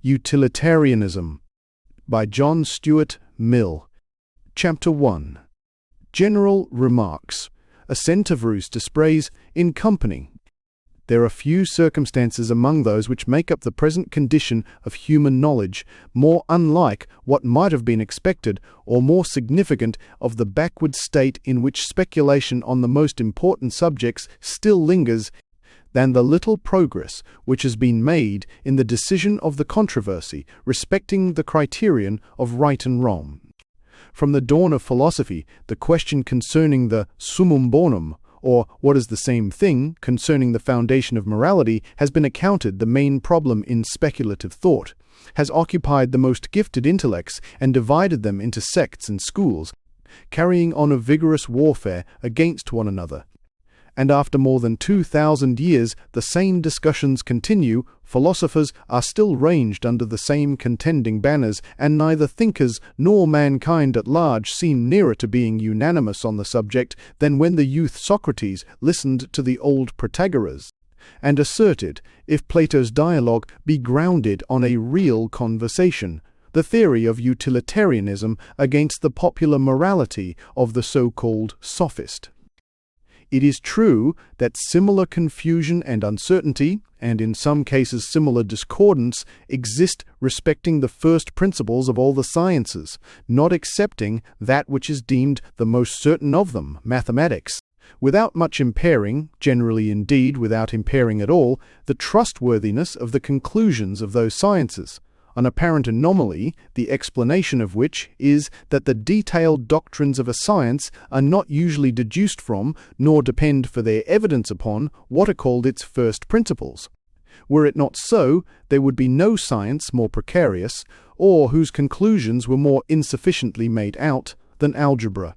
Utilitarianism by John Stuart Mill. Chapter 1. General Remarks. A centaurus dispraise in company. There are few circumstances among those which make up the present condition of human knowledge more unlike what might have been expected or more significant of the backward state in which speculation on the most important subjects still lingers than the little progress which has been made in the decision of the controversy respecting the criterion of right and wrong. From the dawn of philosophy, the question concerning the summum bonum, or what is the same thing, concerning the foundation of morality, has been accounted the main problem in speculative thought, has occupied the most gifted intellects and divided them into sects and schools, carrying on a vigorous warfare against one another. And after more than 2,000 years the same discussions continue, philosophers are still ranged under the same contending banners, and neither thinkers nor mankind at large seem nearer to being unanimous on the subject than when the youth Socrates listened to the old Protagoras, and asserted, if Plato's dialogue be grounded on a real conversation, the theory of utilitarianism against the popular morality of the so-called sophist. It is true that similar confusion and uncertainty, and in some cases similar discordance, exist respecting the first principles of all the sciences, not excepting that which is deemed the most certain of them, mathematics, without much impairing, generally indeed without impairing at all, the trustworthiness of the conclusions of those sciences. An apparent anomaly, the explanation of which is that the detailed doctrines of a science are not usually deduced from, nor depend for their evidence upon, what are called its first principles. Were it not so, there would be no science more precarious, or whose conclusions were more insufficiently made out, than algebra,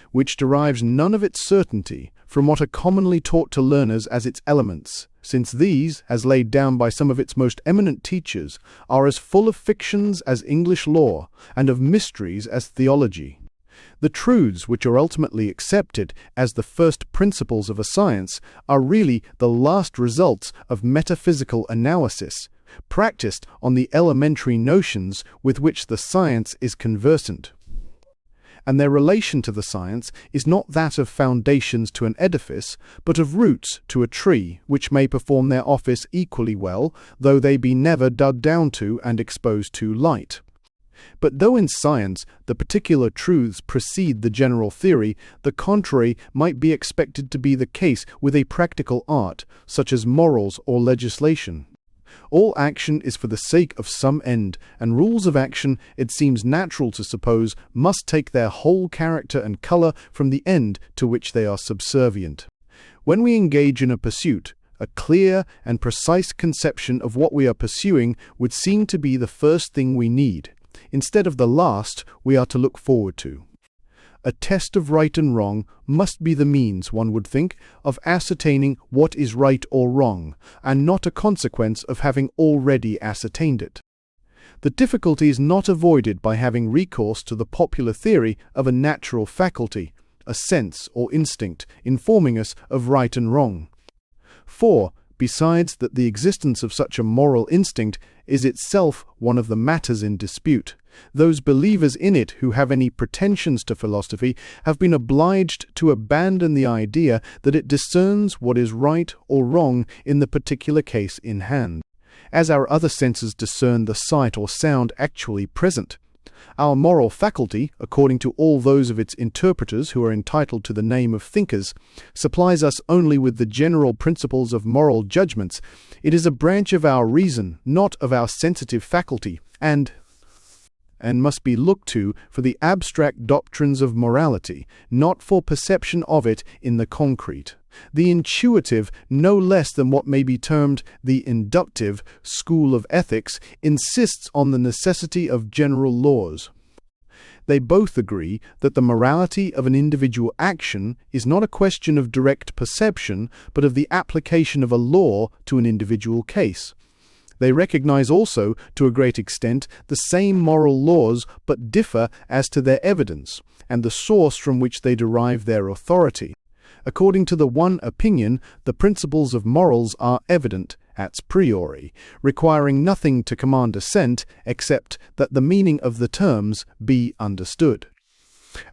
which derives none of its certainty from what are commonly taught to learners as its elements, since these, as laid down by some of its most eminent teachers, are as full of fictions as English law, and of mysteries as theology. The truths which are ultimately accepted as the first principles of a science are really the last results of metaphysical analysis, practiced on the elementary notions with which the science is conversant. And their relation to the science is not that of foundations to an edifice, but of roots to a tree, which may perform their office equally well, though they be never dug down to and exposed to light. But though in science the particular truths precede the general theory, the contrary might be expected to be the case with a practical art, such as morals or legislation. All action is for the sake of some end, and rules of action, it seems natural to suppose, must take their whole character and colour from the end to which they are subservient. When we engage in a pursuit, a clear and precise conception of what we are pursuing would seem to be the first thing we need, instead of the last we are to look forward to. A test of right and wrong must be the means, one would think, of ascertaining what is right or wrong, and not a consequence of having already ascertained it. The difficulty is not avoided by having recourse to the popular theory of a natural faculty, a sense or instinct, informing us of right and wrong. For, besides that the existence of such a moral instinct is itself one of the matters in dispute, those believers in it who have any pretensions to philosophy have been obliged to abandon the idea that it discerns what is right or wrong in the particular case in hand, as our other senses discern the sight or sound actually present. Our moral faculty, according to all those of its interpreters who are entitled to the name of thinkers, supplies us only with the general principles of moral judgments. It is a branch of our reason, not of our sensitive faculty, and must be looked to for the abstract doctrines of morality, not for perception of it in the concrete. The intuitive, no less than what may be termed the inductive, school of ethics insists on the necessity of general laws. They both agree that the morality of an individual action is not a question of direct perception, but of the application of a law to an individual case. They recognize also, to a great extent, the same moral laws, but differ as to their evidence, and the source from which they derive their authority. According to the one opinion, the principles of morals are evident, a priori, requiring nothing to command assent except that the meaning of the terms be understood.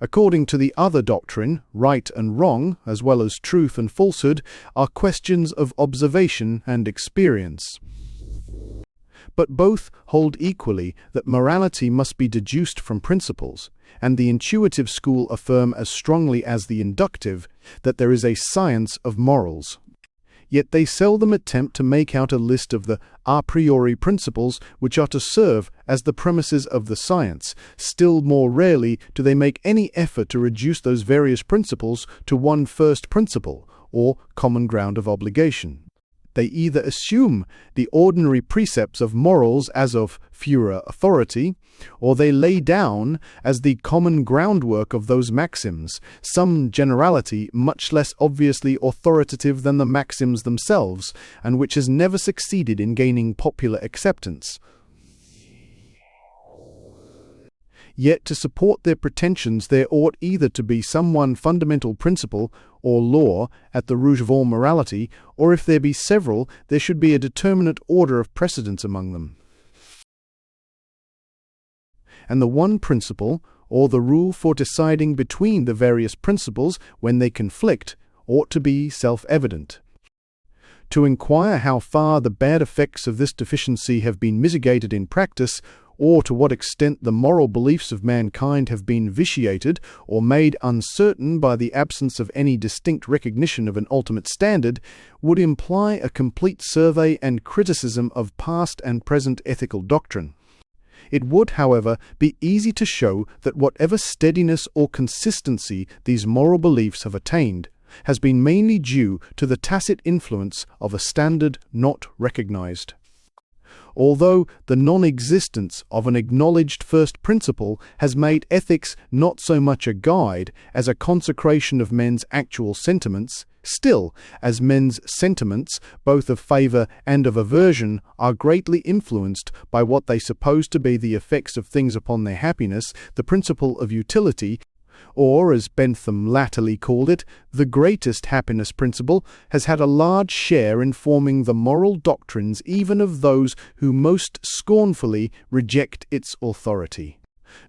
According to the other doctrine, right and wrong, as well as truth and falsehood, are questions of observation and experience. But both hold equally that morality must be deduced from principles, and the intuitive school affirm as strongly as the inductive that there is a science of morals. Yet they seldom attempt to make out a list of the a priori principles which are to serve as the premises of the science. Still more rarely do they make any effort to reduce those various principles to one first principle, or common ground of obligation. They either assume the ordinary precepts of morals as of fura authority, or they lay down as the common groundwork of those maxims some generality much less obviously authoritative than the maxims themselves, and which has never succeeded in gaining popular acceptance. Yet to support their pretensions there ought either to be some one fundamental principle or law at the root of all morality, or if there be several, there should be a determinate order of precedence among them. And the one principle, or the rule for deciding between the various principles when they conflict, ought to be self-evident. To inquire how far the bad effects of this deficiency have been mitigated in practice, or to what extent the moral beliefs of mankind have been vitiated or made uncertain by the absence of any distinct recognition of an ultimate standard, would imply a complete survey and criticism of past and present ethical doctrine. It would, however, be easy to show that whatever steadiness or consistency these moral beliefs have attained has been mainly due to the tacit influence of a standard not recognized. Although the non-existence of an acknowledged first principle has made ethics not so much a guide as a consecration of men's actual sentiments, still, as men's sentiments, both of favour and of aversion, are greatly influenced by what they suppose to be the effects of things upon their happiness, the principle of utility, or, as Bentham latterly called it, the greatest happiness principle, has had a large share in forming the moral doctrines even of those who most scornfully reject its authority.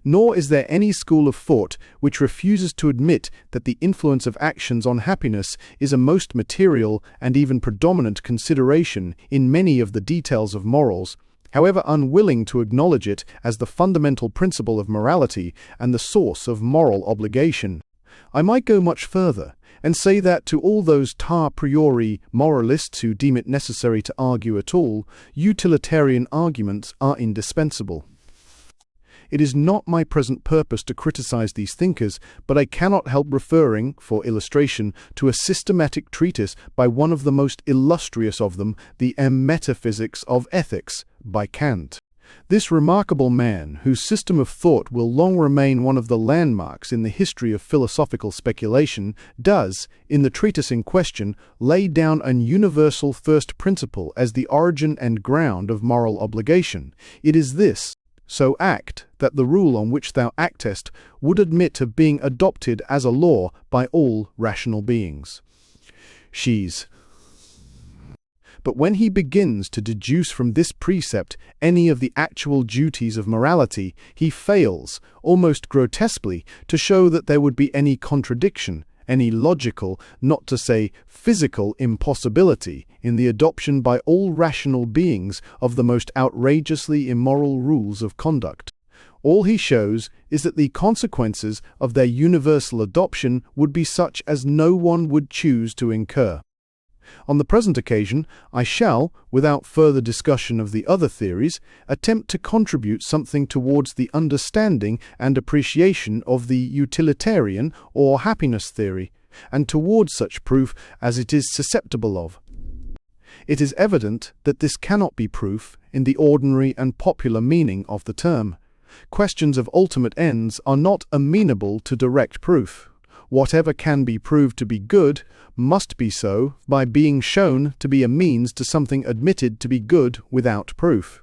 Nor is there any school of thought which refuses to admit that the influence of actions on happiness is a most material and even predominant consideration in many of the details of morals, however unwilling to acknowledge it as the fundamental principle of morality and the source of moral obligation. I might go much further, and say that to all those a priori moralists who deem it necessary to argue at all, utilitarian arguments are indispensable. It is not my present purpose to criticize these thinkers, but I cannot help referring, for illustration, to a systematic treatise by one of the most illustrious of them, the Metaphysics of Ethics, by Kant. This remarkable man, whose system of thought will long remain one of the landmarks in the history of philosophical speculation, does, in the treatise in question, lay down an universal first principle as the origin and ground of moral obligation. It is this: so act that the rule on which thou actest would admit of being adopted as a law by all rational beings. But when he begins to deduce from this precept any of the actual duties of morality, he fails, almost grotesquely, to show that there would be any contradiction, any logical, not to say physical, impossibility in the adoption by all rational beings of the most outrageously immoral rules of conduct. All he shows is that the consequences of their universal adoption would be such as no one would choose to incur. On the present occasion, I shall, without further discussion of the other theories, attempt to contribute something towards the understanding and appreciation of the utilitarian or happiness theory, and towards such proof as it is susceptible of. It is evident that this cannot be proof in the ordinary and popular meaning of the term. Questions of ultimate ends are not amenable to direct proof. Whatever can be proved to be good must be so by being shown to be a means to something admitted to be good without proof.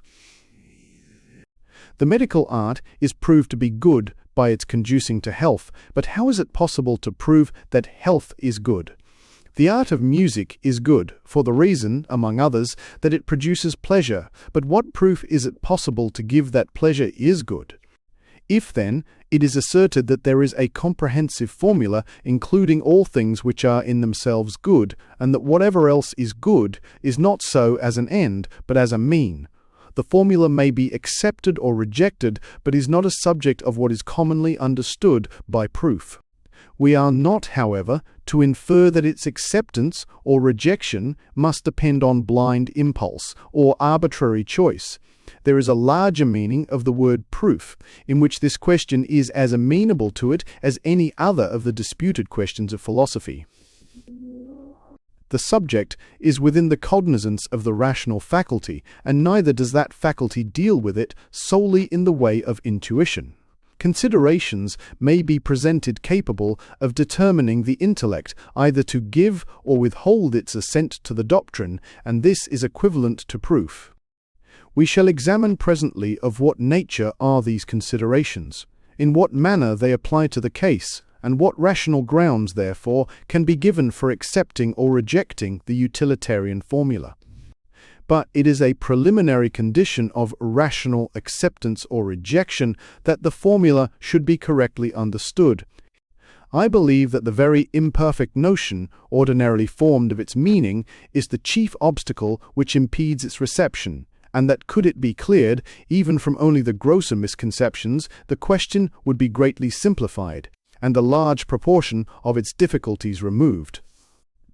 The medical art is proved to be good by its conducing to health, but how is it possible to prove that health is good? The art of music is good, for the reason, among others, that it produces pleasure, but what proof is it possible to give that pleasure is good? If, then, it is asserted that there is a comprehensive formula including all things which are in themselves good, and that whatever else is good is not so as an end, but as a mean, the formula may be accepted or rejected, but is not a subject of what is commonly understood by proof. We are not, however, to infer that its acceptance or rejection must depend on blind impulse or arbitrary choice. There is a larger meaning of the word proof, in which this question is as amenable to it as any other of the disputed questions of philosophy. The subject is within the cognizance of the rational faculty, and neither does that faculty deal with it solely in the way of intuition. Considerations may be presented capable of determining the intellect either to give or withhold its assent to the doctrine, and this is equivalent to proof. We shall examine presently of what nature are these considerations, in what manner they apply to the case, and what rational grounds, therefore, can be given for accepting or rejecting the utilitarian formula. But it is a preliminary condition of rational acceptance or rejection that the formula should be correctly understood. I believe that the very imperfect notion ordinarily formed of its meaning is the chief obstacle which impedes its reception, and that could it be cleared, even from only the grosser misconceptions, the question would be greatly simplified, and a large proportion of its difficulties removed.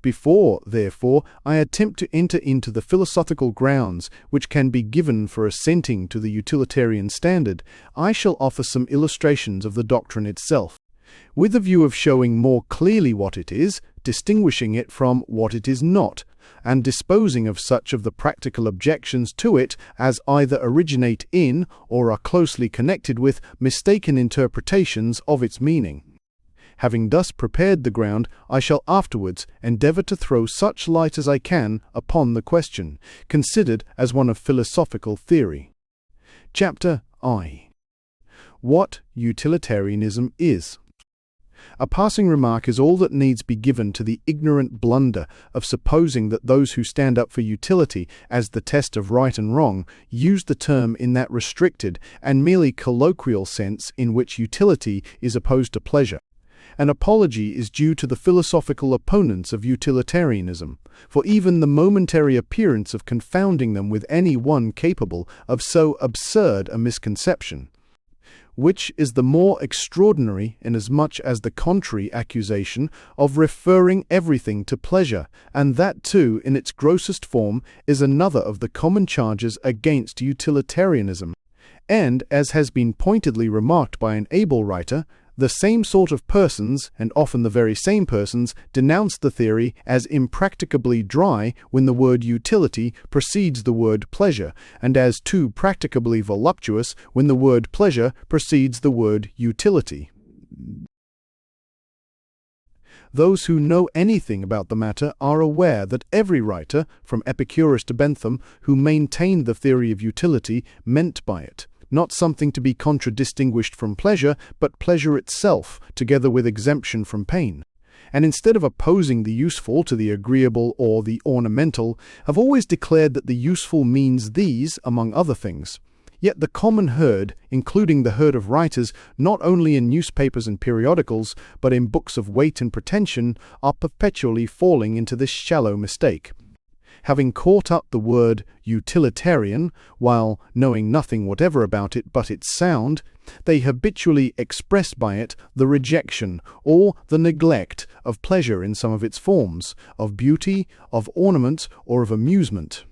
Before, therefore, I attempt to enter into the philosophical grounds which can be given for assenting to the utilitarian standard, I shall offer some illustrations of the doctrine itself, with a view of showing more clearly what it is, distinguishing it from what it is not, and disposing of such of the practical objections to it as either originate in or are closely connected with mistaken interpretations of its meaning. Having thus prepared the ground, I shall afterwards endeavour to throw such light as I can upon the question, considered as one of philosophical theory. Chapter I. What Utilitarianism is. A passing remark is all that needs be given to the ignorant blunder of supposing that those who stand up for utility as the test of right and wrong use the term in that restricted and merely colloquial sense in which utility is opposed to pleasure. An apology is due to the philosophical opponents of utilitarianism, for even the momentary appearance of confounding them with any one capable of so absurd a misconception, which is the more extraordinary inasmuch as the contrary accusation of referring everything to pleasure, and that too in its grossest form, is another of the common charges against utilitarianism. And, as has been pointedly remarked by an able writer, the same sort of persons, and often the very same persons, denounce the theory as impracticably dry when the word utility precedes the word pleasure, and as too practicably voluptuous when the word pleasure precedes the word utility. Those who know anything about the matter are aware that every writer, from Epicurus to Bentham, who maintained the theory of utility, meant by it not something to be contradistinguished from pleasure, but pleasure itself, together with exemption from pain. And instead of opposing the useful to the agreeable or the ornamental, have always declared that the useful means these, among other things. Yet the common herd, including the herd of writers, not only in newspapers and periodicals, but in books of weight and pretension, are perpetually falling into this shallow mistake. Having caught up the word utilitarian, while knowing nothing whatever about it but its sound, they habitually express by it the rejection or the neglect of pleasure in some of its forms, of beauty, of ornament, or of amusement.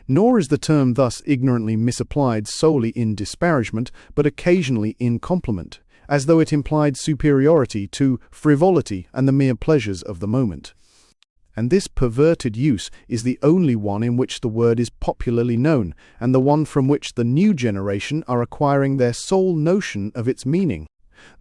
Nor is the term thus ignorantly misapplied solely in disparagement, but occasionally in compliment, as though it implied superiority to frivolity and the mere pleasures of the moment. And this perverted use is the only one in which the word is popularly known, and the one from which the new generation are acquiring their sole notion of its meaning.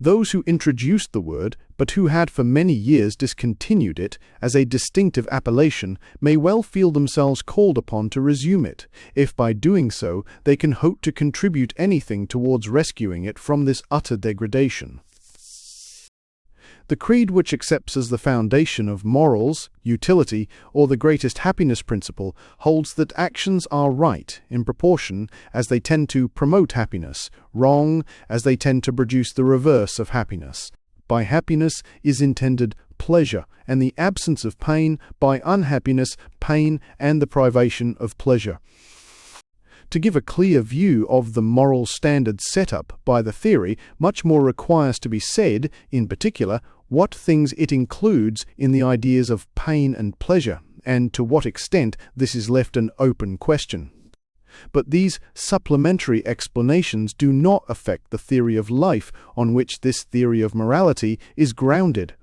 Those who introduced the word, but who had for many years discontinued it as a distinctive appellation, may well feel themselves called upon to resume it, if by doing so they can hope to contribute anything towards rescuing it from this utter degradation. The creed which accepts as the foundation of morals, utility, or the greatest happiness principle holds that actions are right in proportion as they tend to promote happiness, wrong as they tend to produce the reverse of happiness. By happiness is intended pleasure, and the absence of pain; by unhappiness, pain and the privation of pleasure. To give a clear view of the moral standard set up by the theory, much more requires to be said, in particular, what things it includes in the ideas of pain and pleasure, and to what extent this is left an open question. But these supplementary explanations do not affect the theory of life on which this theory of morality is grounded.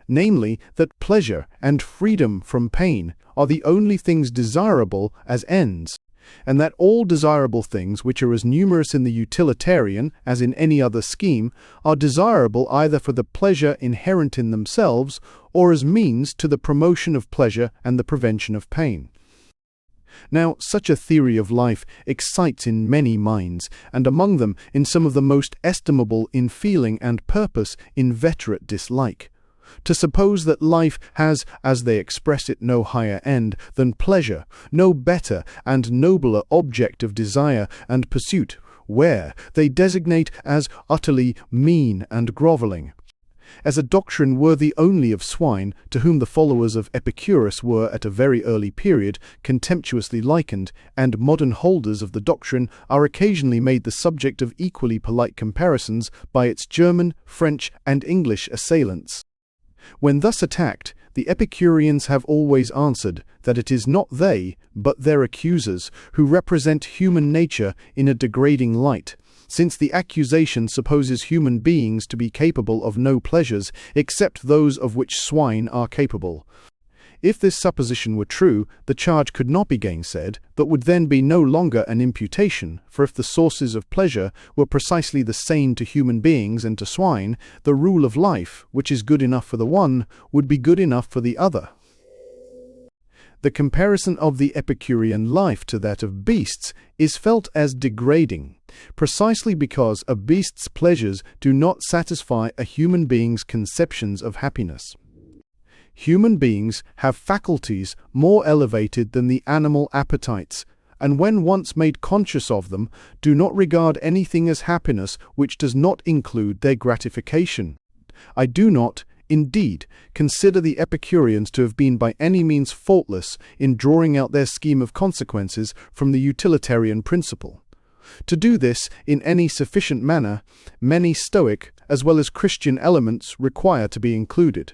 Namely, that pleasure and freedom from pain are the only things desirable as ends, and that all desirable things which are as numerous in the utilitarian as in any other scheme are desirable either for the pleasure inherent in themselves or as means to the promotion of pleasure and the prevention of pain. Now, such a theory of life excites in many minds, and among them in some of the most estimable in feeling and purpose inveterate dislike. To suppose that life has, as they express it, no higher end than pleasure, no better and nobler object of desire and pursuit, where they designate as utterly mean and grovelling, as a doctrine worthy only of swine, to whom the followers of Epicurus were at a very early period contemptuously likened, and modern holders of the doctrine are occasionally made the subject of equally polite comparisons by its German, French, and English assailants. When thus attacked, the Epicureans have always answered that it is not they, but their accusers, who represent human nature in a degrading light, since the accusation supposes human beings to be capable of no pleasures except those of which swine are capable. If this supposition were true, the charge could not be gainsaid, but would then be no longer an imputation, for if the sources of pleasure were precisely the same to human beings and to swine, the rule of life, which is good enough for the one, would be good enough for the other. The comparison of the Epicurean life to that of beasts is felt as degrading, precisely because a beast's pleasures do not satisfy a human being's conceptions of happiness. Human beings have faculties more elevated than the animal appetites, and when once made conscious of them, do not regard anything as happiness which does not include their gratification. I do not, indeed, consider the Epicureans to have been by any means faultless in drawing out their scheme of consequences from the utilitarian principle. To do this in any sufficient manner, many Stoic as well as Christian elements require to be included.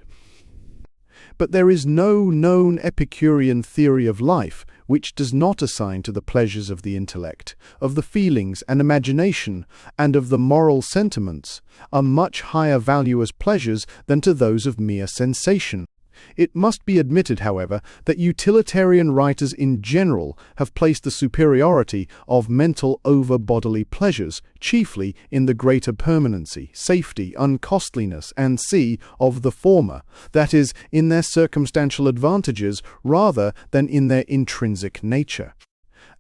But there is no known Epicurean theory of life which does not assign to the pleasures of the intellect, of the feelings and imagination, and of the moral sentiments, a much higher value as pleasures than to those of mere sensation. It must be admitted, however, that utilitarian writers in general have placed the superiority of mental over bodily pleasures chiefly in the greater permanency, safety, uncostliness, and of the former, that is, in their circumstantial advantages rather than in their intrinsic nature.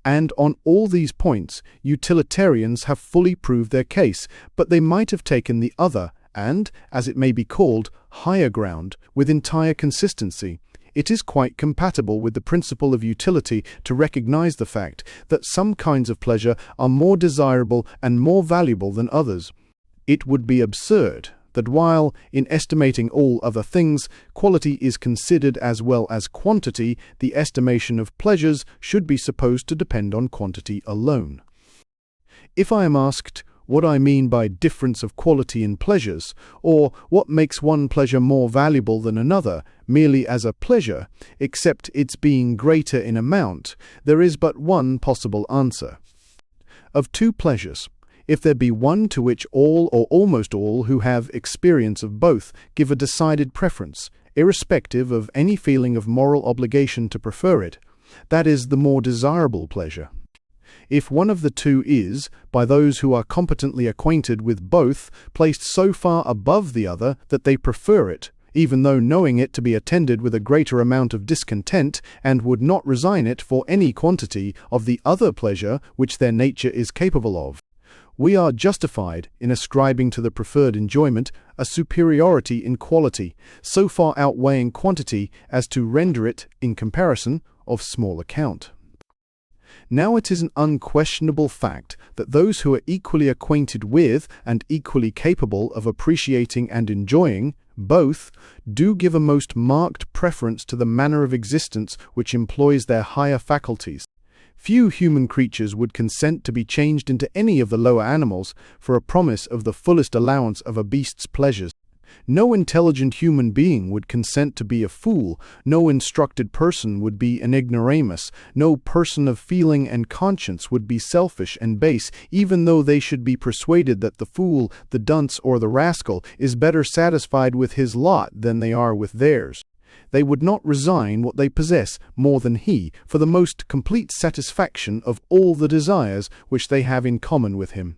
And on all these points, utilitarians have fully proved their case, but they might have taken the other, and, as it may be called, higher ground, with entire consistency. It is quite compatible with the principle of utility to recognize the fact that some kinds of pleasure are more desirable and more valuable than others. It would be absurd that while, in estimating all other things, quality is considered as well as quantity, the estimation of pleasures should be supposed to depend on quantity alone. If I am asked what I mean by difference of quality in pleasures, or what makes one pleasure more valuable than another, merely as a pleasure, except its being greater in amount, there is but one possible answer. Of two pleasures, if there be one to which all or almost all who have experience of both give a decided preference, irrespective of any feeling of moral obligation to prefer it, that is the more desirable pleasure. If one of the two is, by those who are competently acquainted with both, placed so far above the other that they prefer it, even though knowing it to be attended with a greater amount of discontent, and would not resign it for any quantity of the other pleasure which their nature is capable of, we are justified in ascribing to the preferred enjoyment a superiority in quality, so far outweighing quantity as to render it, in comparison, of small account. Now it is an unquestionable fact that those who are equally acquainted with and equally capable of appreciating and enjoying both do give a most marked preference to the manner of existence which employs their higher faculties. Few human creatures would consent to be changed into any of the lower animals for a promise of the fullest allowance of a beast's pleasures. No intelligent human being would consent to be a fool, no instructed person would be an ignoramus, no person of feeling and conscience would be selfish and base, even though they should be persuaded that the fool, the dunce, or the rascal is better satisfied with his lot than they are with theirs. They would not resign what they possess more than he, for the most complete satisfaction of all the desires which they have in common with him.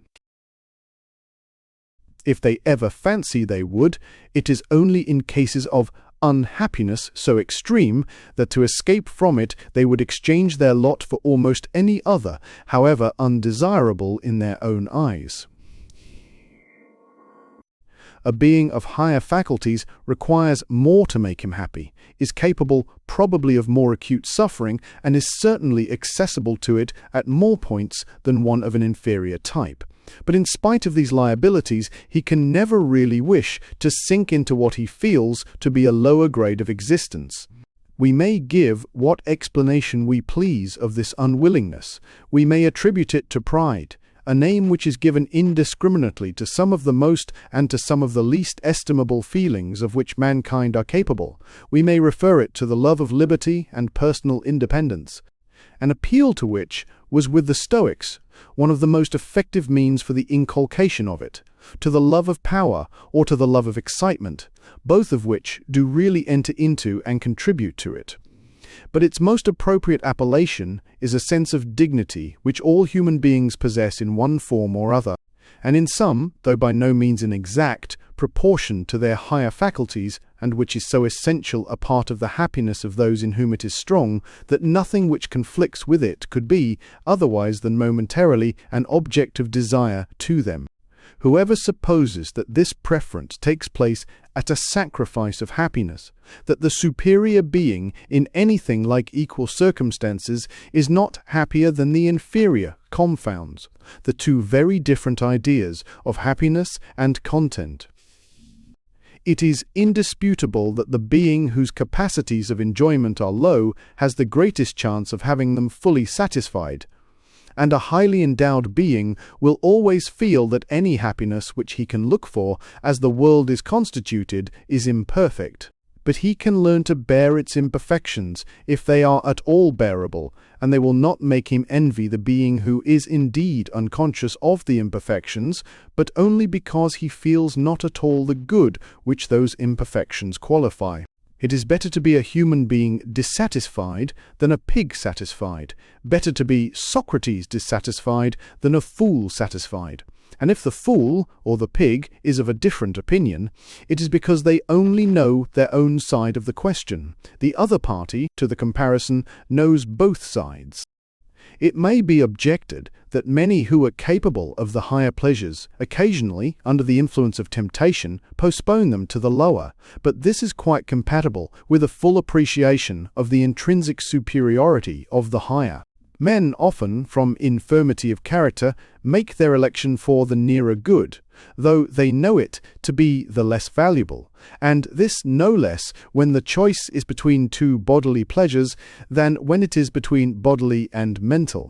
If they ever fancy they would, it is only in cases of unhappiness so extreme that to escape from it they would exchange their lot for almost any other, however undesirable in their own eyes. A being of higher faculties requires more to make him happy, is capable probably of more acute suffering, and is certainly accessible to it at more points than one of an inferior type. But in spite of these liabilities, he can never really wish to sink into what he feels to be a lower grade of existence. We may give what explanation we please of this unwillingness. We may attribute it to pride, a name which is given indiscriminately to some of the most and to some of the least estimable feelings of which mankind are capable. We may refer it to the love of liberty and personal independence, an appeal to which was with the Stoics one of the most effective means for the inculcation of it, to the love of power or to the love of excitement, both of which do really enter into and contribute to it. But its most appropriate appellation is a sense of dignity which all human beings possess in one form or other, and in some, though by no means in exact, proportion to their higher faculties, and which is so essential a part of the happiness of those in whom it is strong, that nothing which conflicts with it could be, otherwise than momentarily, an object of desire to them. Whoever supposes that this preference takes place at a sacrifice of happiness, that the superior being, in anything like equal circumstances, is not happier than the inferior, confounds the two very different ideas of happiness and content. It is indisputable that the being whose capacities of enjoyment are low has the greatest chance of having them fully satisfied, and a highly endowed being will always feel that any happiness which he can look for, as the world is constituted, is imperfect. But he can learn to bear its imperfections, if they are at all bearable, and they will not make him envy the being who is indeed unconscious of the imperfections, but only because he feels not at all the good which those imperfections qualify. It is better to be a human being dissatisfied than a pig satisfied, better to be Socrates dissatisfied than a fool satisfied. And if the fool, or the pig, is of a different opinion, it is because they only know their own side of the question. The other party, to the comparison, knows both sides. It may be objected that many who are capable of the higher pleasures occasionally, under the influence of temptation, postpone them to the lower, but this is quite compatible with a full appreciation of the intrinsic superiority of the higher. Men often, from infirmity of character, make their election for the nearer good, though they know it to be the less valuable, and this no less when the choice is between two bodily pleasures than when it is between bodily and mental.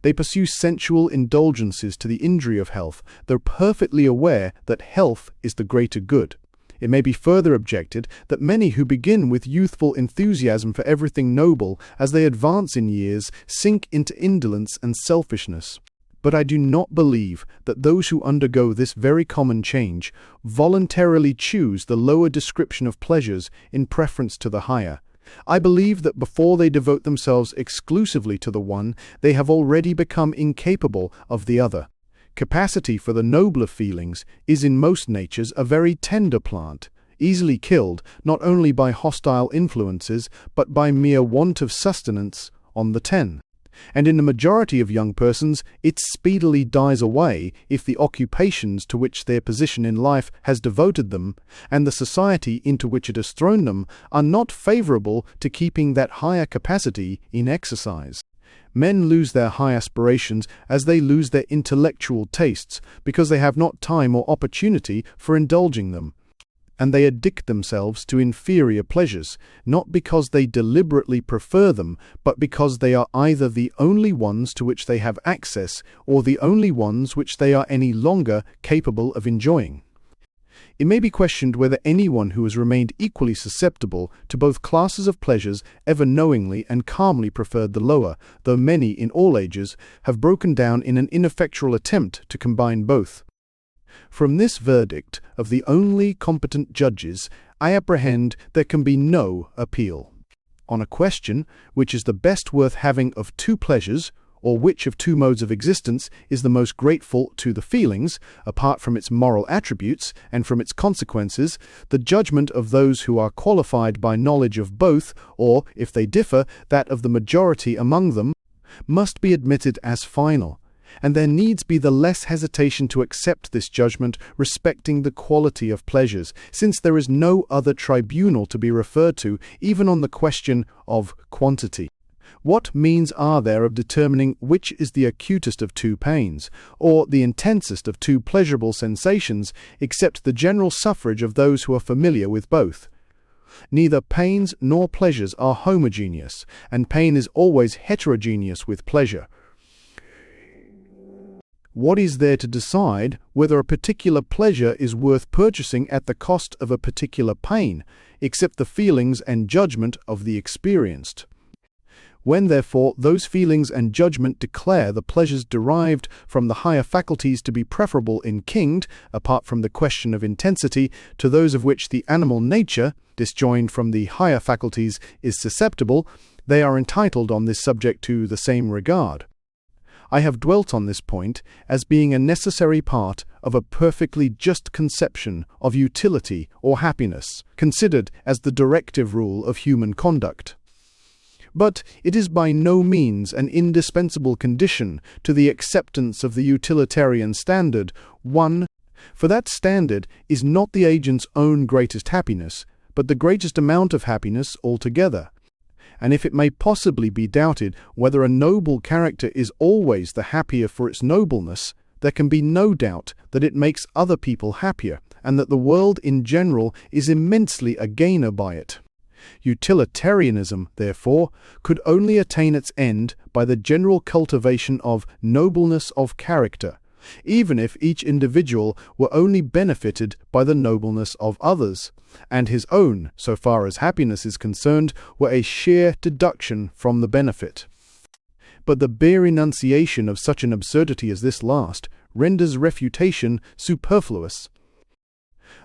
They pursue sensual indulgences to the injury of health, though perfectly aware that health is the greater good. It may be further objected that many who begin with youthful enthusiasm for everything noble, as they advance in years, sink into indolence and selfishness. But I do not believe that those who undergo this very common change voluntarily choose the lower description of pleasures in preference to the higher. I believe that before they devote themselves exclusively to the one, they have already become incapable of the other. Capacity for the nobler feelings is in most natures a very tender plant, easily killed not only by hostile influences but by mere want of sustenance on the 10. And in the majority of young persons, it speedily dies away if the occupations to which their position in life has devoted them, and the society into which it has thrown them, are not favourable to keeping that higher capacity in exercise. Men lose their high aspirations as they lose their intellectual tastes, because they have not time or opportunity for indulging them. And they addict themselves to inferior pleasures, not because they deliberately prefer them, but because they are either the only ones to which they have access, or the only ones which they are any longer capable of enjoying. It may be questioned whether anyone who has remained equally susceptible to both classes of pleasures ever knowingly and calmly preferred the lower, though many, in all ages, have broken down in an ineffectual attempt to combine both. From this verdict of the only competent judges, I apprehend there can be no appeal. On a question, which is the best worth having of two pleasures, or which of two modes of existence is the most grateful to the feelings, apart from its moral attributes and from its consequences, the judgment of those who are qualified by knowledge of both, or, if they differ, that of the majority among them, must be admitted as final. And there needs be the less hesitation to accept this judgment respecting the quality of pleasures, since there is no other tribunal to be referred to, even on the question of quantity. What means are there of determining which is the acutest of two pains, or the intensest of two pleasurable sensations, except the general suffrage of those who are familiar with both? Neither pains nor pleasures are homogeneous, and pain is always heterogeneous with pleasure. What is there to decide whether a particular pleasure is worth purchasing at the cost of a particular pain, except the feelings and judgment of the experienced? When, therefore, those feelings and judgment declare the pleasures derived from the higher faculties to be preferable in kind, apart from the question of intensity, to those of which the animal nature, disjoined from the higher faculties, is susceptible, they are entitled on this subject to the same regard. I have dwelt on this point as being a necessary part of a perfectly just conception of utility or happiness, considered as the directive rule of human conduct. But it is by no means an indispensable condition to the acceptance of the utilitarian standard, for that standard is not the agent's own greatest happiness, but the greatest amount of happiness altogether. And if it may possibly be doubted whether a noble character is always the happier for its nobleness, there can be no doubt that it makes other people happier, and that the world in general is immensely a gainer by it. Utilitarianism, therefore, could only attain its end by the general cultivation of nobleness of character, even if each individual were only benefited by the nobleness of others, and his own, so far as happiness is concerned, were a sheer deduction from the benefit. But the bare enunciation of such an absurdity as this last renders refutation superfluous.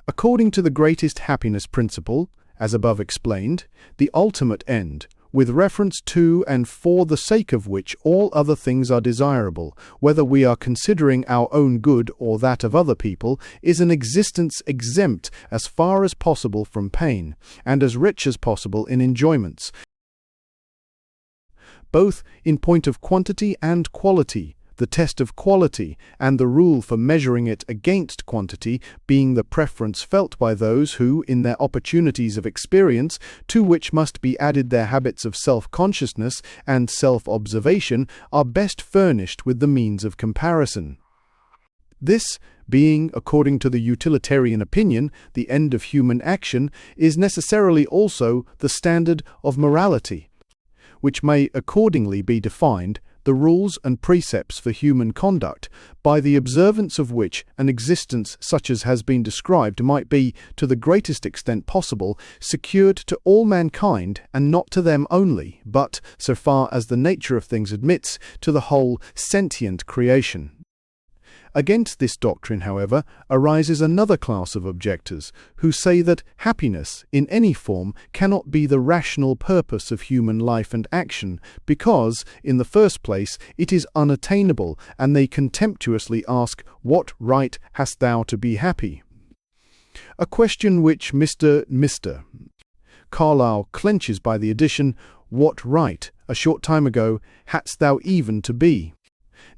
According to the greatest happiness principle, as above explained, the ultimate end, with reference to and for the sake of which all other things are desirable, whether we are considering our own good or that of other people, is an existence exempt as far as possible from pain, and as rich as possible in enjoyments, both in point of quantity and quality, the test of quality and the rule for measuring it against quantity being the preference felt by those who, in their opportunities of experience, to which must be added their habits of self-consciousness and self-observation, are best furnished with the means of comparison. This, being, according to the utilitarian opinion, the end of human action, is necessarily also the standard of morality, which may accordingly be defined the rules and precepts for human conduct, by the observance of which an existence such as has been described might be, to the greatest extent possible, secured to all mankind, and not to them only, but, so far as the nature of things admits, to the whole sentient creation. Against this doctrine, however, arises another class of objectors, who say that happiness, in any form, cannot be the rational purpose of human life and action, because, in the first place, it is unattainable, and they contemptuously ask, "What right hast thou to be happy?" A question which Mr. Carlyle clenches by the addition, "What right?" a short time ago, hadst thou even to be.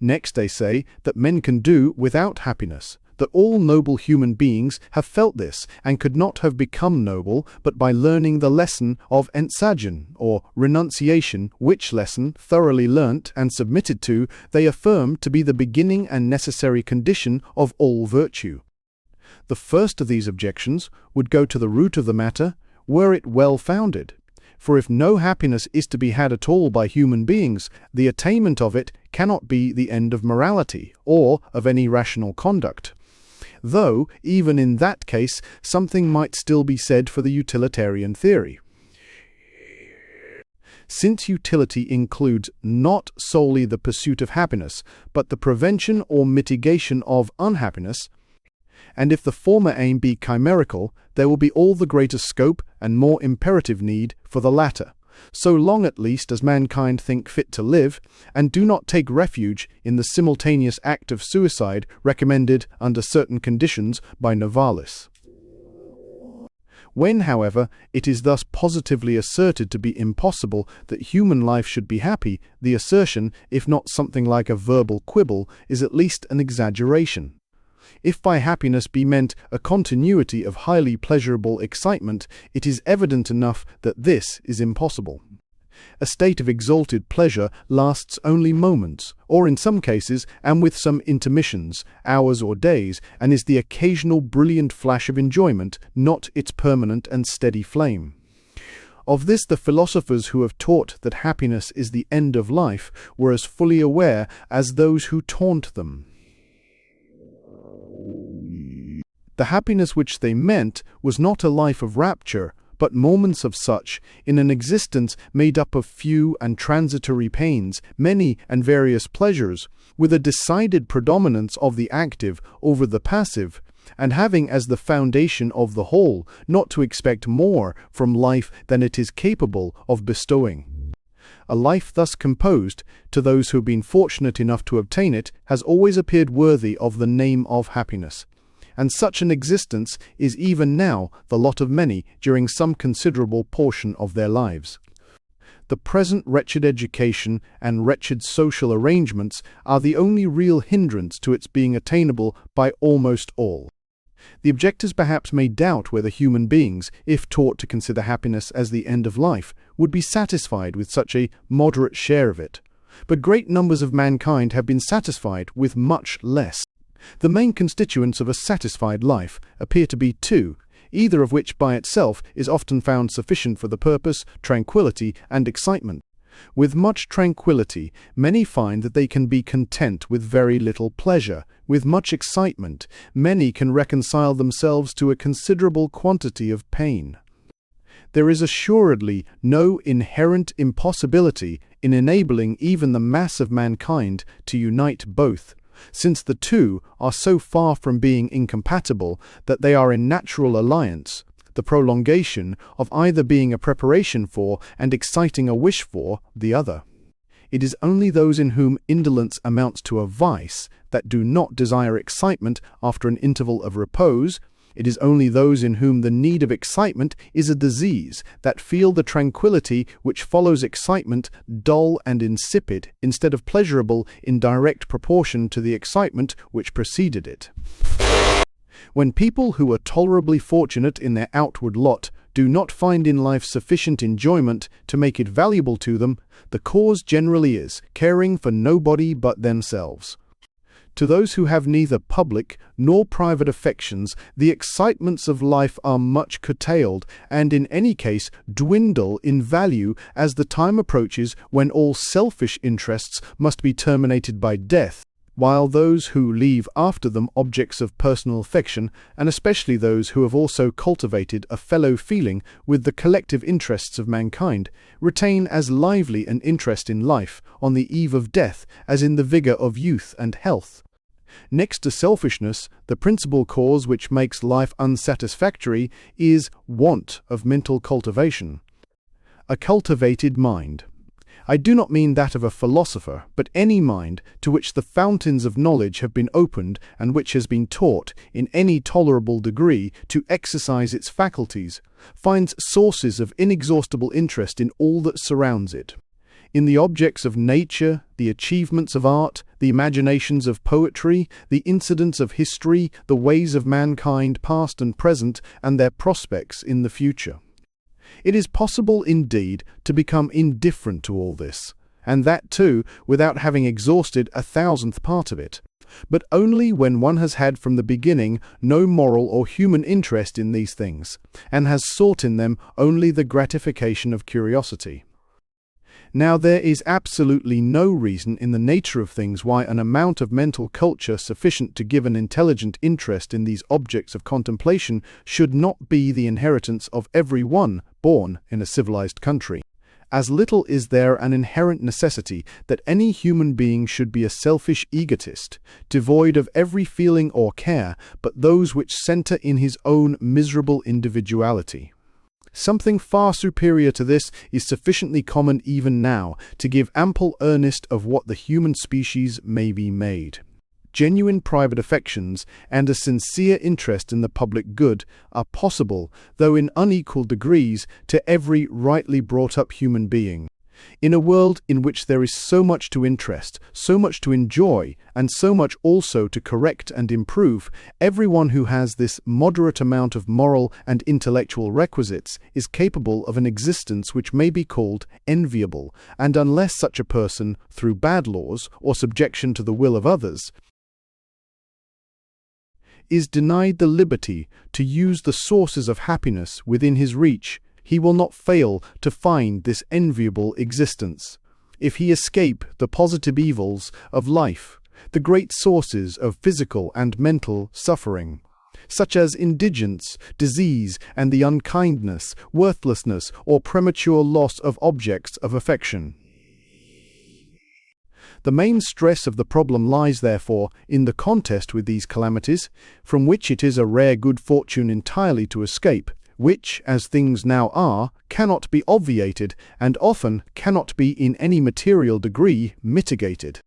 Next they say that men can do without happiness, that all noble human beings have felt this, and could not have become noble but by learning the lesson of Entsagen, or renunciation, which lesson, thoroughly learnt and submitted to, they affirm to be the beginning and necessary condition of all virtue. The first of these objections would go to the root of the matter, were it well founded. For if no happiness is to be had at all by human beings, the attainment of it cannot be the end of morality, or of any rational conduct. Though, even in that case, something might still be said for the utilitarian theory. Since utility includes not solely the pursuit of happiness, but the prevention or mitigation of unhappiness, and if the former aim be chimerical, there will be all the greater scope and more imperative need for the latter, so long at least as mankind think fit to live, and do not take refuge in the simultaneous act of suicide recommended under certain conditions by Novalis. When, however, it is thus positively asserted to be impossible that human life should be happy, the assertion, if not something like a verbal quibble, is at least an exaggeration. If by happiness be meant a continuity of highly pleasurable excitement, it is evident enough that this is impossible. A state of exalted pleasure lasts only moments, or in some cases, and with some intermissions, hours or days, and is the occasional brilliant flash of enjoyment, not its permanent and steady flame. Of this the philosophers who have taught that happiness is the end of life were as fully aware as those who taunt them. The happiness which they meant was not a life of rapture, but moments of such, in an existence made up of few and transitory pains, many and various pleasures, with a decided predominance of the active over the passive, and having as the foundation of the whole not to expect more from life than it is capable of bestowing. A life thus composed, to those who have been fortunate enough to obtain it, has always appeared worthy of the name of happiness. And such an existence is even now the lot of many during some considerable portion of their lives. The present wretched education and wretched social arrangements are the only real hindrance to its being attainable by almost all. The objectors perhaps may doubt whether human beings, if taught to consider happiness as the end of life, would be satisfied with such a moderate share of it. But great numbers of mankind have been satisfied with much less. The main constituents of a satisfied life appear to be two, either of which by itself is often found sufficient for the purpose, tranquillity, and excitement. With much tranquillity, many find that they can be content with very little pleasure. With much excitement, many can reconcile themselves to a considerable quantity of pain. There is assuredly no inherent impossibility in enabling even the mass of mankind to unite both, since the two are so far from being incompatible that they are in natural alliance, the prolongation of either being a preparation for and exciting a wish for the other. It is only those in whom indolence amounts to a vice that do not desire excitement after an interval of repose. It is only those in whom the need of excitement is a disease that feel the tranquillity which follows excitement dull and insipid instead of pleasurable in direct proportion to the excitement which preceded it. When people who are tolerably fortunate in their outward lot do not find in life sufficient enjoyment to make it valuable to them, the cause generally is caring for nobody but themselves. To those who have neither public nor private affections, the excitements of life are much curtailed, and in any case dwindle in value as the time approaches when all selfish interests must be terminated by death, while those who leave after them objects of personal affection, and especially those who have also cultivated a fellow feeling with the collective interests of mankind, retain as lively an interest in life on the eve of death as in the vigour of youth and health. Next to selfishness, the principal cause which makes life unsatisfactory is want of mental cultivation. A cultivated mind. I do not mean that of a philosopher, but any mind to which the fountains of knowledge have been opened and which has been taught, in any tolerable degree, to exercise its faculties, finds sources of inexhaustible interest in all that surrounds it. In the objects of nature, the achievements of art, the imaginations of poetry, the incidents of history, the ways of mankind past and present, and their prospects in the future. It is possible, indeed, to become indifferent to all this, and that too without having exhausted 1,000th part of it, but only when one has had from the beginning no moral or human interest in these things, and has sought in them only the gratification of curiosity. Now, there is absolutely no reason in the nature of things why an amount of mental culture sufficient to give an intelligent interest in these objects of contemplation should not be the inheritance of every one born in a civilized country. As little is there an inherent necessity that any human being should be a selfish egotist, devoid of every feeling or care but those which center in his own miserable individuality. Something far superior to this is sufficiently common even now to give ample earnest of what the human species may be made. Genuine private affections and a sincere interest in the public good are possible, though in unequal degrees, to every rightly brought-up human being. In a world in which there is so much to interest, so much to enjoy, and so much also to correct and improve, everyone who has this moderate amount of moral and intellectual requisites is capable of an existence which may be called enviable, and unless such a person, through bad laws or subjection to the will of others, is denied the liberty to use the sources of happiness within his reach, he will not fail to find this enviable existence. If he escape the positive evils of life, the great sources of physical and mental suffering, such as indigence, disease, and the unkindness, worthlessness, or premature loss of objects of affection. The main stress of the problem lies, therefore, in the contest with these calamities, from which it is a rare good fortune entirely to escape, which, as things now are, cannot be obviated, and often cannot be in any material degree mitigated.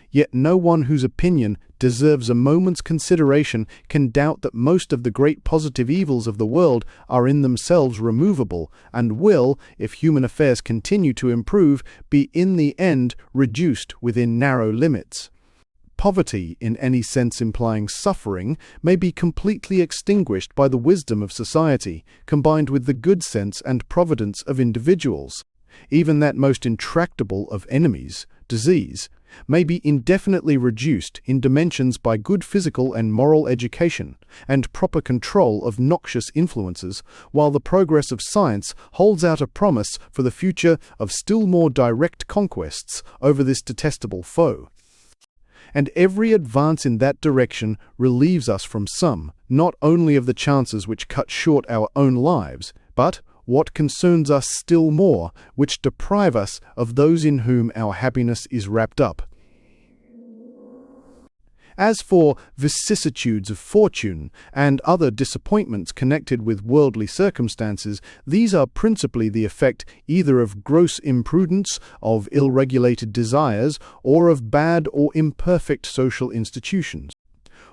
Yet no one whose opinion deserves a moment's consideration can doubt that most of the great positive evils of the world are in themselves removable, and will, if human affairs continue to improve, be in the end reduced within narrow limits. Poverty, in any sense implying suffering, may be completely extinguished by the wisdom of society, combined with the good sense and providence of individuals. Even that most intractable of enemies, disease, may be indefinitely reduced in dimensions by good physical and moral education, and proper control of noxious influences, while the progress of science holds out a promise for the future of still more direct conquests over this detestable foe. And every advance in that direction relieves us from some, not only of the chances which cut short our own lives, but, what concerns us still more, which deprive us of those in whom our happiness is wrapped up. As for vicissitudes of fortune and other disappointments connected with worldly circumstances, these are principally the effect either of gross imprudence, of ill-regulated desires, or of bad or imperfect social institutions.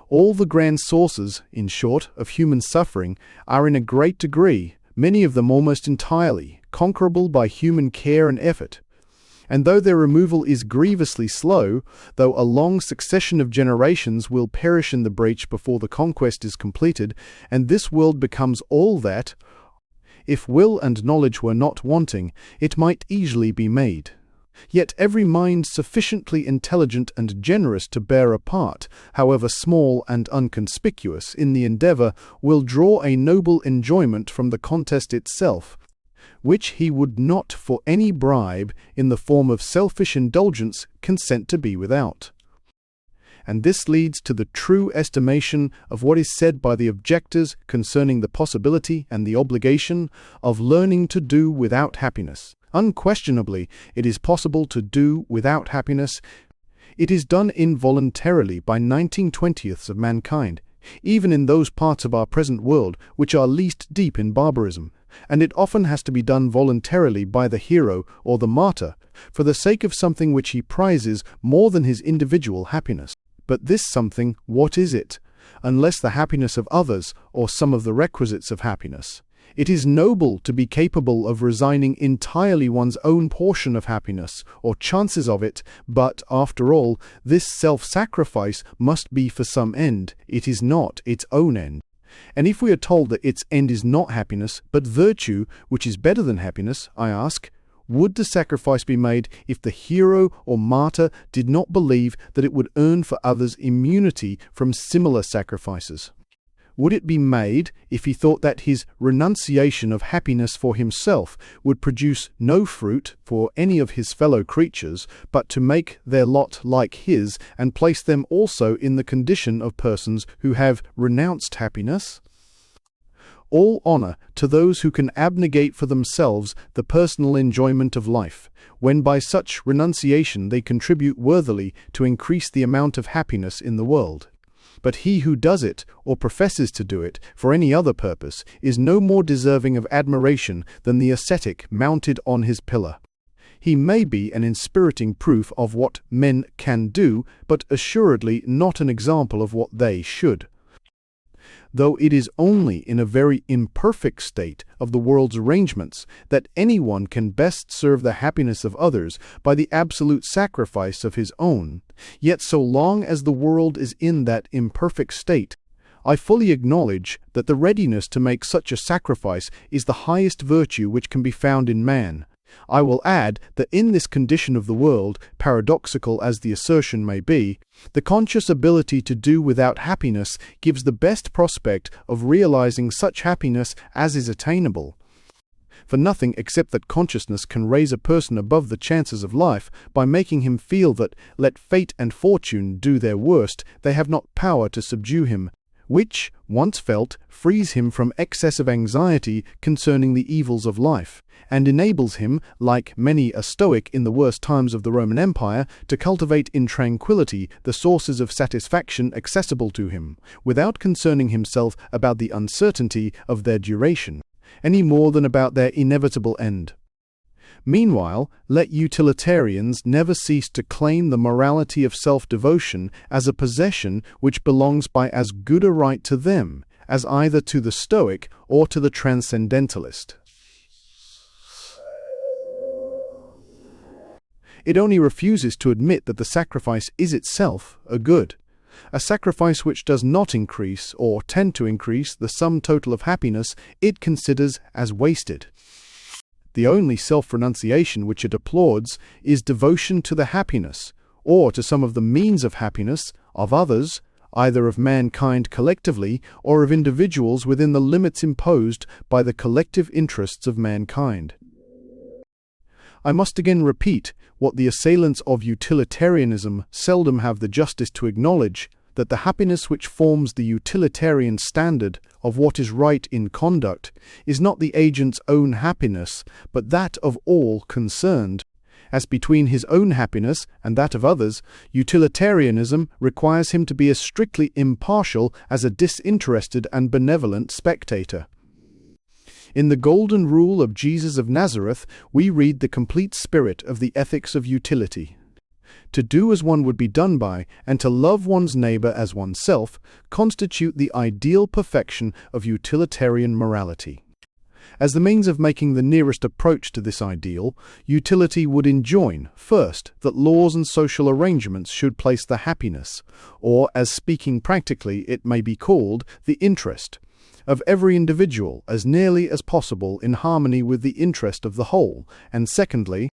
All the grand sources, in short, of human suffering are in a great degree, many of them almost entirely, conquerable by human care and effort. And though their removal is grievously slow, though a long succession of generations will perish in the breach before the conquest is completed, and this world becomes all that, if will and knowledge were not wanting, it might easily be made. Yet every mind sufficiently intelligent and generous to bear a part, however small and unconspicuous, in the endeavour, will draw a noble enjoyment from the contest itself, which he would not for any bribe, in the form of selfish indulgence, consent to be without. And this leads to the true estimation of what is said by the objectors concerning the possibility and the obligation of learning to do without happiness. Unquestionably, it is possible to do without happiness. It is done involuntarily by 19/20ths of mankind, even in those parts of our present world which are least deep in barbarism, and it often has to be done voluntarily by the hero or the martyr, for the sake of something which he prizes more than his individual happiness. But this something, what is it, unless the happiness of others, or some of the requisites of happiness? It is noble to be capable of resigning entirely one's own portion of happiness, or chances of it, but, after all, this self-sacrifice must be for some end. It is not its own end. And if we are told that its end is not happiness, but virtue, which is better than happiness, I ask, would the sacrifice be made if the hero or martyr did not believe that it would earn for others immunity from similar sacrifices? Would it be made if he thought that his renunciation of happiness for himself would produce no fruit for any of his fellow creatures, but to make their lot like his, and place them also in the condition of persons who have renounced happiness? All honor to those who can abnegate for themselves the personal enjoyment of life, when by such renunciation they contribute worthily to increase the amount of happiness in the world. But he who does it, or professes to do it, for any other purpose, is no more deserving of admiration than the ascetic mounted on his pillar. He may be an inspiriting proof of what men can do, but assuredly not an example of what they should. Though it is only in a very imperfect state of the world's arrangements that anyone can best serve the happiness of others by the absolute sacrifice of his own, yet so long as the world is in that imperfect state, I fully acknowledge that the readiness to make such a sacrifice is the highest virtue which can be found in man. I will add that in this condition of the world, paradoxical as the assertion may be, the conscious ability to do without happiness gives the best prospect of realizing such happiness as is attainable. For nothing except that consciousness can raise a person above the chances of life by making him feel that, let fate and fortune do their worst, they have not power to subdue him, which, once felt, frees him from excessive anxiety concerning the evils of life, and enables him, like many a Stoic in the worst times of the Roman Empire, to cultivate in tranquillity the sources of satisfaction accessible to him, without concerning himself about the uncertainty of their duration, any more than about their inevitable end. Meanwhile, let utilitarians never cease to claim the morality of self-devotion as a possession which belongs by as good a right to them as either to the Stoic or to the Transcendentalist. It only refuses to admit that the sacrifice is itself a good, a sacrifice which does not increase or tend to increase the sum total of happiness it considers as wasted. The only self-renunciation which it applauds is devotion to the happiness, or to some of the means of happiness, of others, either of mankind collectively or of individuals within the limits imposed by the collective interests of mankind. I must again repeat what the assailants of utilitarianism seldom have the justice to acknowledge, that the happiness which forms the utilitarian standard of what is right in conduct is not the agent's own happiness, but that of all concerned. As between his own happiness and that of others, utilitarianism requires him to be as strictly impartial as a disinterested and benevolent spectator. In the golden rule of Jesus of Nazareth, we read the complete spirit of the ethics of utility. To do as one would be done by, and to love one's neighbor as oneself, constitute the ideal perfection of utilitarian morality. As the means of making the nearest approach to this ideal, utility would enjoin, first, that laws and social arrangements should place the happiness, or, as speaking practically it may be called, the interest, of every individual as nearly as possible in harmony with the interest of the whole, and secondly,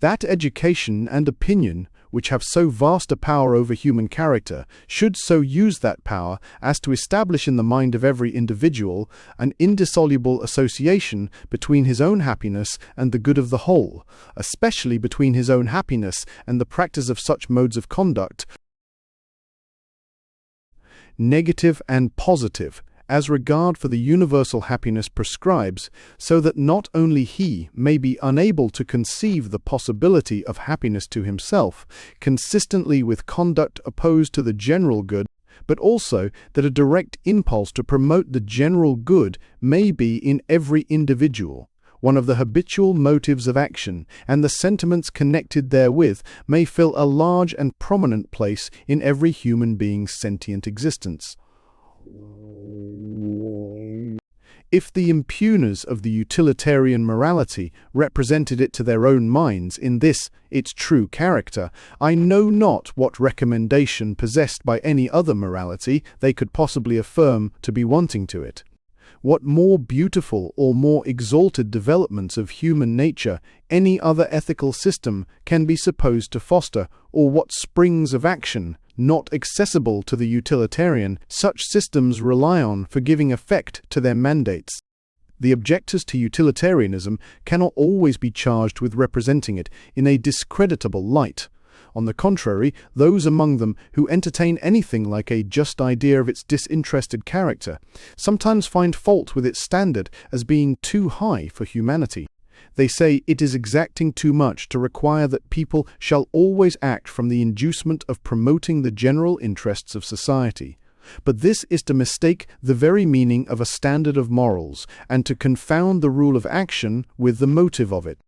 that education and opinion, which have so vast a power over human character, should so use that power as to establish in the mind of every individual an indissoluble association between his own happiness and the good of the whole, especially between his own happiness and the practice of such modes of conduct, negative and positive, as regard for the universal happiness prescribes, so that not only he may be unable to conceive the possibility of happiness to himself, consistently with conduct opposed to the general good, but also that a direct impulse to promote the general good may be in every individual, one of the habitual motives of action, and the sentiments connected therewith may fill a large and prominent place in every human being's sentient existence. If the impugners of the utilitarian morality represented it to their own minds in this its true character, I know not what recommendation possessed by any other morality they could possibly affirm to be wanting to it. What more beautiful or more exalted developments of human nature any other ethical system can be supposed to foster, or what springs of action, not accessible to the utilitarian, such systems rely on for giving effect to their mandates? The objectors to utilitarianism cannot always be charged with representing it in a discreditable light. On the contrary, those among them who entertain anything like a just idea of its disinterested character sometimes find fault with its standard as being too high for humanity. They say it is exacting too much to require that people shall always act from the inducement of promoting the general interests of society. But this is to mistake the very meaning of a standard of morals, and to confound the rule of action with the motive of it.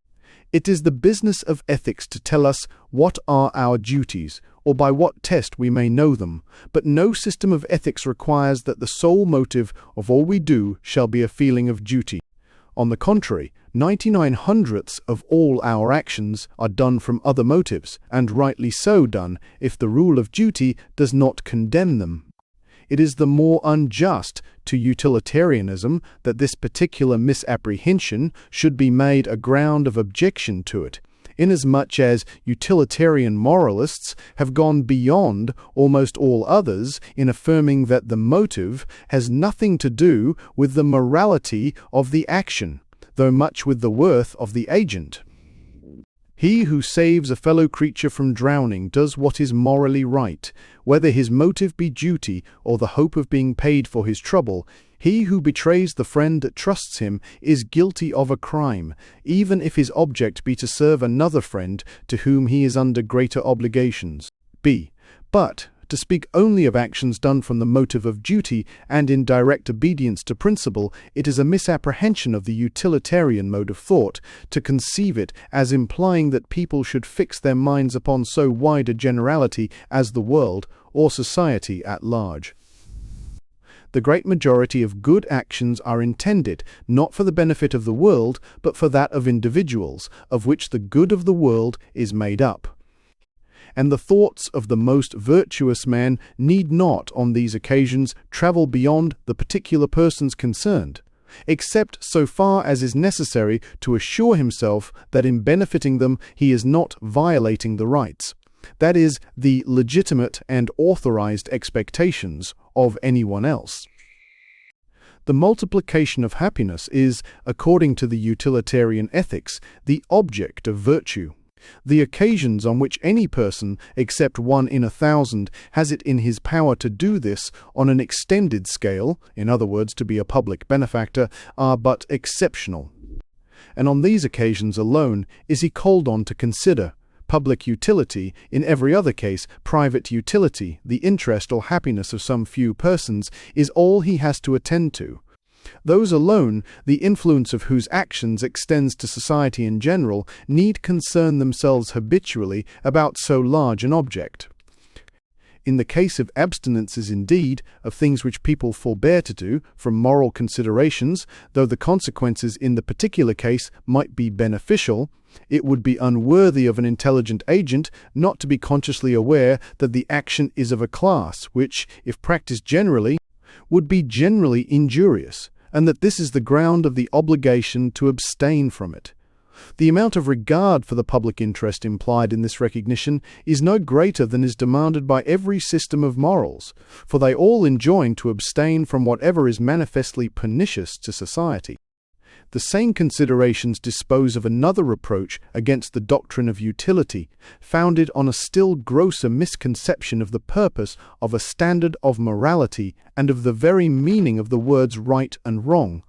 It is the business of ethics to tell us what are our duties, or by what test we may know them, but no system of ethics requires that the sole motive of all we do shall be a feeling of duty. On the contrary, 99/100ths of all our actions are done from other motives, and rightly so done if the rule of duty does not condemn them. It is the more unjust to utilitarianism that this particular misapprehension should be made a ground of objection to it, inasmuch as utilitarian moralists have gone beyond almost all others in affirming that the motive has nothing to do with the morality of the action, though much with the worth of the agent. He who saves a fellow creature from drowning does what is morally right, whether his motive be duty or the hope of being paid for his trouble. He who betrays the friend that trusts him is guilty of a crime, even if his object be to serve another friend to whom he is under greater obligations. b. But, to speak only of actions done from the motive of duty and in direct obedience to principle, it is a misapprehension of the utilitarian mode of thought to conceive it as implying that people should fix their minds upon so wide a generality as the world or society at large. The great majority of good actions are intended not for the benefit of the world, but for that of individuals, of which the good of the world is made up. And the thoughts of the most virtuous man need not, on these occasions, travel beyond the particular persons concerned, except so far as is necessary to assure himself that in benefiting them he is not violating the rights, that is, the legitimate and authorized expectations of anyone else. The multiplication of happiness is, according to the utilitarian ethics, the object of virtue. The occasions on which any person, except 1 in 1,000, has it in his power to do this on an extended scale, in other words, to be a public benefactor, are but exceptional. And on these occasions alone is he called on to consider public utility, in every other case private utility. The interest or happiness of some few persons is all he has to attend to. Those alone, the influence of whose actions extends to society in general, need concern themselves habitually about so large an object. In the case of abstinences, indeed, of things which people forbear to do, from moral considerations, though the consequences in the particular case might be beneficial, it would be unworthy of an intelligent agent not to be consciously aware that the action is of a class which, if practiced generally, would be generally injurious, and that this is the ground of the obligation to abstain from it. The amount of regard for the public interest implied in this recognition is no greater than is demanded by every system of morals, for they all enjoin to abstain from whatever is manifestly pernicious to society. The same considerations dispose of another reproach against the doctrine of utility, founded on a still grosser misconception of the purpose of a standard of morality and of the very meaning of the words right and wrong.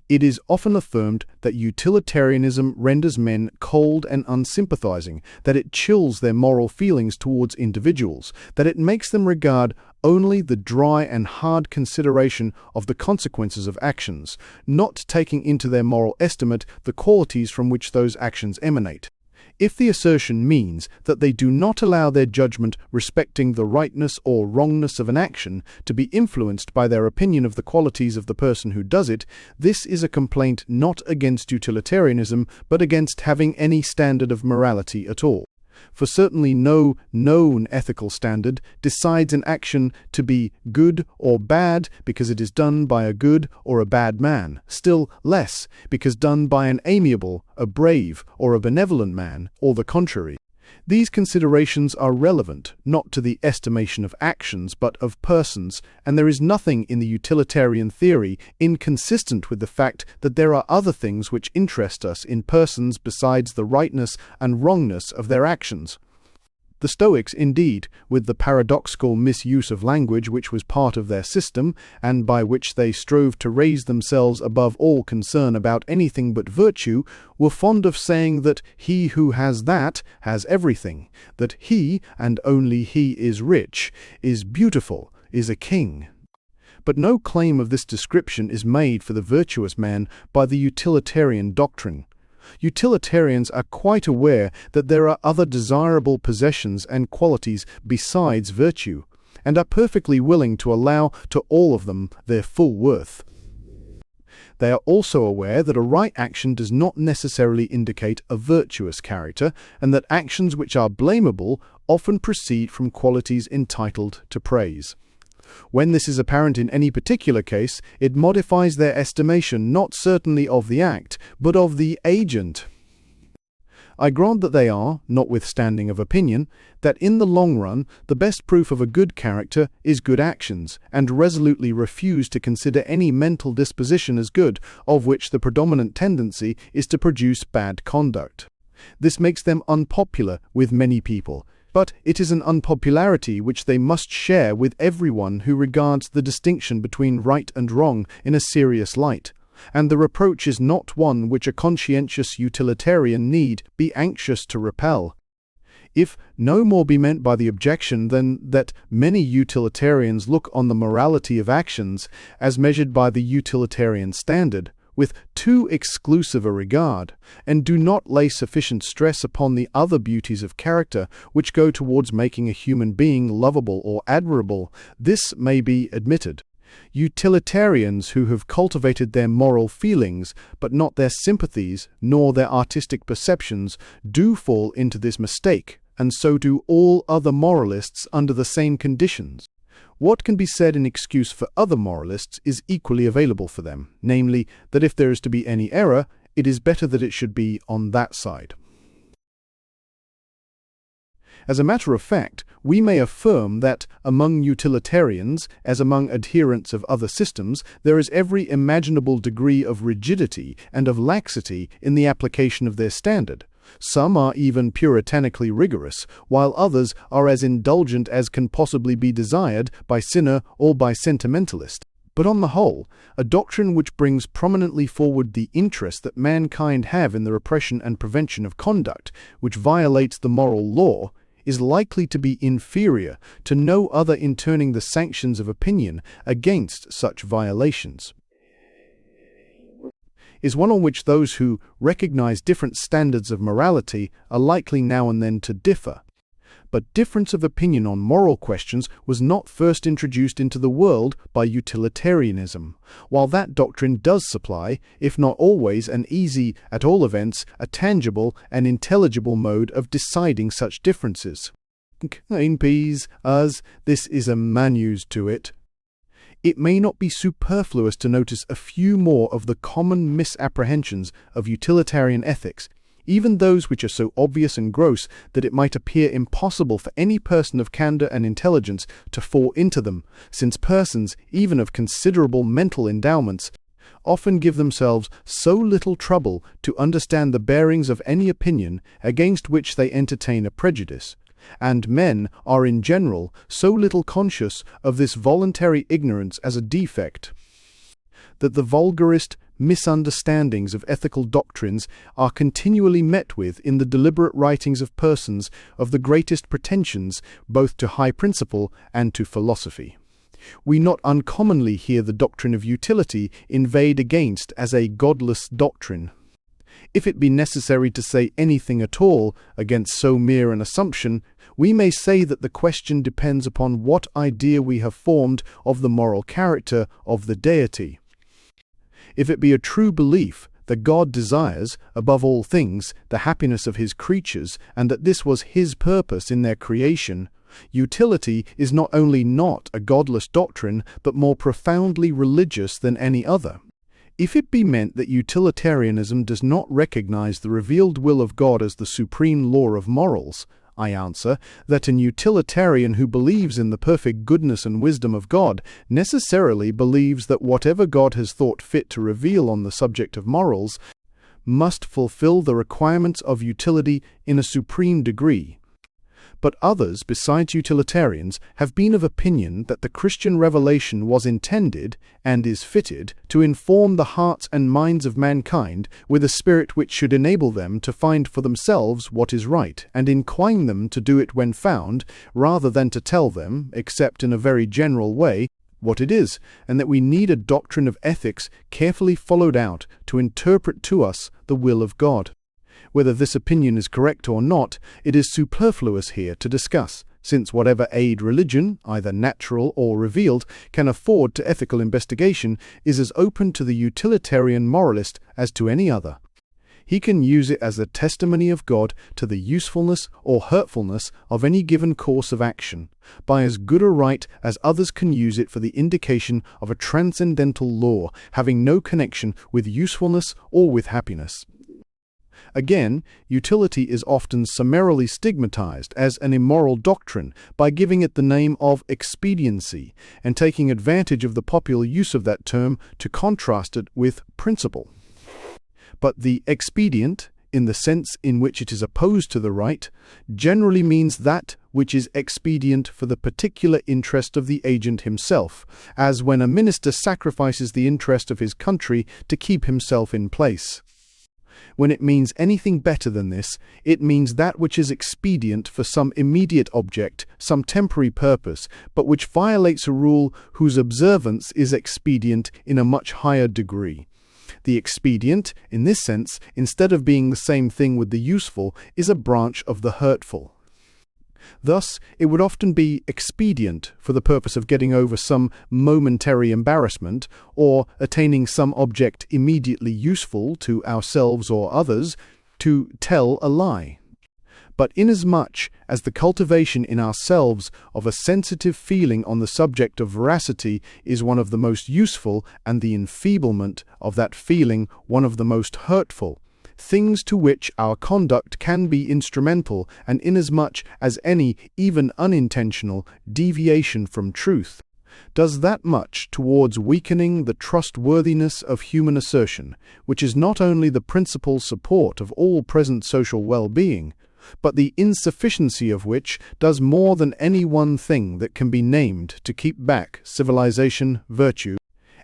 It is often affirmed that utilitarianism renders men cold and unsympathizing, that it chills their moral feelings towards individuals, that it makes them regard only the dry and hard consideration of the consequences of actions, not taking into their moral estimate the qualities from which those actions emanate. If the assertion means that they do not allow their judgment respecting the rightness or wrongness of an action to be influenced by their opinion of the qualities of the person who does it, this is a complaint not against utilitarianism, but against having any standard of morality at all. For certainly no known ethical standard decides an action to be good or bad because it is done by a good or a bad man, still less because done by an amiable, a brave, or a benevolent man, or the contrary. These considerations are relevant not to the estimation of actions but of persons, and there is nothing in the utilitarian theory inconsistent with the fact that there are other things which interest us in persons besides the rightness and wrongness of their actions. The Stoics, indeed, with the paradoxical misuse of language which was part of their system, and by which they strove to raise themselves above all concern about anything but virtue, were fond of saying that he who has that has everything, that he, and only he, is rich, is beautiful, is a king. But no claim of this description is made for the virtuous man by the utilitarian doctrine. Utilitarians are quite aware that there are other desirable possessions and qualities besides virtue, and are perfectly willing to allow to all of them their full worth. They are also aware that a right action does not necessarily indicate a virtuous character, and that actions which are blamable often proceed from qualities entitled to praise. When this is apparent in any particular case, it modifies their estimation not certainly of the act, but of the agent. I grant that they are, notwithstanding of opinion, that in the long run the best proof of a good character is good actions, and resolutely refuse to consider any mental disposition as good, of which the predominant tendency is to produce bad conduct. This makes them unpopular with many people, but it is an unpopularity which they must share with everyone who regards the distinction between right and wrong in a serious light, and the reproach is not one which a conscientious utilitarian need be anxious to repel. If no more be meant by the objection than that many utilitarians look on the morality of actions as measured by the utilitarian standard, with too exclusive a regard, and do not lay sufficient stress upon the other beauties of character which go towards making a human being lovable or admirable, this may be admitted. Utilitarians who have cultivated their moral feelings, but not their sympathies nor their artistic perceptions, do fall into this mistake, and so do all other moralists under the same conditions. What can be said in excuse for other moralists is equally available for them, namely, that if there is to be any error, it is better that it should be on that side. As a matter of fact, we may affirm that among utilitarians, as among adherents of other systems, there is every imaginable degree of rigidity and of laxity in the application of their standard. Some are even puritanically rigorous, while others are as indulgent as can possibly be desired by sinner or by sentimentalist. But on the whole, a doctrine which brings prominently forward the interest that mankind have in the repression and prevention of conduct which violates the moral law is likely to be inferior to no other in turning the sanctions of opinion against such violations. Is one on which those who recognize different standards of morality are likely now and then to differ. But difference of opinion on moral questions was not first introduced into the world by utilitarianism, while that doctrine does supply, if not always an easy, at all events, a tangible and intelligible mode of deciding such differences. Peas, as this is a manus to it. It may not be superfluous to notice a few more of the common misapprehensions of utilitarian ethics, even those which are so obvious and gross that it might appear impossible for any person of candour and intelligence to fall into them, since persons, even of considerable mental endowments, often give themselves so little trouble to understand the bearings of any opinion against which they entertain a prejudice, and men are in general so little conscious of this voluntary ignorance as a defect, that the vulgarest misunderstandings of ethical doctrines are continually met with in the deliberate writings of persons of the greatest pretensions both to high principle and to philosophy. We not uncommonly hear the doctrine of utility inveighed against as a godless doctrine. If it be necessary to say anything at all against so mere an assumption, we may say that the question depends upon what idea we have formed of the moral character of the deity. If it be a true belief that God desires, above all things, the happiness of his creatures, and that this was his purpose in their creation, utility is not only not a godless doctrine, but more profoundly religious than any other. If it be meant that utilitarianism does not recognize the revealed will of God as the supreme law of morals, I answer that an utilitarian who believes in the perfect goodness and wisdom of God necessarily believes that whatever God has thought fit to reveal on the subject of morals must fulfill the requirements of utility in a supreme degree. But others, besides utilitarians, have been of opinion that the Christian revelation was intended, and is fitted, to inform the hearts and minds of mankind with a spirit which should enable them to find for themselves what is right, and incline them to do it when found, rather than to tell them, except in a very general way, what it is, and that we need a doctrine of ethics carefully followed out to interpret to us the will of God. Whether this opinion is correct or not, it is superfluous here to discuss, since whatever aid religion, either natural or revealed, can afford to ethical investigation is as open to the utilitarian moralist as to any other. He can use it as a testimony of God to the usefulness or hurtfulness of any given course of action, by as good a right as others can use it for the indication of a transcendental law having no connection with usefulness or with happiness. Again, utility is often summarily stigmatized as an immoral doctrine by giving it the name of expediency, and taking advantage of the popular use of that term to contrast it with principle. But the expedient, in the sense in which it is opposed to the right, generally means that which is expedient for the particular interest of the agent himself, as when a minister sacrifices the interest of his country to keep himself in place. When it means anything better than this, it means that which is expedient for some immediate object, some temporary purpose, but which violates a rule whose observance is expedient in a much higher degree. The expedient, in this sense, instead of being the same thing with the useful, is a branch of the hurtful. Thus, it would often be expedient for the purpose of getting over some momentary embarrassment, or attaining some object immediately useful to ourselves or others, to tell a lie. But inasmuch as the cultivation in ourselves of a sensitive feeling on the subject of veracity is one of the most useful, and the enfeeblement of that feeling one of the most hurtful, things to which our conduct can be instrumental, and inasmuch as any, even unintentional, deviation from truth does that much towards weakening the trustworthiness of human assertion, which is not only the principal support of all present social well-being, but the insufficiency of which does more than any one thing that can be named to keep back civilization, virtue,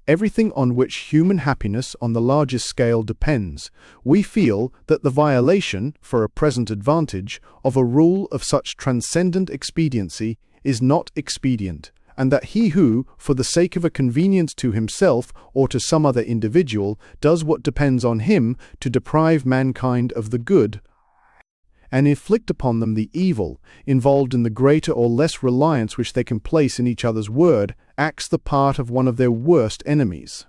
everything on which human happiness on the largest scale depends, we feel that the violation, for a present advantage, of a rule of such transcendent expediency is not expedient, and that he who, for the sake of a convenience to himself or to some other individual, does what depends on him to deprive mankind of the good, and inflict upon them the evil, involved in the greater or less reliance which they can place in each other's word, acts the part of one of their worst enemies.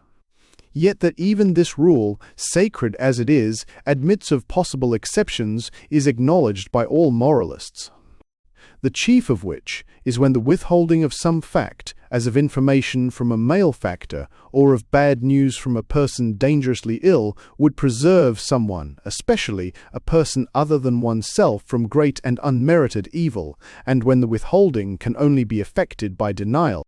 Yet that even this rule, sacred as it is, admits of possible exceptions, is acknowledged by all moralists. The chief of which is when the withholding of some fact, as of information from a malefactor, or of bad news from a person dangerously ill, would preserve someone, especially a person other than oneself, from great and unmerited evil, and when the withholding can only be effected by denial.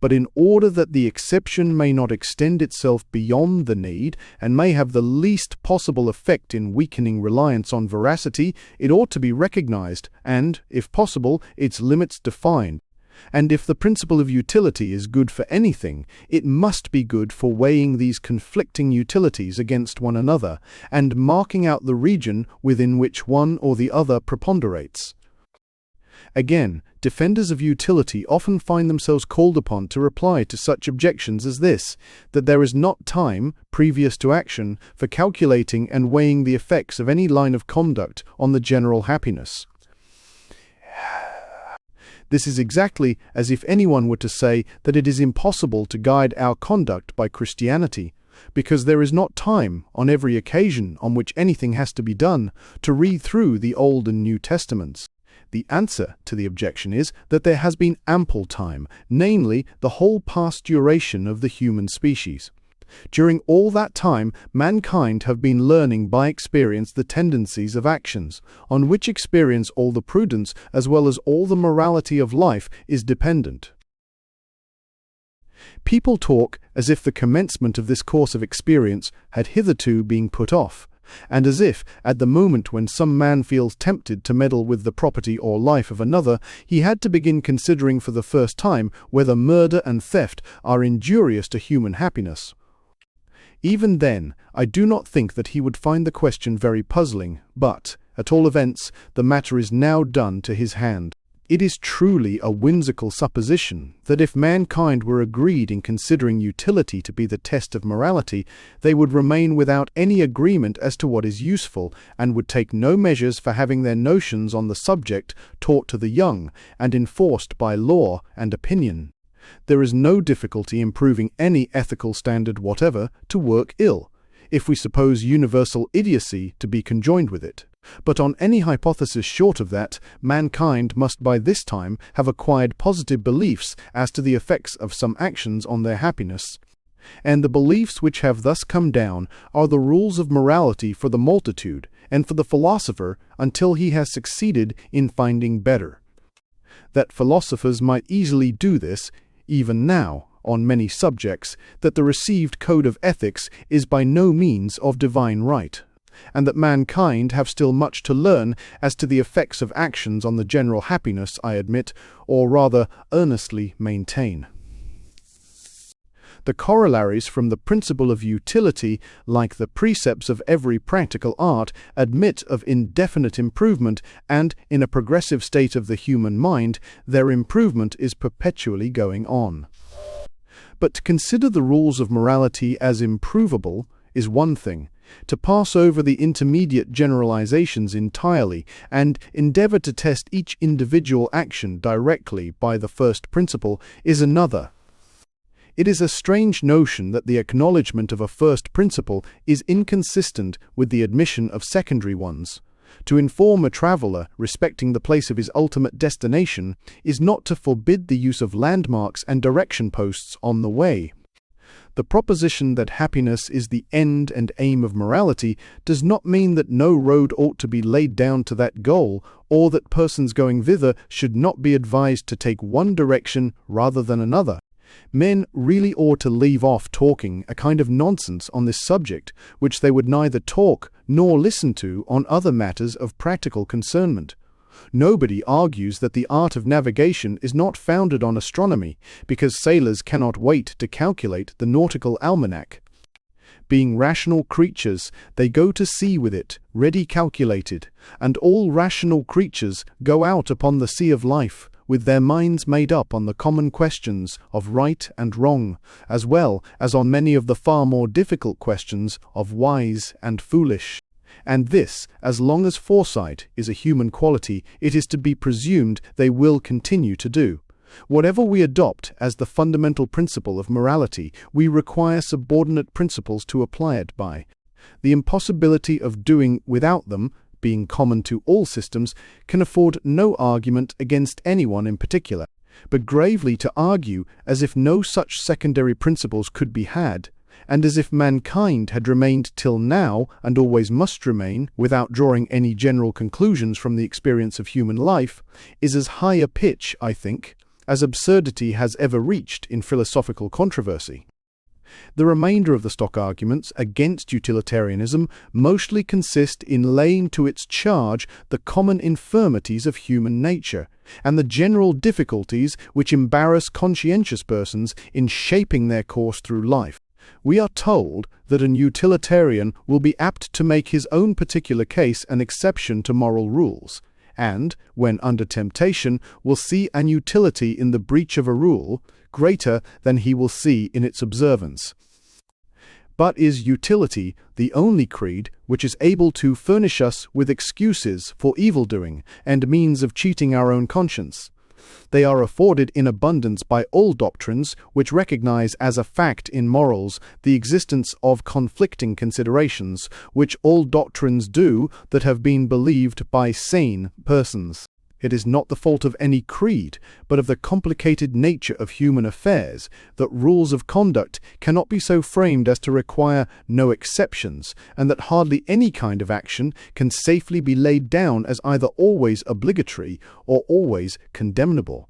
But in order that the exception may not extend itself beyond the need, and may have the least possible effect in weakening reliance on veracity, it ought to be recognized, and, if possible, its limits defined. And if the principle of utility is good for anything, it must be good for weighing these conflicting utilities against one another, and marking out the region within which one or the other preponderates. Again, Defenders of utility often find themselves called upon to reply to such objections as this, that there is not time, previous to action, for calculating and weighing the effects of any line of conduct on the general happiness. This is exactly as if anyone were to say that it is impossible to guide our conduct by Christianity, because there is not time, on every occasion on which anything has to be done, to read through the Old and New Testaments. The answer to the objection is that there has been ample time, namely the whole past duration of the human species. During all that time, mankind have been learning by experience the tendencies of actions, on which experience all the prudence as well as all the morality of life is dependent. People talk as if the commencement of this course of experience had hitherto been put off, and as if, at the moment when some man feels tempted to meddle with the property or life of another, he had to begin considering for the first time whether murder and theft are injurious to human happiness. Even then, I do not think that he would find the question very puzzling, but, at all events, the matter is now done to his hand. It is truly a whimsical supposition that if mankind were agreed in considering utility to be the test of morality, they would remain without any agreement as to what is useful, and would take no measures for having their notions on the subject taught to the young, and enforced by law and opinion. There is no difficulty in proving any ethical standard whatever to work ill, if we suppose universal idiocy to be conjoined with it. But on any hypothesis short of that, mankind must by this time have acquired positive beliefs as to the effects of some actions on their happiness. And the beliefs which have thus come down are the rules of morality for the multitude, and for the philosopher until he has succeeded in finding better. That philosophers might easily do this, even now, on many subjects, that the received code of ethics is by no means of divine right, and that mankind have still much to learn as to the effects of actions on the general happiness, I admit, or rather earnestly maintain. The corollaries from the principle of utility, like the precepts of every practical art, admit of indefinite improvement, and, in a progressive state of the human mind, their improvement is perpetually going on. But to consider the rules of morality as improvable is one thing. To pass over the intermediate generalizations entirely, and endeavor to test each individual action directly by the first principle, is another. It is a strange notion that the acknowledgement of a first principle is inconsistent with the admission of secondary ones. To inform a traveller respecting the place of his ultimate destination is not to forbid the use of landmarks and direction posts on the way. The proposition that happiness is the end and aim of morality does not mean that no road ought to be laid down to that goal, or that persons going thither should not be advised to take one direction rather than another. Men really ought to leave off talking a kind of nonsense on this subject, which they would neither talk nor listen to on other matters of practical concernment. Nobody argues that the art of navigation is not founded on astronomy, because sailors cannot wait to calculate the nautical almanac. Being rational creatures, they go to sea with it, ready calculated, and all rational creatures go out upon the sea of life, with their minds made up on the common questions of right and wrong, as well as on many of the far more difficult questions of wise and foolish. And this, as long as foresight is a human quality, it is to be presumed they will continue to do. Whatever we adopt as the fundamental principle of morality, we require subordinate principles to apply it by. The impossibility of doing without them, being common to all systems, can afford no argument against anyone in particular, but gravely to argue as if no such secondary principles could be had, and as if mankind had remained till now, and always must remain, without drawing any general conclusions from the experience of human life, is as high a pitch, I think, as absurdity has ever reached in philosophical controversy. The remainder of the stock arguments against utilitarianism mostly consist in laying to its charge the common infirmities of human nature, and the general difficulties which embarrass conscientious persons in shaping their course through life. We are told that an utilitarian will be apt to make his own particular case an exception to moral rules, and, when under temptation, will see an utility in the breach of a rule greater than he will see in its observance. But is utility the only creed which is able to furnish us with excuses for evildoing and means of cheating our own conscience? They are afforded in abundance by all doctrines which recognize as a fact in morals the existence of conflicting considerations, which all doctrines do that have been believed by sane persons. It is not the fault of any creed, but of the complicated nature of human affairs, that rules of conduct cannot be so framed as to require no exceptions, and that hardly any kind of action can safely be laid down as either always obligatory or always condemnable.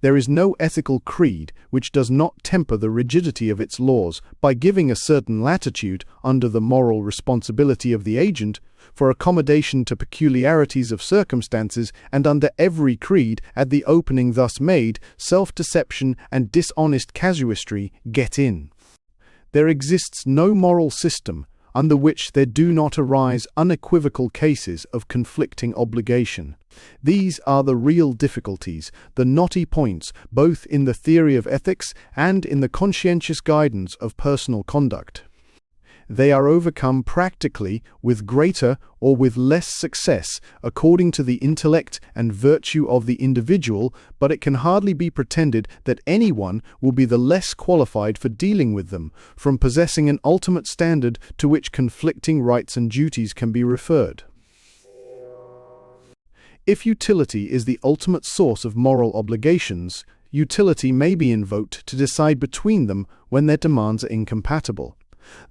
There is no ethical creed which does not temper the rigidity of its laws by giving a certain latitude, under the moral responsibility of the agent, for accommodation to peculiarities of circumstances, and under every creed, at the opening thus made, self-deception and dishonest casuistry get in. There exists no moral system under which there do not arise unequivocal cases of conflicting obligation. These are the real difficulties, the knotty points, both in the theory of ethics and in the conscientious guidance of personal conduct. They are overcome practically with greater or with less success according to the intellect and virtue of the individual, but it can hardly be pretended that anyone will be the less qualified for dealing with them, from possessing an ultimate standard to which conflicting rights and duties can be referred. If utility is the ultimate source of moral obligations, utility may be invoked to decide between them when their demands are incompatible.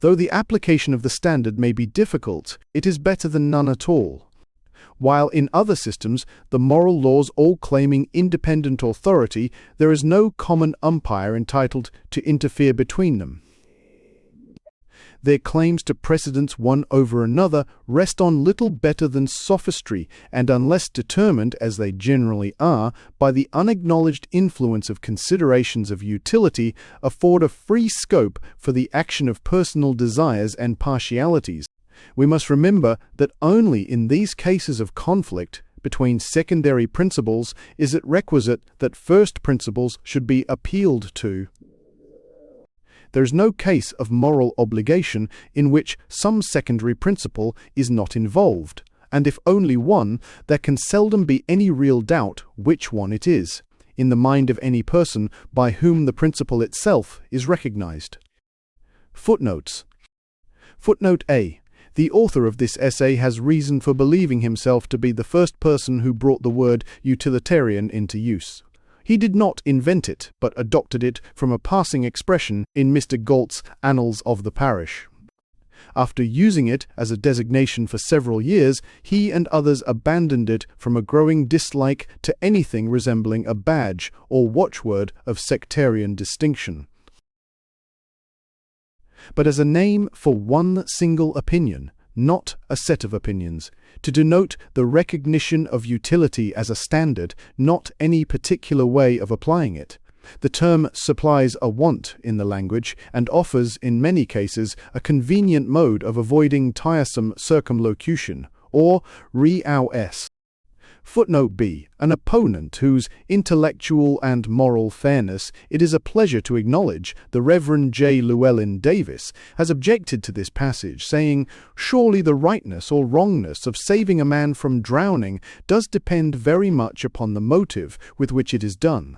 Though the application of the standard may be difficult, it is better than none at all. While in other systems, the moral laws all claiming independent authority, there is no common umpire entitled to interfere between them. Their claims to precedence one over another rest on little better than sophistry, and unless determined, as they generally are, by the unacknowledged influence of considerations of utility, afford a free scope for the action of personal desires and partialities. We must remember that only in these cases of conflict between secondary principles is it requisite that first principles should be appealed to. There is no case of moral obligation in which some secondary principle is not involved, and if only one, there can seldom be any real doubt which one it is, in the mind of any person by whom the principle itself is recognized. Footnotes. Footnote A. The author of this essay has reason for believing himself to be the first person who brought the word utilitarian into use. He did not invent it, but adopted it from a passing expression in Mr. Galt's Annals of the Parish. After using it as a designation for several years, he and others abandoned it from a growing dislike to anything resembling a badge or watchword of sectarian distinction. But as a name for one single opinion, not a set of opinions, to denote the recognition of utility as a standard, not any particular way of applying it. The term supplies a want in the language and offers, in many cases, a convenient mode of avoiding tiresome circumlocution, or re-au-s. Footnote B. An opponent whose intellectual and moral fairness it is a pleasure to acknowledge, the Reverend J. Llewellyn Davis, has objected to this passage, saying, "Surely the rightness or wrongness of saving a man from drowning does depend very much upon the motive with which it is done.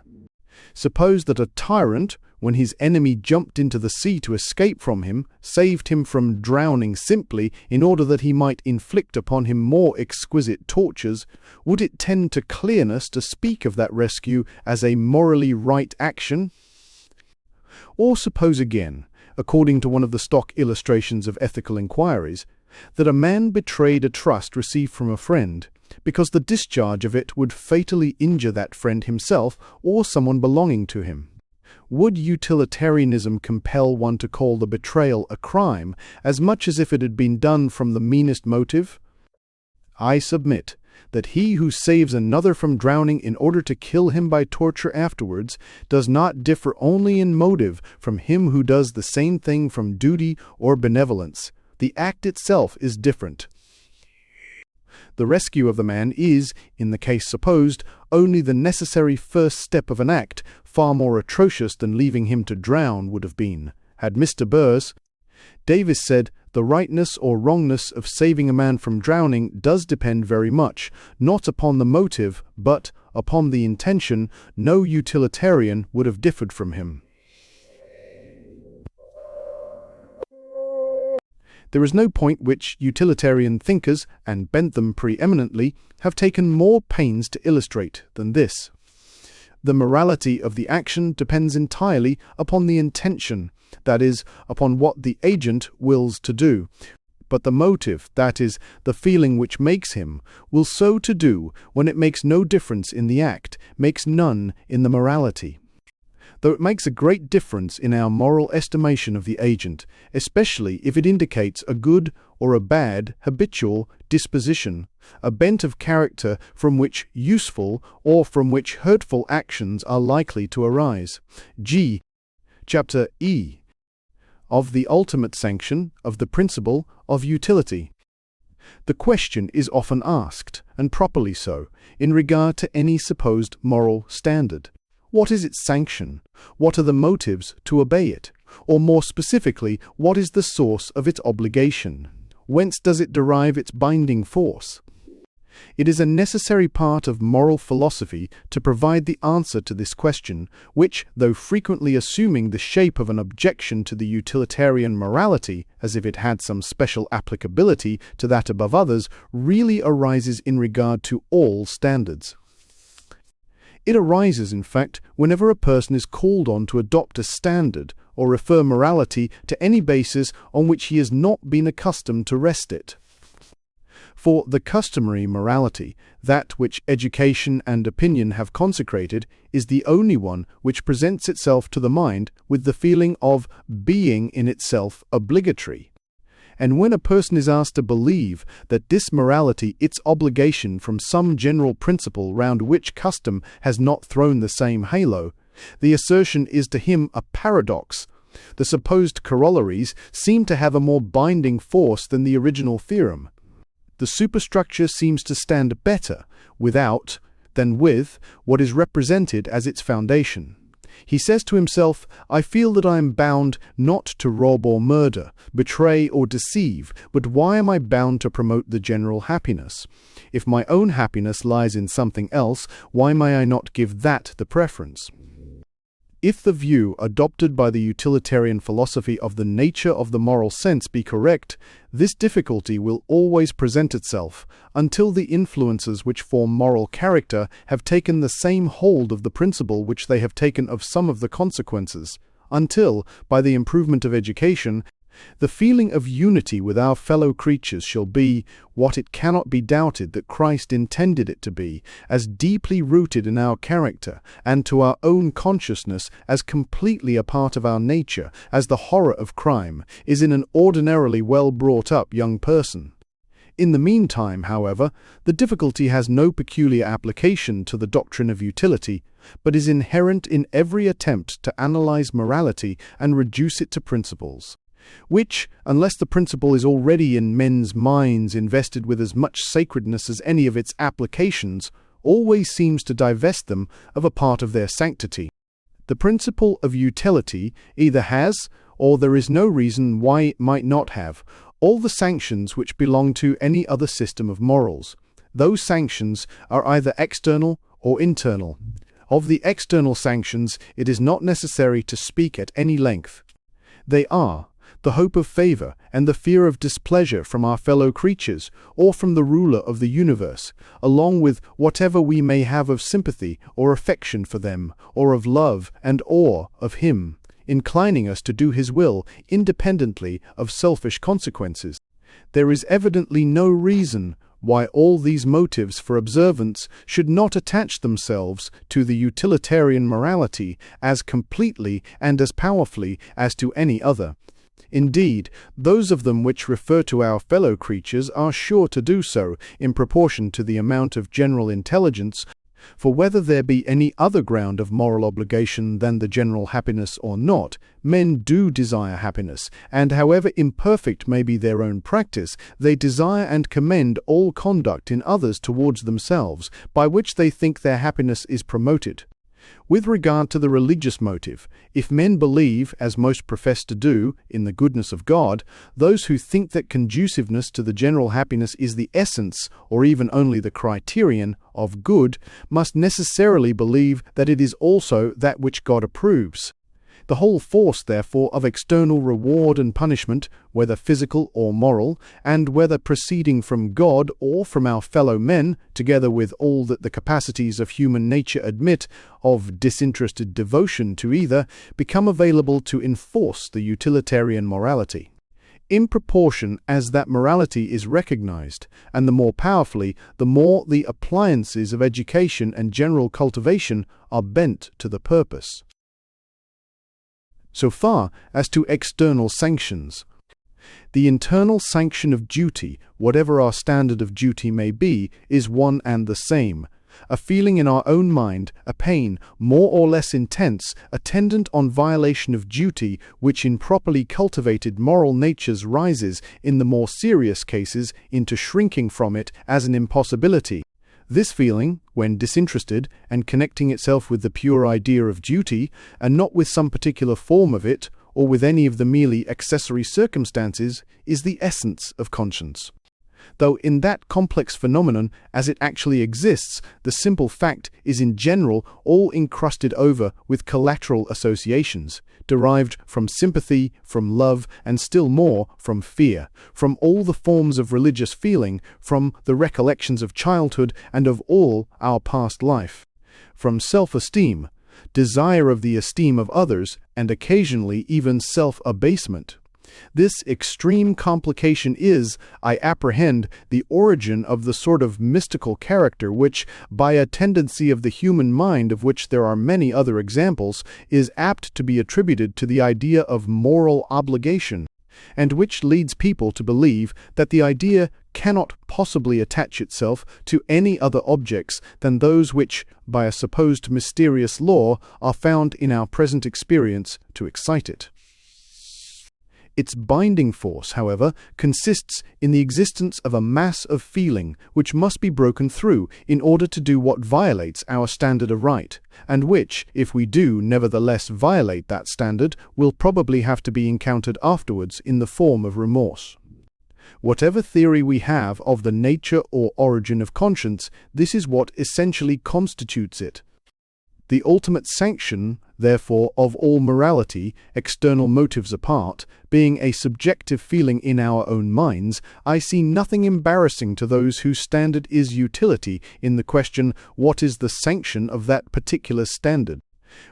Suppose that a tyrant, when his enemy jumped into the sea to escape from him, saved him from drowning simply in order that he might inflict upon him more exquisite tortures, would it tend to clearness to speak of that rescue as a morally right action? Or suppose again, according to one of the stock illustrations of ethical inquiries, that a man betrayed a trust received from a friend, because the discharge of it would fatally injure that friend himself or someone belonging to him. Would utilitarianism compel one to call the betrayal a crime, as much as if it had been done from the meanest motive? I submit that he who saves another from drowning in order to kill him by torture afterwards does not differ only in motive from him who does the same thing from duty or benevolence. The act itself is different. The rescue of the man is, in the case supposed, only the necessary first step of an act far more atrocious than leaving him to drown would have been. Had Mr. Burrs, Davis said, the rightness or wrongness of saving a man from drowning does depend very much, not upon the motive, but upon the intention. No utilitarian would have differed from him. There is no point which utilitarian thinkers, and Bentham preeminently, have taken more pains to illustrate than this. The morality of the action depends entirely upon the intention, that is, upon what the agent wills to do. But the motive, that is, the feeling which makes him, will so to do when it makes no difference in the act, makes none in the morality. Though it makes a great difference in our moral estimation of the agent, especially if it indicates a good or a bad habitual disposition, a bent of character from which useful or from which hurtful actions are likely to arise. Chapter E. Of the ultimate sanction of the principle of utility. The question is often asked, and properly so, in regard to any supposed moral standard. What is its sanction? What are the motives to obey it? Or more specifically, what is the source of its obligation? Whence does it derive its binding force? It is a necessary part of moral philosophy to provide the answer to this question, which, though frequently assuming the shape of an objection to the utilitarian morality, as if it had some special applicability to that above others, really arises in regard to all standards. It arises, in fact, whenever a person is called on to adopt a standard or refer morality to any basis on which he has not been accustomed to rest it. For the customary morality, that which education and opinion have consecrated, is the only one which presents itself to the mind with the feeling of being in itself obligatory. And when a person is asked to believe that this morality its obligation from some general principle round which custom has not thrown the same halo, the assertion is to him a paradox. The supposed corollaries seem to have a more binding force than the original theorem. The superstructure seems to stand better without than with what is represented as its foundation. He says to himself, I feel that I am bound not to rob or murder, betray or deceive, but why am I bound to promote the general happiness? If my own happiness lies in something else, why may I not give that the preference? If the view adopted by the utilitarian philosophy of the nature of the moral sense be correct, this difficulty will always present itself, until the influences which form moral character have taken the same hold of the principle which they have taken of some of the consequences, until, by the improvement of education, the feeling of unity with our fellow creatures shall be, what it cannot be doubted that Christ intended it to be, as deeply rooted in our character, and to our own consciousness as completely a part of our nature, as the horror of crime is in an ordinarily well brought up young person. In the meantime, however, the difficulty has no peculiar application to the doctrine of utility, but is inherent in every attempt to analyze morality and reduce it to principles, which, unless the principle is already in men's minds invested with as much sacredness as any of its applications, always seems to divest them of a part of their sanctity. The principle of utility either has, or there is no reason why it might not have, all the sanctions which belong to any other system of morals. Those sanctions are either external or internal. Of the external sanctions it is not necessary to speak at any length. They are the hope of favor and the fear of displeasure from our fellow creatures or from the ruler of the universe, along with whatever we may have of sympathy or affection for them, or of love and awe of him, inclining us to do his will independently of selfish consequences. There is evidently no reason why all these motives for observance should not attach themselves to the utilitarian morality as completely and as powerfully as to any other. Indeed, those of them which refer to our fellow creatures are sure to do so, in proportion to the amount of general intelligence For whether there be any other ground of moral obligation than the general happiness or not, men do desire happiness, and however imperfect may be their own practice, they desire and commend all conduct in others towards themselves, by which they think their happiness is promoted. With regard to the religious motive, if men believe, as most profess to do, in the goodness of God, those who think that conduciveness to the general happiness is the essence, or even only the criterion, of good, must necessarily believe that it is also that which God approves. The whole force, therefore, of external reward and punishment, whether physical or moral, and whether proceeding from God or from our fellow men, together with all that the capacities of human nature admit of disinterested devotion to either, become available to enforce the utilitarian morality. In proportion as that morality is recognized, and the more powerfully, the more the appliances of education and general cultivation are bent to the purpose. So far as to external sanctions, the internal sanction of duty, whatever our standard of duty may be, is one and the same. A feeling in our own mind, a pain, more or less intense, attendant on violation of duty, which in properly cultivated moral natures rises, in the more serious cases, into shrinking from it as an impossibility. This feeling, when disinterested and connecting itself with the pure idea of duty, and not with some particular form of it, or with any of the merely accessory circumstances, is the essence of conscience. Though in that complex phenomenon, as it actually exists, the simple fact is in general all encrusted over with collateral associations, derived from sympathy, from love, and still more from fear, from all the forms of religious feeling, from the recollections of childhood and of all our past life, from self-esteem, desire of the esteem of others, and occasionally even self-abasement. This extreme complication is, I apprehend, the origin of the sort of mystical character which, by a tendency of the human mind of which there are many other examples, is apt to be attributed to the idea of moral obligation, and which leads people to believe that the idea cannot possibly attach itself to any other objects than those which, by a supposed mysterious law, are found in our present experience to excite it. Its binding force, however, consists in the existence of a mass of feeling which must be broken through in order to do what violates our standard of right, and which, if we do nevertheless violate that standard, will probably have to be encountered afterwards in the form of remorse. Whatever theory we have of the nature or origin of conscience, this is what essentially constitutes it. The ultimate sanction, therefore, of all morality, external motives apart, being a subjective feeling in our own minds, I see nothing embarrassing to those whose standard is utility in the question, what is the sanction of that particular standard?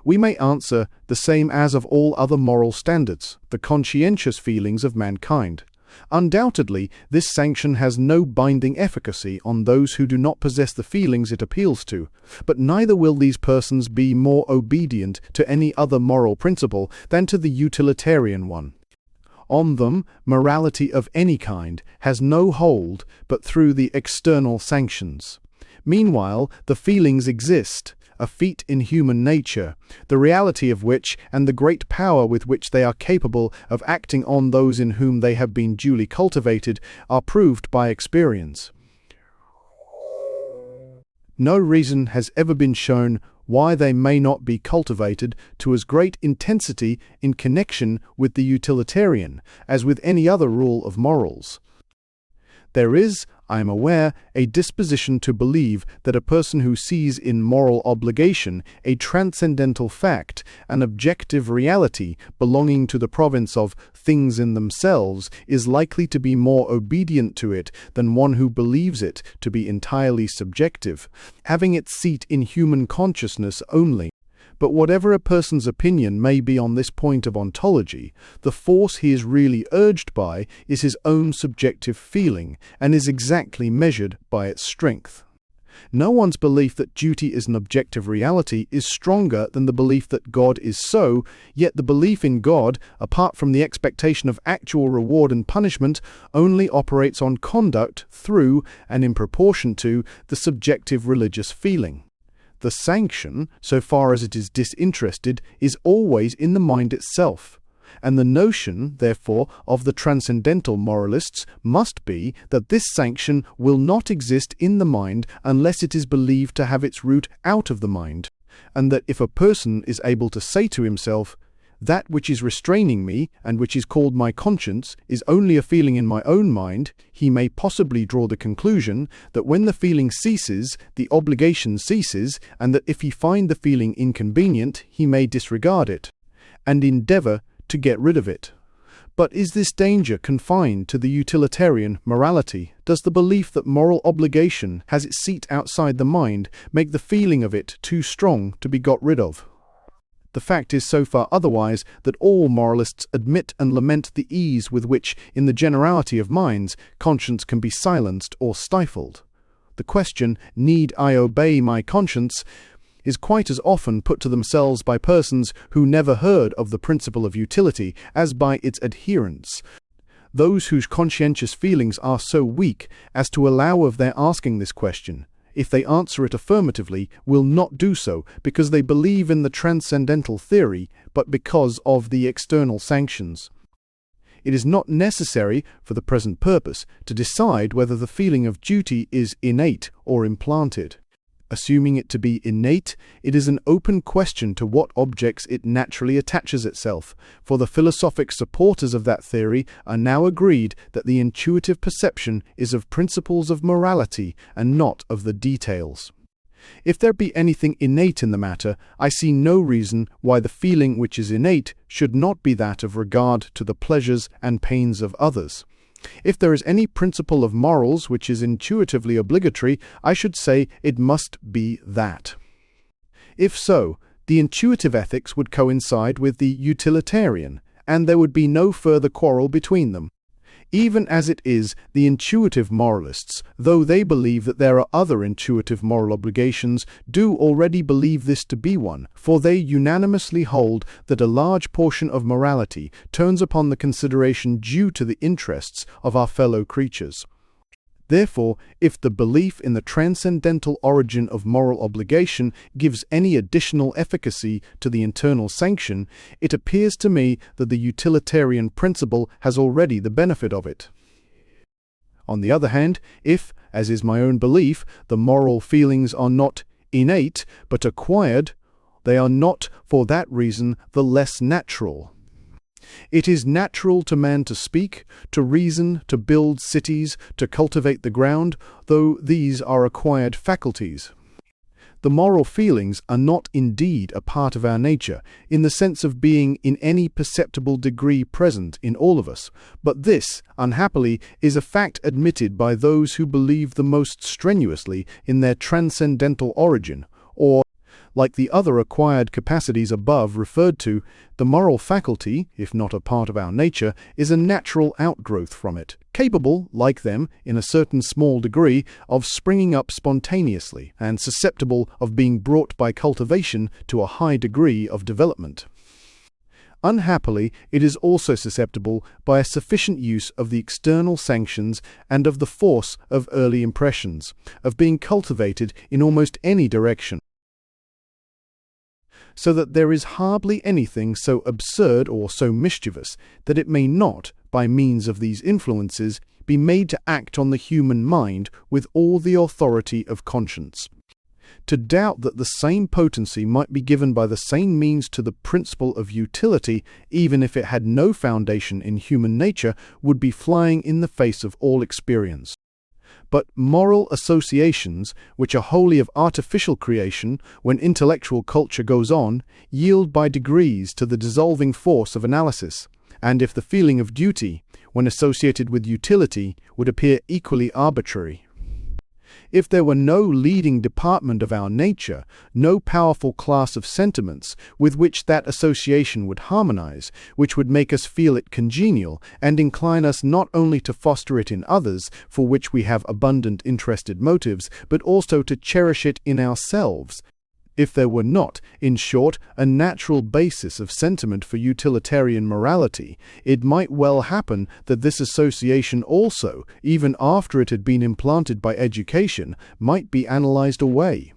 We may answer the same as of all other moral standards, the conscientious feelings of mankind. Undoubtedly, this sanction has no binding efficacy on those who do not possess the feelings it appeals to, but neither will these persons be more obedient to any other moral principle than to the utilitarian one. On them, morality of any kind has no hold but through the external sanctions. Meanwhile, the feelings exist, a feat in human nature, the reality of which and the great power with which they are capable of acting on those in whom they have been duly cultivated are proved by experience. No reason has ever been shown why they may not be cultivated to as great intensity in connection with the utilitarian as with any other rule of morals. There is, I am aware, a disposition to believe that a person who sees in moral obligation a transcendental fact, an objective reality belonging to the province of things in themselves, is likely to be more obedient to it than one who believes it to be entirely subjective, having its seat in human consciousness only. But whatever a person's opinion may be on this point of ontology, the force he is really urged by is his own subjective feeling, and is exactly measured by its strength. No one's belief that duty is an objective reality is stronger than the belief that God is so, yet the belief in God, apart from the expectation of actual reward and punishment, only operates on conduct through, and in proportion to, the subjective religious feeling. The sanction, so far as it is disinterested, is always in the mind itself. And the notion, therefore, of the transcendental moralists must be that this sanction will not exist in the mind unless it is believed to have its root out of the mind, and that if a person is able to say to himself, "That which is restraining me, and which is called my conscience, is only a feeling in my own mind," he may possibly draw the conclusion that when the feeling ceases, the obligation ceases, and that if he find the feeling inconvenient, he may disregard it, and endeavour to get rid of it. But is this danger confined to the utilitarian morality? Does the belief that moral obligation has its seat outside the mind make the feeling of it too strong to be got rid of? The fact is so far otherwise that all moralists admit and lament the ease with which, in the generality of minds, conscience can be silenced or stifled. The question, "Need I obey my conscience?" is quite as often put to themselves by persons who never heard of the principle of utility as by its adherents. Those whose conscientious feelings are so weak as to allow of their asking this question, if they answer it affirmatively, will not do so because they believe in the transcendental theory, but because of the external sanctions. It is not necessary, for the present purpose, to decide whether the feeling of duty is innate or implanted. Assuming it to be innate, it is an open question to what objects it naturally attaches itself, for the philosophic supporters of that theory are now agreed that the intuitive perception is of principles of morality and not of the details. If there be anything innate in the matter, I see no reason why the feeling which is innate should not be that of regard to the pleasures and pains of others. If there is any principle of morals which is intuitively obligatory, I should say it must be that. If so, the intuitive ethics would coincide with the utilitarian, and there would be no further quarrel between them. Even as it is, the intuitive moralists, though they believe that there are other intuitive moral obligations, do already believe this to be one, for they unanimously hold that a large portion of morality turns upon the consideration due to the interests of our fellow creatures. Therefore, if the belief in the transcendental origin of moral obligation gives any additional efficacy to the internal sanction, it appears to me that the utilitarian principle has already the benefit of it. On the other hand, if, as is my own belief, the moral feelings are not innate but acquired, they are not, for that reason, the less natural. It is natural to man to speak, to reason, to build cities, to cultivate the ground, though these are acquired faculties. The moral feelings are not indeed a part of our nature, in the sense of being in any perceptible degree present in all of us, but this, unhappily, is a fact admitted by those who believe the most strenuously in their transcendental origin, or, like the other acquired capacities above referred to, the moral faculty, if not a part of our nature, is a natural outgrowth from it, capable, like them, in a certain small degree, of springing up spontaneously, and susceptible of being brought by cultivation to a high degree of development. Unhappily, it is also susceptible, by a sufficient use of the external sanctions and of the force of early impressions, of being cultivated in almost any direction, so that there is hardly anything so absurd or so mischievous that it may not, by means of these influences, be made to act on the human mind with all the authority of conscience. To doubt that the same potency might be given by the same means to the principle of utility, even if it had no foundation in human nature, would be flying in the face of all experience. But moral associations, which are wholly of artificial creation, when intellectual culture goes on, yield by degrees to the dissolving force of analysis, and if the feeling of duty, when associated with utility, would appear equally arbitrary. If there were no leading department of our nature, no powerful class of sentiments with which that association would harmonize, which would make us feel it congenial, and incline us not only to foster it in others, for which we have abundant interested motives, but also to cherish it in ourselves, if there were not, in short, a natural basis of sentiment for utilitarian morality, it might well happen that this association also, even after it had been implanted by education, might be analyzed away.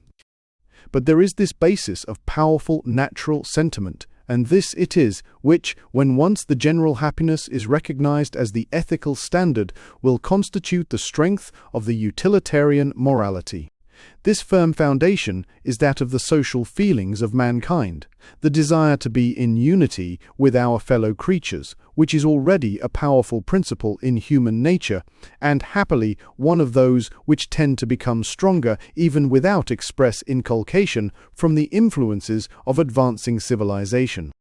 But there is this basis of powerful natural sentiment, and this it is which, when once the general happiness is recognized as the ethical standard, will constitute the strength of the utilitarian morality. This firm foundation is that of the social feelings of mankind, the desire to be in unity with our fellow creatures, which is already a powerful principle in human nature, and happily one of those which tend to become stronger even without express inculcation from the influences of advancing civilization.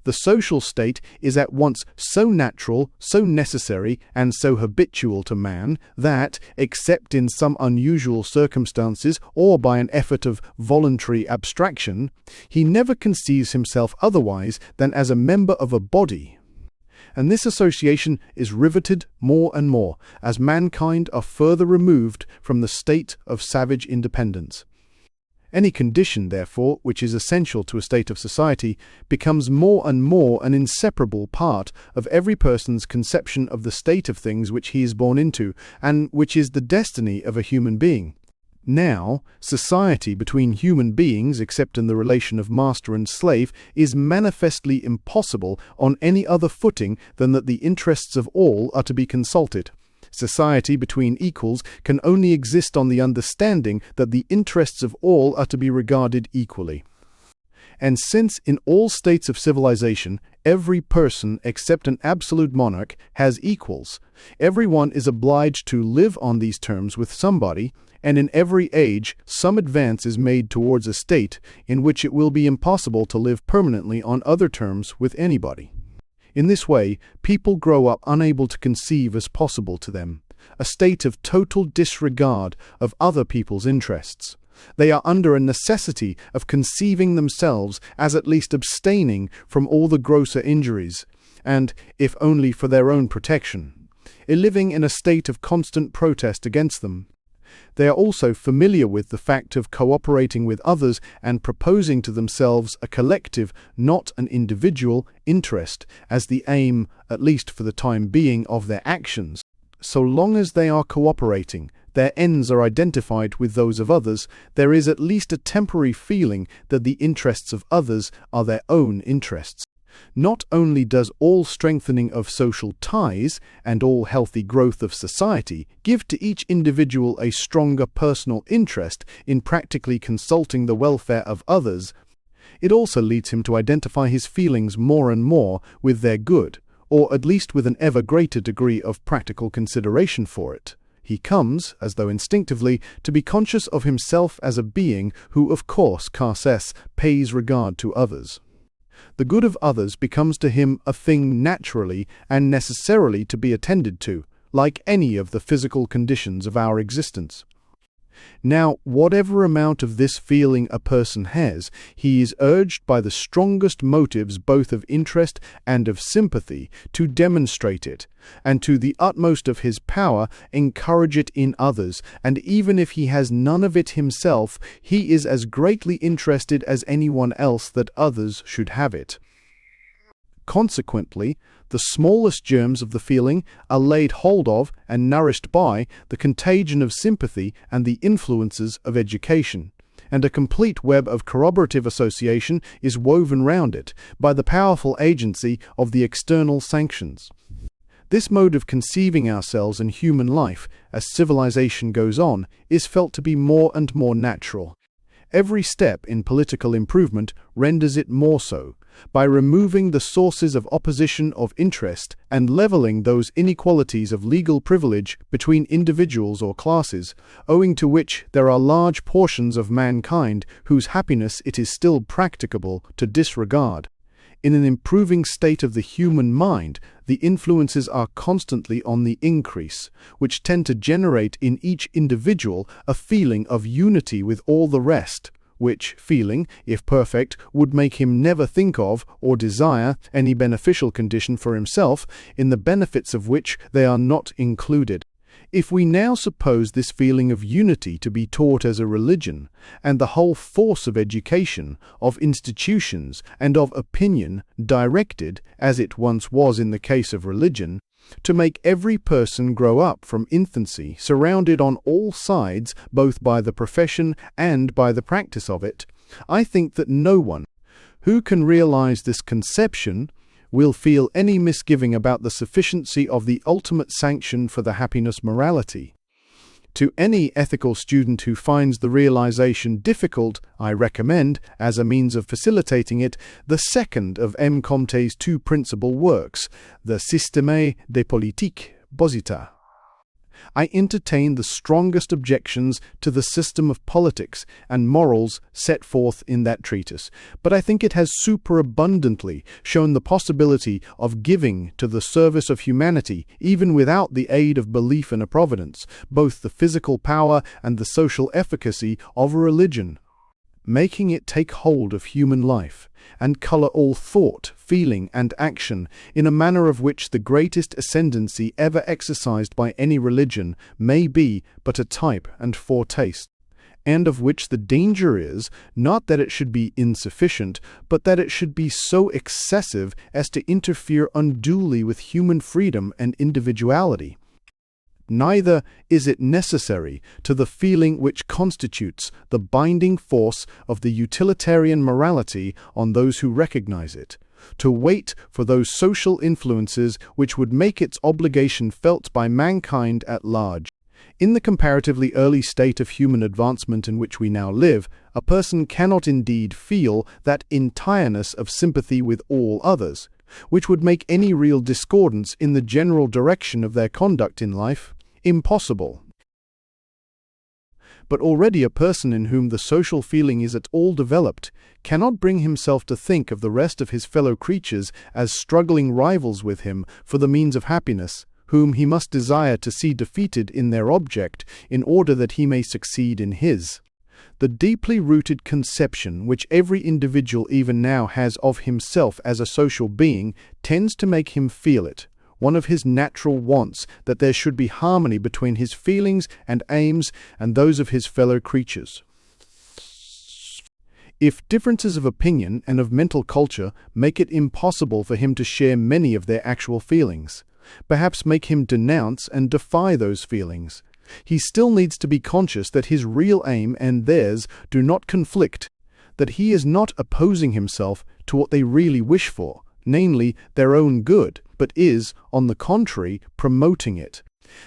The social state is at once so natural, so necessary, and so habitual to man that, except in some unusual circumstances or by an effort of voluntary abstraction, he never conceives himself otherwise than as a member of a body. And this association is riveted more and more as mankind are further removed from the state of savage independence. Any condition, therefore, which is essential to a state of society becomes more and more an inseparable part of every person's conception of the state of things which he is born into, and which is the destiny of a human being. Now, society between human beings, except in the relation of master and slave, is manifestly impossible on any other footing than that the interests of all are to be consulted. Society between equals can only exist on the understanding that the interests of all are to be regarded equally. And since in all states of civilization every person except an absolute monarch has equals, everyone is obliged to live on these terms with somebody, and in every age some advance is made towards a state in which it will be impossible to live permanently on other terms with anybody. In this way, people grow up unable to conceive as possible to them a state of total disregard of other people's interests. They are under a necessity of conceiving themselves as at least abstaining from all the grosser injuries, and, if only for their own protection, living in a state of constant protest against them. They are also familiar with the fact of cooperating with others and proposing to themselves a collective, not an individual, interest as the aim, at least for the time being, of their actions. So long as they are cooperating, their ends are identified with those of others, there is at least a temporary feeling that the interests of others are their own interests. Not only does all strengthening of social ties and all healthy growth of society give to each individual a stronger personal interest in practically consulting the welfare of others, it also leads him to identify his feelings more and more with their good, or at least with an ever greater degree of practical consideration for it. He comes, as though instinctively, to be conscious of himself as a being who, of course, pays regard to others. The good of others becomes to him a thing naturally and necessarily to be attended to, like any of the physical conditions of our existence. Now, whatever amount of this feeling a person has, he is urged by the strongest motives both of interest and of sympathy to demonstrate it, and to the utmost of his power encourage it in others, and even if he has none of it himself, he is as greatly interested as anyone else that others should have it. Consequently, the smallest germs of the feeling are laid hold of and nourished by the contagion of sympathy and the influences of education, and a complete web of corroborative association is woven round it by the powerful agency of the external sanctions. This mode of conceiving ourselves in human life, as civilization goes on, is felt to be more and more natural. Every step in political improvement renders it more so, by removing the sources of opposition of interest and levelling those inequalities of legal privilege between individuals or classes, owing to which there are large portions of mankind whose happiness it is still practicable to disregard. In an improving state of the human mind, the influences are constantly on the increase, which tend to generate in each individual a feeling of unity with all the rest, which feeling, if perfect, would make him never think of or desire any beneficial condition for himself, in the benefits of which they are not included. If we now suppose this feeling of unity to be taught as a religion, and the whole force of education, of institutions, and of opinion directed, as it once was in the case of religion, to make every person grow up from infancy surrounded on all sides both by the profession and by the practice of it, I think that no one who can realize this conception will feel any misgiving about the sufficiency of the ultimate sanction for the happiness morality. To any ethical student who finds the realization difficult, I recommend, as a means of facilitating it, the second of M. Comte's two principal works, the Système des politiques posita. I entertain the strongest objections to the system of politics and morals set forth in that treatise, but I think it has superabundantly shown the possibility of giving to the service of humanity, even without the aid of belief in a providence, both the physical power and the social efficacy of a religion, making it take hold of human life, and colour all thought, feeling, and action in a manner of which the greatest ascendancy ever exercised by any religion may be but a type and foretaste, and of which the danger is, not that it should be insufficient, but that it should be so excessive as to interfere unduly with human freedom and individuality. Neither is it necessary to the feeling which constitutes the binding force of the utilitarian morality on those who recognize it, to wait for those social influences which would make its obligation felt by mankind at large. In the comparatively early state of human advancement in which we now live, a person cannot indeed feel that entireness of sympathy with all others, which would make any real discordance in the general direction of their conduct in life impossible. But already a person in whom the social feeling is at all developed cannot bring himself to think of the rest of his fellow creatures as struggling rivals with him for the means of happiness, whom he must desire to see defeated in their object in order that he may succeed in his. The deeply rooted conception which every individual even now has of himself as a social being tends to make him feel it, one of his natural wants, that there should be harmony between his feelings and aims and those of his fellow creatures. If differences of opinion and of mental culture make it impossible for him to share many of their actual feelings, perhaps make him denounce and defy those feelings, he still needs to be conscious that his real aim and theirs do not conflict, that he is not opposing himself to what they really wish for, namely their own good, but is, on the contrary, promoting it.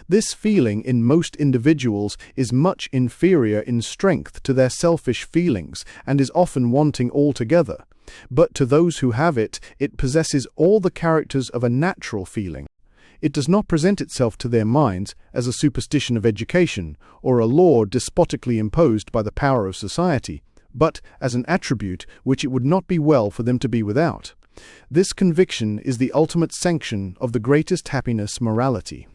This feeling in most individuals is much inferior in strength to their selfish feelings, and is often wanting altogether. But to those who have it, it possesses all the characters of a natural feeling. It does not present itself to their minds as a superstition of education, or a law despotically imposed by the power of society, but as an attribute which it would not be well for them to be without. This conviction is the ultimate sanction of the greatest happiness morality.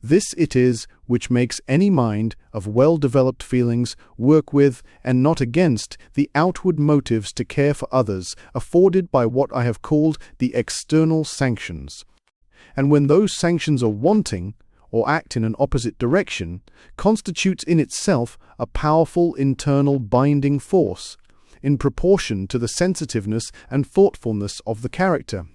This it is which makes any mind of well-developed feelings work with and not against the outward motives to care for others afforded by what I have called the external sanctions. And when those sanctions are wanting, or act in an opposite direction, constitutes in itself a powerful internal binding force, in proportion to the sensitiveness and thoughtfulness of the character.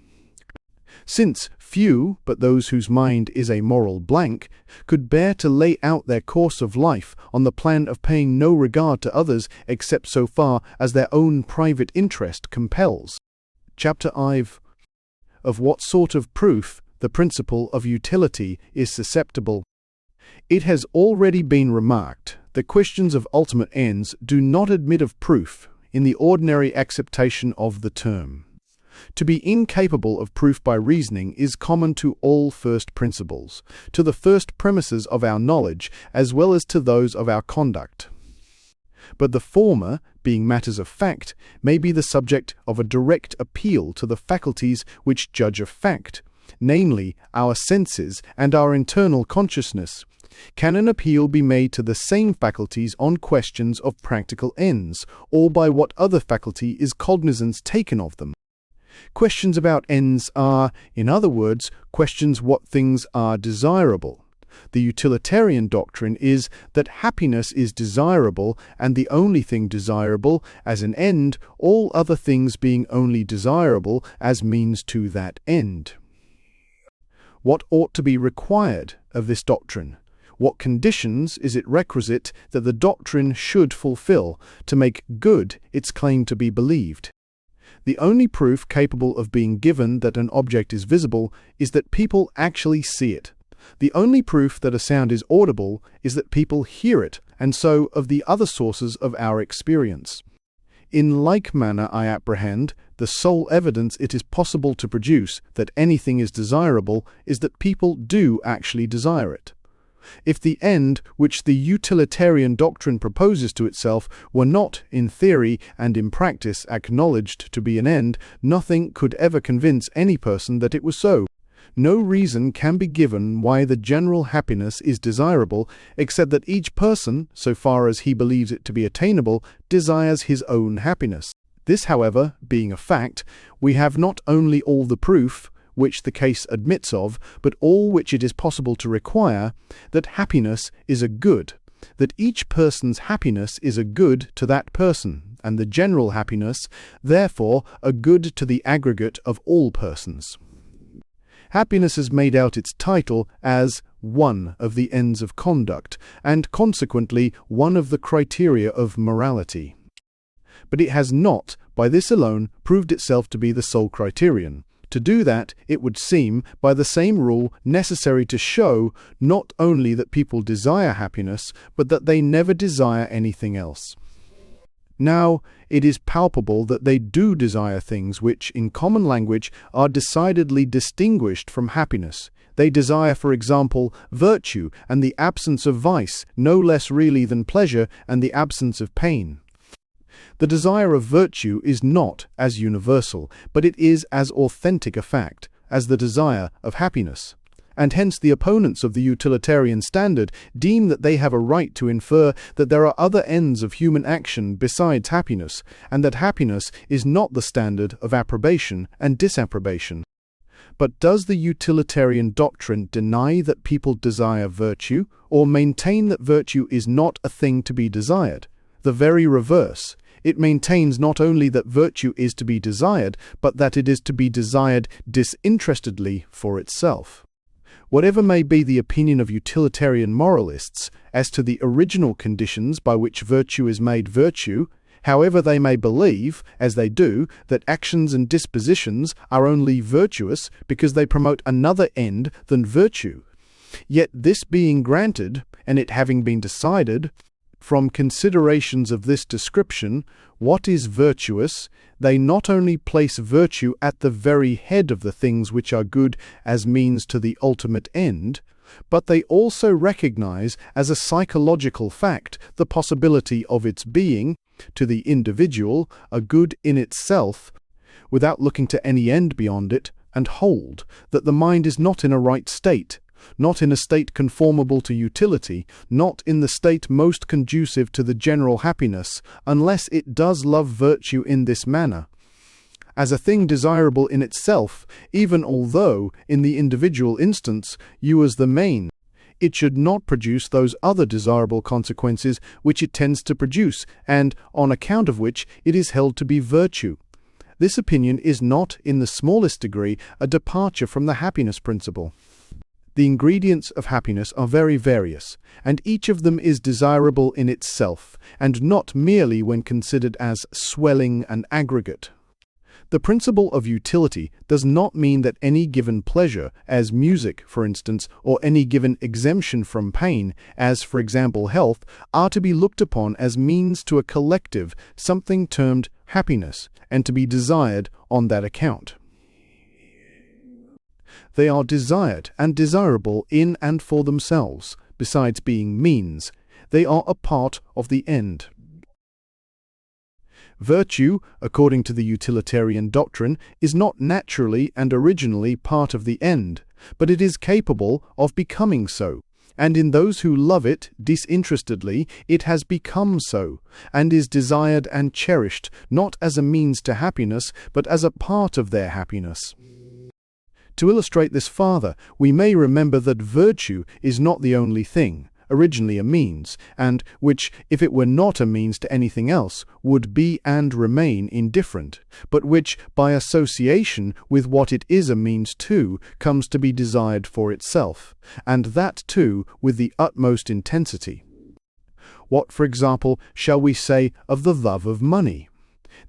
Since few, but those whose mind is a moral blank, could bear to lay out their course of life on the plan of paying no regard to others except so far as their own private interest compels. Chapter 5. Of what sort of proof the principle of utility is susceptible. It has already been remarked that questions of ultimate ends do not admit of proof in the ordinary acceptation of the term. To be incapable of proof by reasoning is common to all first principles, to the first premises of our knowledge, as well as to those of our conduct. But the former, being matters of fact, may be the subject of a direct appeal to the faculties which judge of fact, namely our senses and our internal consciousness. Can an appeal be made to the same faculties on questions of practical ends, or by what other faculty is cognizance taken of them? Questions about ends are, in other words, questions what things are desirable. The utilitarian doctrine is that happiness is desirable, and the only thing desirable as an end, all other things being only desirable as means to that end. What ought to be required of this doctrine? What conditions is it requisite that the doctrine should fulfill to make good its claim to be believed? The only proof capable of being given that an object is visible is that people actually see it. The only proof that a sound is audible is that people hear it, and so of the other sources of our experience. In like manner, I apprehend, the sole evidence it is possible to produce that anything is desirable is that people do actually desire it. If the end which the utilitarian doctrine proposes to itself were not, in theory and in practice, acknowledged to be an end, nothing could ever convince any person that it was so. No reason can be given why the general happiness is desirable, except that each person, so far as he believes it to be attainable, desires his own happiness. This, however, being a fact, we have not only all the proof, which the case admits of, but all which it is possible to require, that happiness is a good, that each person's happiness is a good to that person, and the general happiness, therefore, a good to the aggregate of all persons. Happiness has made out its title as one of the ends of conduct, and consequently one of the criteria of morality. But it has not, by this alone, proved itself to be the sole criterion. To do that, it would seem, by the same rule, necessary to show not only that people desire happiness, but that they never desire anything else. Now, it is palpable that they do desire things which, in common language, are decidedly distinguished from happiness. They desire, for example, virtue and the absence of vice, no less really than pleasure and the absence of pain. The desire of virtue is not as universal, but it is as authentic a fact as the desire of happiness. And hence the opponents of the utilitarian standard deem that they have a right to infer that there are other ends of human action besides happiness, and that happiness is not the standard of approbation and disapprobation. But does the utilitarian doctrine deny that people desire virtue, or maintain that virtue is not a thing to be desired? The very reverse. It maintains not only that virtue is to be desired, but that it is to be desired disinterestedly for itself. Whatever may be the opinion of utilitarian moralists as to the original conditions by which virtue is made virtue, however they may believe, as they do, that actions and dispositions are only virtuous because they promote another end than virtue, yet this being granted, and it having been decided, from considerations of this description, what is virtuous, they not only place virtue at the very head of the things which are good as means to the ultimate end, but they also recognize as a psychological fact the possibility of its being, to the individual, a good in itself, without looking to any end beyond it, and hold that the mind is not in a right state, not in a state conformable to utility, not in the state most conducive to the general happiness, unless it does love virtue in this manner, as a thing desirable in itself, even although, in the individual instance, you as the main, it should not produce those other desirable consequences which it tends to produce, and on account of which it is held to be virtue. This opinion is not, in the smallest degree, a departure from the happiness principle. The ingredients of happiness are very various, and each of them is desirable in itself, and not merely when considered as swelling and aggregate. The principle of utility does not mean that any given pleasure, as music, for instance, or any given exemption from pain, as, for example, health, are to be looked upon as means to a collective, something termed happiness, and to be desired on that account. They are desired and desirable in and for themselves, besides being means. They are a part of the end. Virtue, according to the utilitarian doctrine, is not naturally and originally part of the end, but it is capable of becoming so, and in those who love it disinterestedly it has become so, and is desired and cherished not as a means to happiness, but as a part of their happiness. To illustrate this farther, we may remember that virtue is not the only thing. originally a means, and which, if it were not a means to anything else, would be and remain indifferent, but which, by association with what it is a means to, comes to be desired for itself, and that too with the utmost intensity. What, for example, shall we say of the love of money?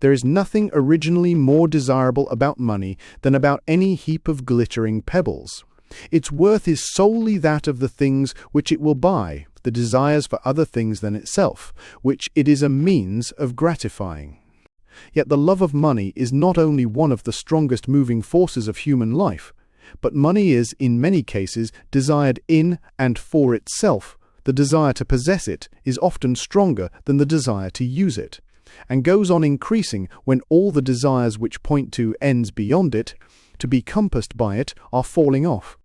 There is nothing originally more desirable about money than about any heap of glittering pebbles. Its worth is solely that of the things which it will buy, the desires for other things than itself, which it is a means of gratifying. Yet the love of money is not only one of the strongest moving forces of human life, but money is, in many cases, desired in and for itself. The desire to possess it is often stronger than the desire to use it, and goes on increasing when all the desires which point to ends beyond it, to be compassed by it, are falling off.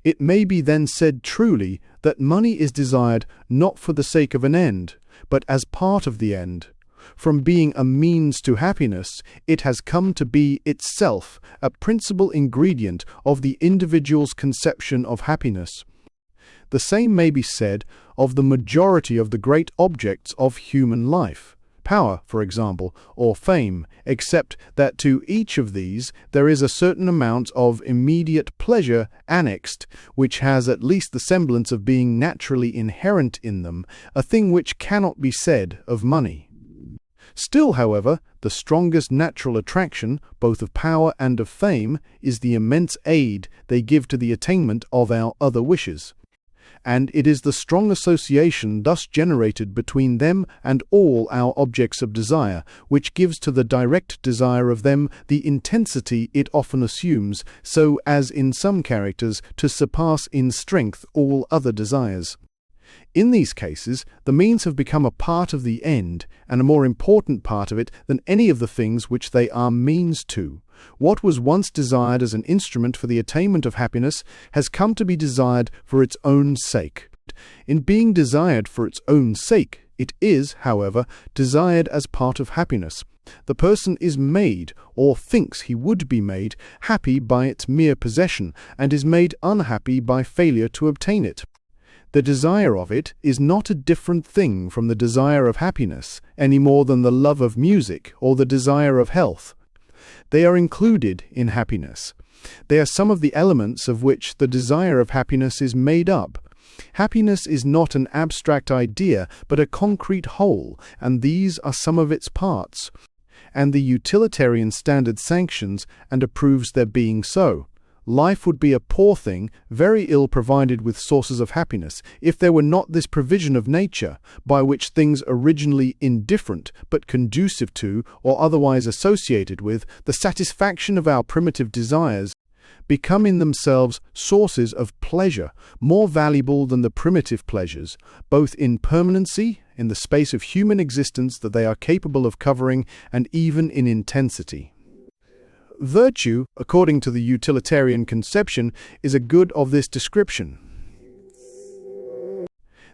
It may be then said truly that money is desired not for the sake of an end, but as part of the end. From being a means to happiness, it has come to be itself a principal ingredient of the individual's conception of happiness. The same may be said of the majority of the great objects of human life. Power, for example, or fame, except that to each of these there is a certain amount of immediate pleasure annexed, which has at least the semblance of being naturally inherent in them, a thing which cannot be said of money. Still, however, the strongest natural attraction, both of power and of fame, is the immense aid they give to the attainment of our other wishes. And it is the strong association thus generated between them and all our objects of desire, which gives to the direct desire of them the intensity it often assumes, so as in some characters to surpass in strength all other desires. In these cases, the means have become a part of the end, and a more important part of it than any of the things which they are means to. What was once desired as an instrument for the attainment of happiness has come to be desired for its own sake. In being desired for its own sake, it is, however, desired as part of happiness. The person is made, or thinks he would be made, happy by its mere possession, and is made unhappy by failure to obtain it. The desire of it is not a different thing from the desire of happiness, any more than the love of music or the desire of health. They are included in happiness. They are some of the elements of which the desire of happiness is made up. Happiness is not an abstract idea, but a concrete whole, and these are some of its parts. And the utilitarian standard sanctions and approves their being so. Life would be a poor thing, very ill provided with sources of happiness, if there were not this provision of nature, by which things originally indifferent, but conducive to, or otherwise associated with, the satisfaction of our primitive desires, become in themselves sources of pleasure, more valuable than the primitive pleasures, both in permanency, in the space of human existence that they are capable of covering, and even in intensity. Virtue, according to the utilitarian conception, is a good of this description.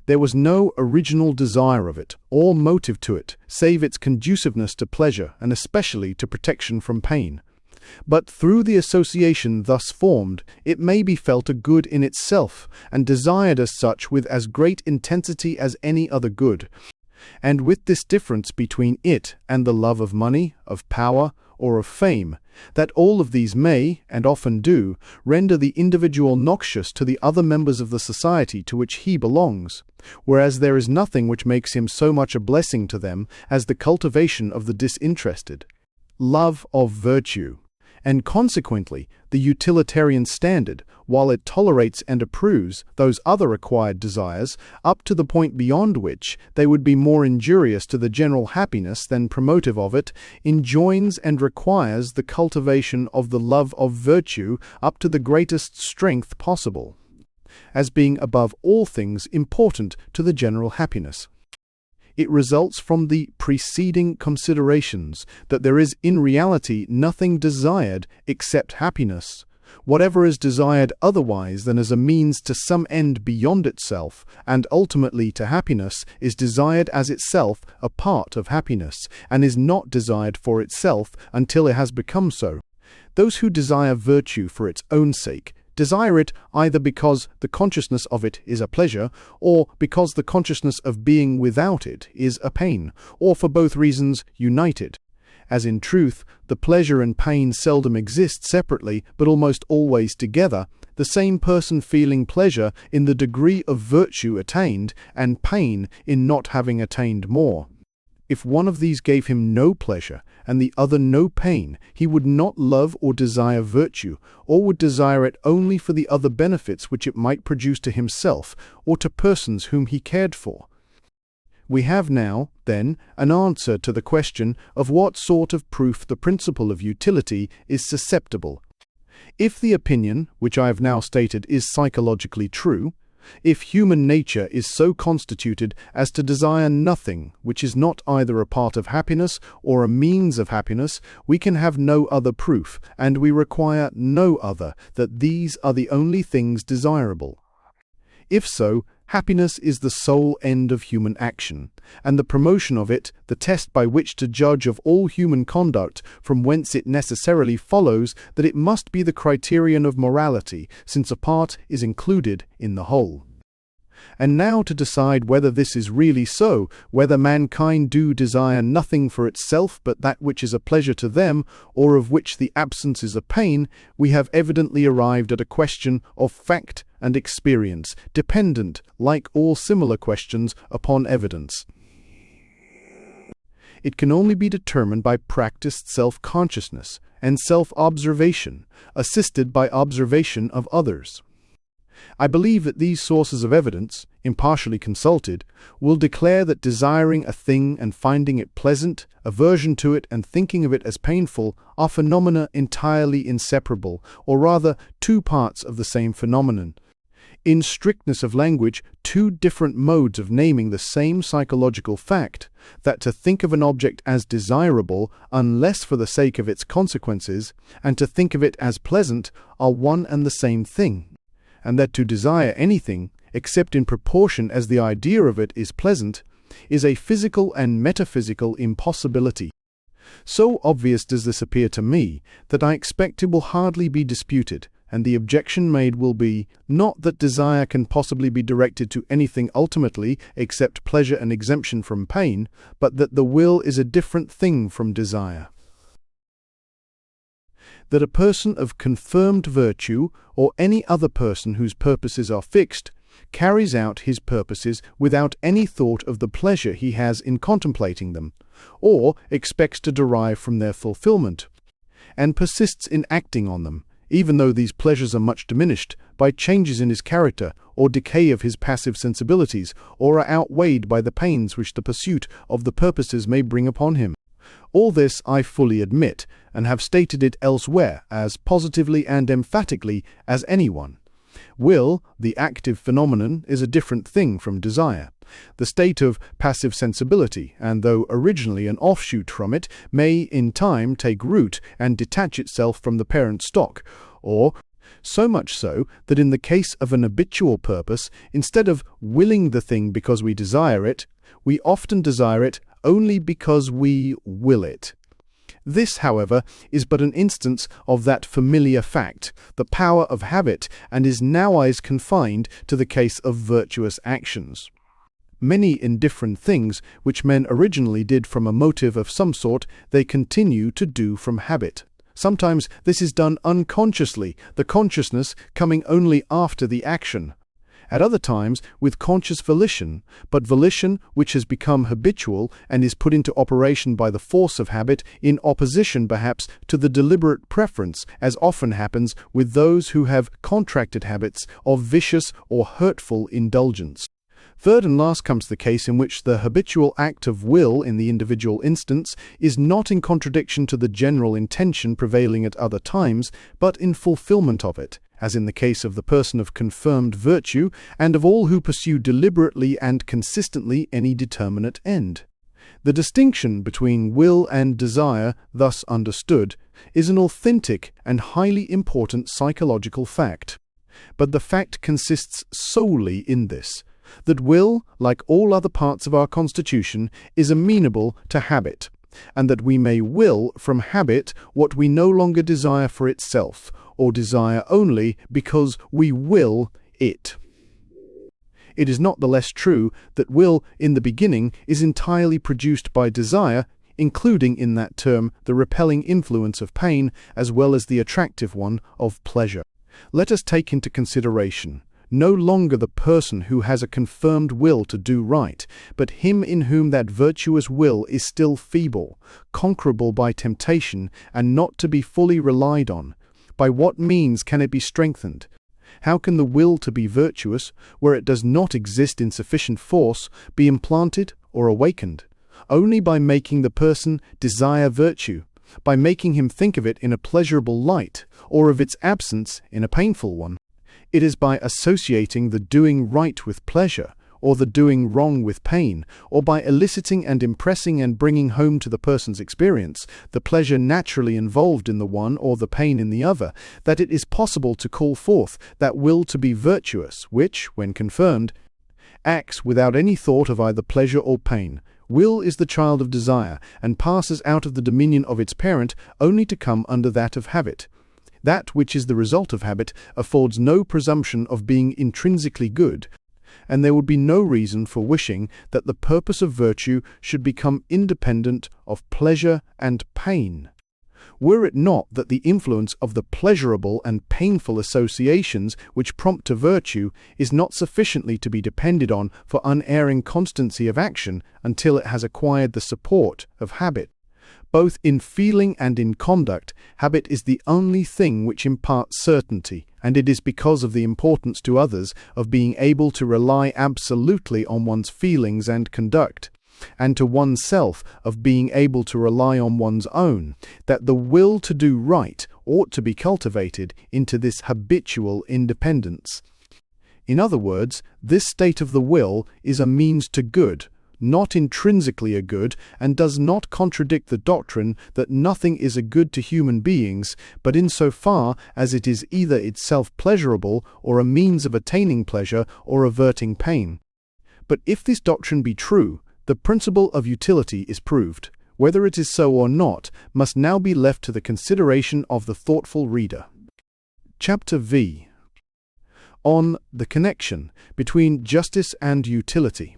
There was no original desire of it, or motive to it, save its conduciveness to pleasure, and especially to protection from pain. But through the association thus formed, it may be felt a good in itself, and desired as such with as great intensity as any other good. And with this difference between it and the love of money, of power, or of fame, that all of these may, and often do, render the individual noxious to the other members of the society to which he belongs, whereas there is nothing which makes him so much a blessing to them as the cultivation of the disinterested love of virtue. And consequently, the utilitarian standard, while it tolerates and approves those other acquired desires, up to the point beyond which they would be more injurious to the general happiness than promotive of it, enjoins and requires the cultivation of the love of virtue up to the greatest strength possible, as being above all things important to the general happiness. It results from the preceding considerations that there is in reality nothing desired except happiness. Whatever is desired otherwise than as a means to some end beyond itself, and ultimately to happiness, is desired as itself a part of happiness, and is not desired for itself until it has become so. Those who desire virtue for its own sake desire it either because the consciousness of it is a pleasure, or because the consciousness of being without it is a pain, or for both reasons united. As in truth, the pleasure and pain seldom exist separately, but almost always together, the same person feeling pleasure in the degree of virtue attained, and pain in not having attained more. If one of these gave him no pleasure, and the other no pain, he would not love or desire virtue, or would desire it only for the other benefits which it might produce to himself, or to persons whom he cared for. We have now, then, an answer to the question of what sort of proof the principle of utility is susceptible. If the opinion, which I have now stated, is psychologically true, if human nature is so constituted as to desire nothing which is not either a part of happiness or a means of happiness, we can have no other proof, and we require no other, that these are the only things desirable. If so, happiness is the sole end of human action, and the promotion of it the test by which to judge of all human conduct, from whence it necessarily follows that it must be the criterion of morality, since a part is included in the whole. And now to decide whether this is really so, whether mankind do desire nothing for itself but that which is a pleasure to them, or of which the absence is a pain, we have evidently arrived at a question of fact and experience, dependent, like all similar questions, upon evidence. It can only be determined by practiced self-consciousness and self-observation, assisted by observation of others. I believe that these sources of evidence, impartially consulted, will declare that desiring a thing and finding it pleasant, aversion to it and thinking of it as painful, are phenomena entirely inseparable, or rather two parts of the same phenomenon. In strictness of language, two different modes of naming the same psychological fact, that to think of an object as desirable, unless for the sake of its consequences, and to think of it as pleasant, are one and the same thing, and that to desire anything, except in proportion as the idea of it is pleasant, is a physical and metaphysical impossibility. So obvious does this appear to me, that I expect it will hardly be disputed, and the objection made will be, not that desire can possibly be directed to anything ultimately except pleasure and exemption from pain, but that the will is a different thing from desire. That a person of confirmed virtue, or any other person whose purposes are fixed, carries out his purposes without any thought of the pleasure he has in contemplating them, or expects to derive from their fulfillment, and persists in acting on them, even though these pleasures are much diminished by changes in his character or decay of his passive sensibilities, or are outweighed by the pains which the pursuit of the purposes may bring upon him. All this I fully admit, and have stated it elsewhere as positively and emphatically as anyone. Will, the active phenomenon, is a different thing from desire. The state of passive sensibility, and though originally an offshoot from it, may in time take root and detach itself from the parent stock, or so much so that in the case of an habitual purpose, instead of willing the thing because we desire it, we often desire it only because we will it. This, however, is but an instance of that familiar fact, the power of habit, and is nowise confined to the case of virtuous actions. Many indifferent things which men originally did from a motive of some sort, they continue to do from habit. Sometimes this is done unconsciously, the consciousness coming only after the action. At other times with conscious volition, but volition which has become habitual and is put into operation by the force of habit, in opposition perhaps to the deliberate preference, as often happens with those who have contracted habits of vicious or hurtful indulgence. Third and last comes the case in which the habitual act of will in the individual instance is not in contradiction to the general intention prevailing at other times, but in fulfillment of it, as in the case of the person of confirmed virtue, and of all who pursue deliberately and consistently any determinate end. The distinction between will and desire, thus understood, is an authentic and highly important psychological fact. But the fact consists solely in this, that will, like all other parts of our constitution, is amenable to habit, and that we may will from habit what we no longer desire for itself, or desire only because we will it. It is not the less true that will, in the beginning, is entirely produced by desire, including in that term the repelling influence of pain as well as the attractive one of pleasure. Let us take into consideration no longer the person who has a confirmed will to do right, but him in whom that virtuous will is still feeble, conquerable by temptation, and not to be fully relied on. By what means can it be strengthened? How can the will to be virtuous, where it does not exist in sufficient force, be implanted or awakened? Only by making the person desire virtue, by making him think of it in a pleasurable light, or of its absence in a painful one. It is by associating the doing right with pleasure, or the doing wrong with pain, or by eliciting and impressing and bringing home to the person's experience the pleasure naturally involved in the one or the pain in the other, that it is possible to call forth that will to be virtuous, which, when confirmed, acts without any thought of either pleasure or pain. Will is the child of desire, and passes out of the dominion of its parent only to come under that of habit. That which is the result of habit affords no presumption of being intrinsically good, and there would be no reason for wishing that the purpose of virtue should become independent of pleasure and pain. Were it not that the influence of the pleasurable and painful associations which prompt to virtue is not sufficiently to be depended on for unerring constancy of action until it has acquired the support of habit. Both in feeling and in conduct, habit is the only thing which imparts certainty, and it is because of the importance to others of being able to rely absolutely on one's feelings and conduct, and to oneself of being able to rely on one's own, that the will to do right ought to be cultivated into this habitual independence. In other words, this state of the will is a means to good, not intrinsically a good, and does not contradict the doctrine that nothing is a good to human beings, but in so far as it is either itself pleasurable, or a means of attaining pleasure, or averting pain. But if this doctrine be true, the principle of utility is proved. Whether it is so or not must now be left to the consideration of the thoughtful reader. Chapter V. On the connection between justice and utility.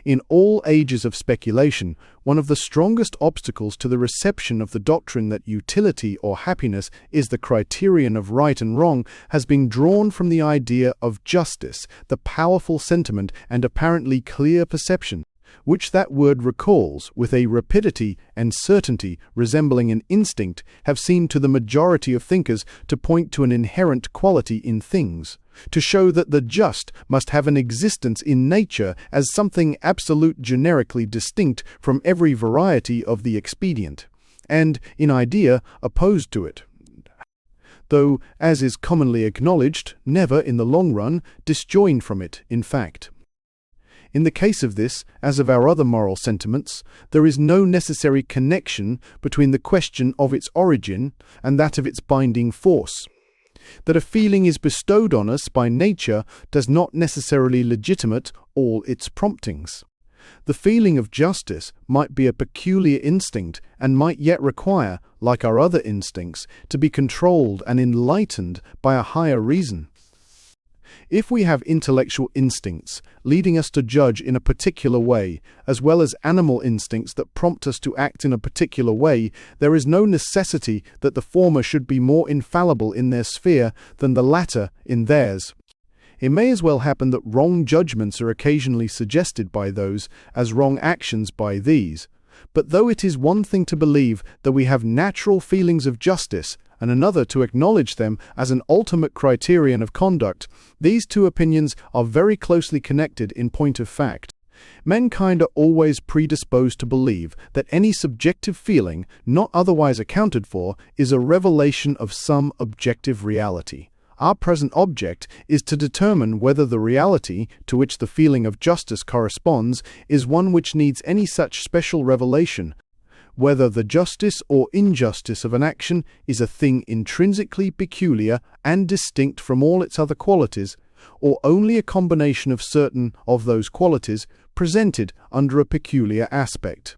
In all ages of speculation, one of the strongest obstacles to the reception of the doctrine that utility or happiness is the criterion of right and wrong has been drawn from the idea of justice, the powerful sentiment and apparently clear perception, which that word recalls with a rapidity and certainty resembling an instinct, have seemed to the majority of thinkers to point to an inherent quality in things, to show that the just must have an existence in nature as something absolute generically distinct from every variety of the expedient, and, in idea, opposed to it, though, as is commonly acknowledged, never, in the long run, disjoined from it, in fact. In the case of this, as of our other moral sentiments, there is no necessary connection between the question of its origin and that of its binding force. That a feeling is bestowed on us by nature does not necessarily legitimate all its promptings. The feeling of justice might be a peculiar instinct and might yet require, like our other instincts, to be controlled and enlightened by a higher reason. If we have intellectual instincts leading us to judge in a particular way, as well as animal instincts that prompt us to act in a particular way, there is no necessity that the former should be more infallible in their sphere than the latter in theirs. It may as well happen that wrong judgments are occasionally suggested by those, as wrong actions by these. But though it is one thing to believe that we have natural feelings of justice, and another to acknowledge them as an ultimate criterion of conduct, these two opinions are very closely connected in point of fact. Mankind are always predisposed to believe that any subjective feeling, not otherwise accounted for, is a revelation of some objective reality. Our present object is to determine whether the reality to which the feeling of justice corresponds is one which needs any such special revelation, whether the justice or injustice of an action is a thing intrinsically peculiar and distinct from all its other qualities, or only a combination of certain of those qualities presented under a peculiar aspect.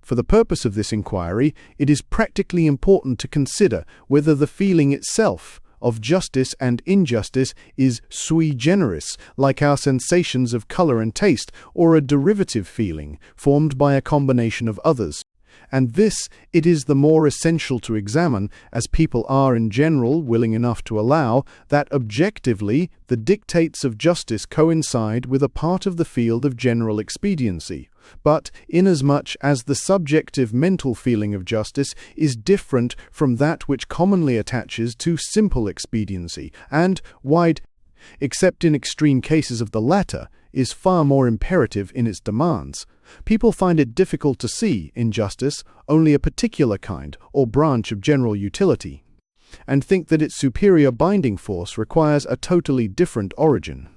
For the purpose of this inquiry, it is practically important to consider whether the feeling itself of justice and injustice is sui generis, like our sensations of color and taste, or a derivative feeling formed by a combination of others. And this it is the more essential to examine, as people are in general willing enough to allow that objectively the dictates of justice coincide with a part of the field of general expediency. But inasmuch as the subjective mental feeling of justice is different from that which commonly attaches to simple expediency, and wide, except in extreme cases of the latter, is far more imperative in its demands, people find it difficult to see in justice only a particular kind or branch of general utility, and think that its superior binding force requires a totally different origin.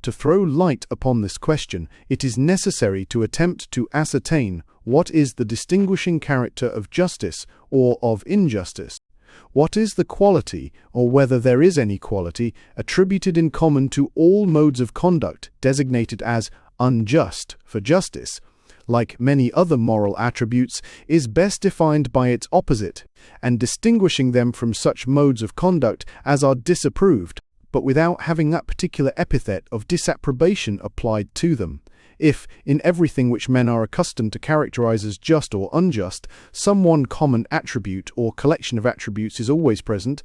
To throw light upon this question, it is necessary to attempt to ascertain what is the distinguishing character of justice or of injustice. What is the quality, or whether there is any quality, attributed in common to all modes of conduct designated as unjust for justice, like many other moral attributes, is best defined by its opposite, and distinguishing them from such modes of conduct as are disapproved, but without having that particular epithet of disapprobation applied to them. If, in everything which men are accustomed to characterize as just or unjust, some one common attribute or collection of attributes is always present,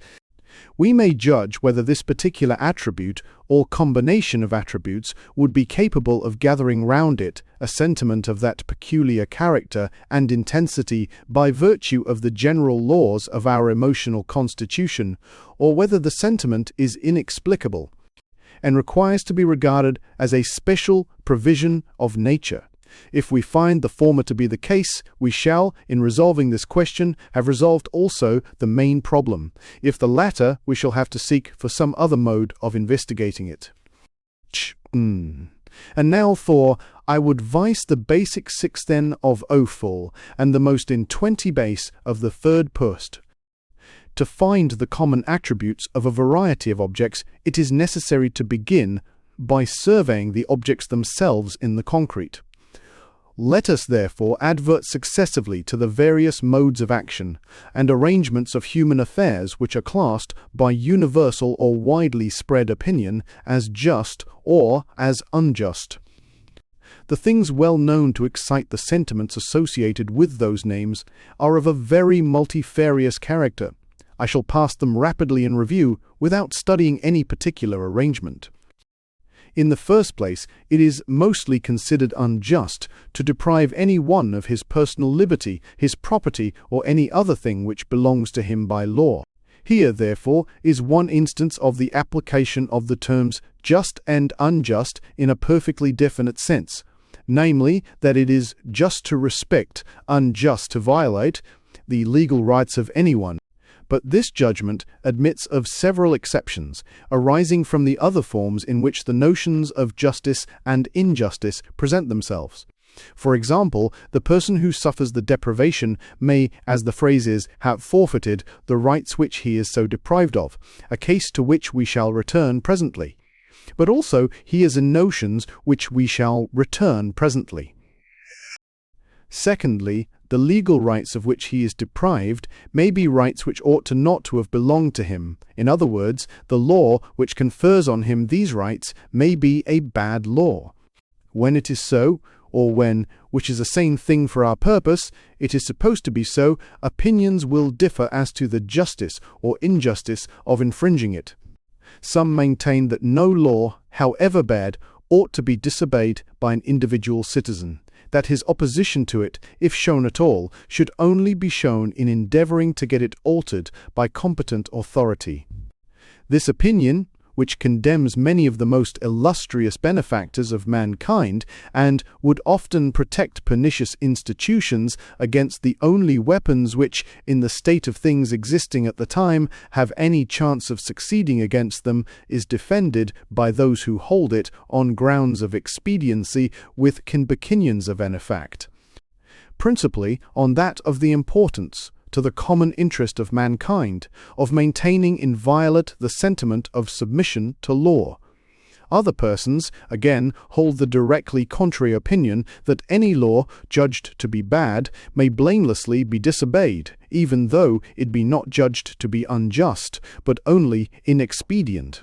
we may judge whether this particular attribute or combination of attributes would be capable of gathering round it a sentiment of that peculiar character and intensity by virtue of the general laws of our emotional constitution, or whether the sentiment is inexplicable and requires to be regarded as a special provision of nature. If we find the former to be the case, we shall, in resolving this question, have resolved also the main problem. If the latter, we shall have to seek for some other mode of investigating it. And now for I would vice the basic sixthen of Ofol, and the most in 20 base of the third post. To find the common attributes of a variety of objects, it is necessary to begin by surveying the objects themselves in the concrete. Let us therefore advert successively to the various modes of action and arrangements of human affairs which are classed by universal or widely spread opinion as just or as unjust. The things well known to excite the sentiments associated with those names are of a very multifarious character. I shall pass them rapidly in review without studying any particular arrangement. In the first place, it is mostly considered unjust to deprive any one of his personal liberty, his property, or any other thing which belongs to him by law. Here, therefore, is one instance of the application of the terms just and unjust in a perfectly definite sense, namely, that it is just to respect, unjust to violate, the legal rights of anyone. But this judgment admits of several exceptions, arising from the other forms in which the notions of justice and injustice present themselves. For example, the person who suffers the deprivation may, as the phrase is, have forfeited the rights which he is so deprived of, a case to which we shall return presently. But also he is in notions which we shall return presently. Secondly, the legal rights of which he is deprived may be rights which ought not to have belonged to him. In other words, the law which confers on him these rights may be a bad law. When it is so, or when, which is the same thing for our purpose, it is supposed to be so, opinions will differ as to the justice or injustice of infringing it. Some maintain that no law, however bad, ought to be disobeyed by an individual citizen, that his opposition to it, if shown at all, should only be shown in endeavouring to get it altered by competent authority. This opinion, which condemns many of the most illustrious benefactors of mankind, and would often protect pernicious institutions against the only weapons which, in the state of things existing at the time, have any chance of succeeding against them, is defended by those who hold it on grounds of expediency with conbecinions of enafact, principally on that of the importance, to the common interest of mankind, of maintaining inviolate the sentiment of submission to law. Other persons, again, hold the directly contrary opinion that any law judged to be bad may blamelessly be disobeyed, even though it be not judged to be unjust, but only inexpedient.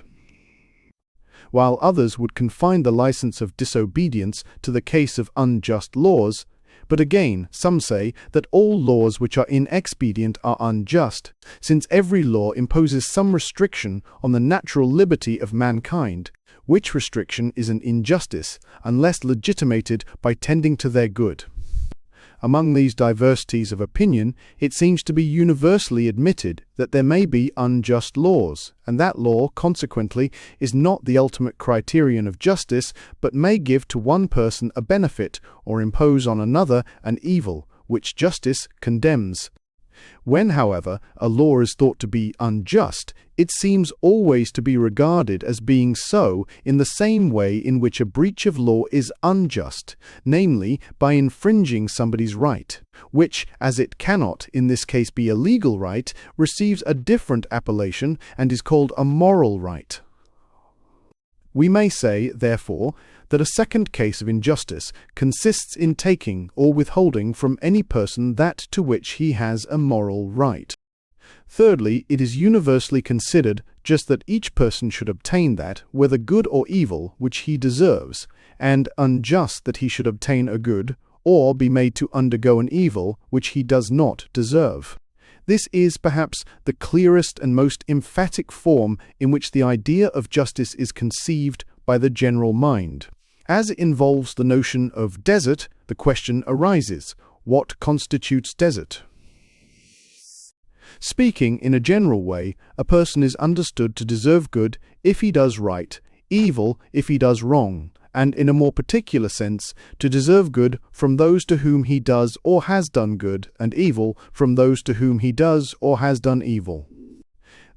While others would confine the license of disobedience to the case of unjust laws, but again, some say that all laws which are inexpedient are unjust, since every law imposes some restriction on the natural liberty of mankind, which restriction is an injustice, unless legitimated by tending to their good. Among these diversities of opinion, it seems to be universally admitted that there may be unjust laws, and that law, consequently, is not the ultimate criterion of justice, but may give to one person a benefit or impose on another an evil, which justice condemns. When, however, a law is thought to be unjust, it seems always to be regarded as being so in the same way in which a breach of law is unjust, namely by infringing somebody's right, which, as it cannot in this case be a legal right, receives a different appellation and is called a moral right. We may say, therefore, that a second case of injustice consists in taking or withholding from any person that to which he has a moral right. Thirdly, it is universally considered just that each person should obtain that, whether good or evil, which he deserves, and unjust that he should obtain a good, or be made to undergo an evil which he does not deserve. This is perhaps the clearest and most emphatic form in which the idea of justice is conceived by the general mind. As it involves the notion of desert, the question arises, what constitutes desert? Speaking in a general way, a person is understood to deserve good if he does right, evil if he does wrong, and in a more particular sense, to deserve good from those to whom he does or has done good, and evil from those to whom he does or has done evil.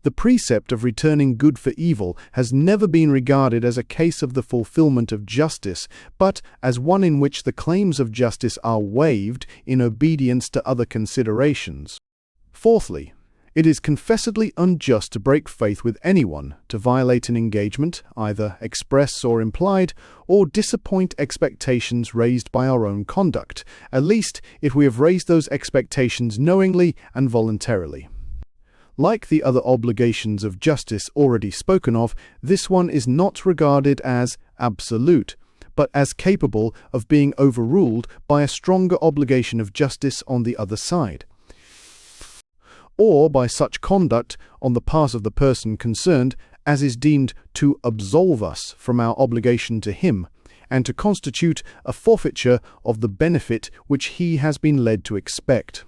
The precept of returning good for evil has never been regarded as a case of the fulfillment of justice, but as one in which the claims of justice are waived in obedience to other considerations. Fourthly, it is confessedly unjust to break faith with anyone, to violate an engagement, either express or implied, or disappoint expectations raised by our own conduct, at least if we have raised those expectations knowingly and voluntarily. Like the other obligations of justice already spoken of, this one is not regarded as absolute, but as capable of being overruled by a stronger obligation of justice on the other side, or by such conduct on the part of the person concerned as is deemed to absolve us from our obligation to him, and to constitute a forfeiture of the benefit which he has been led to expect.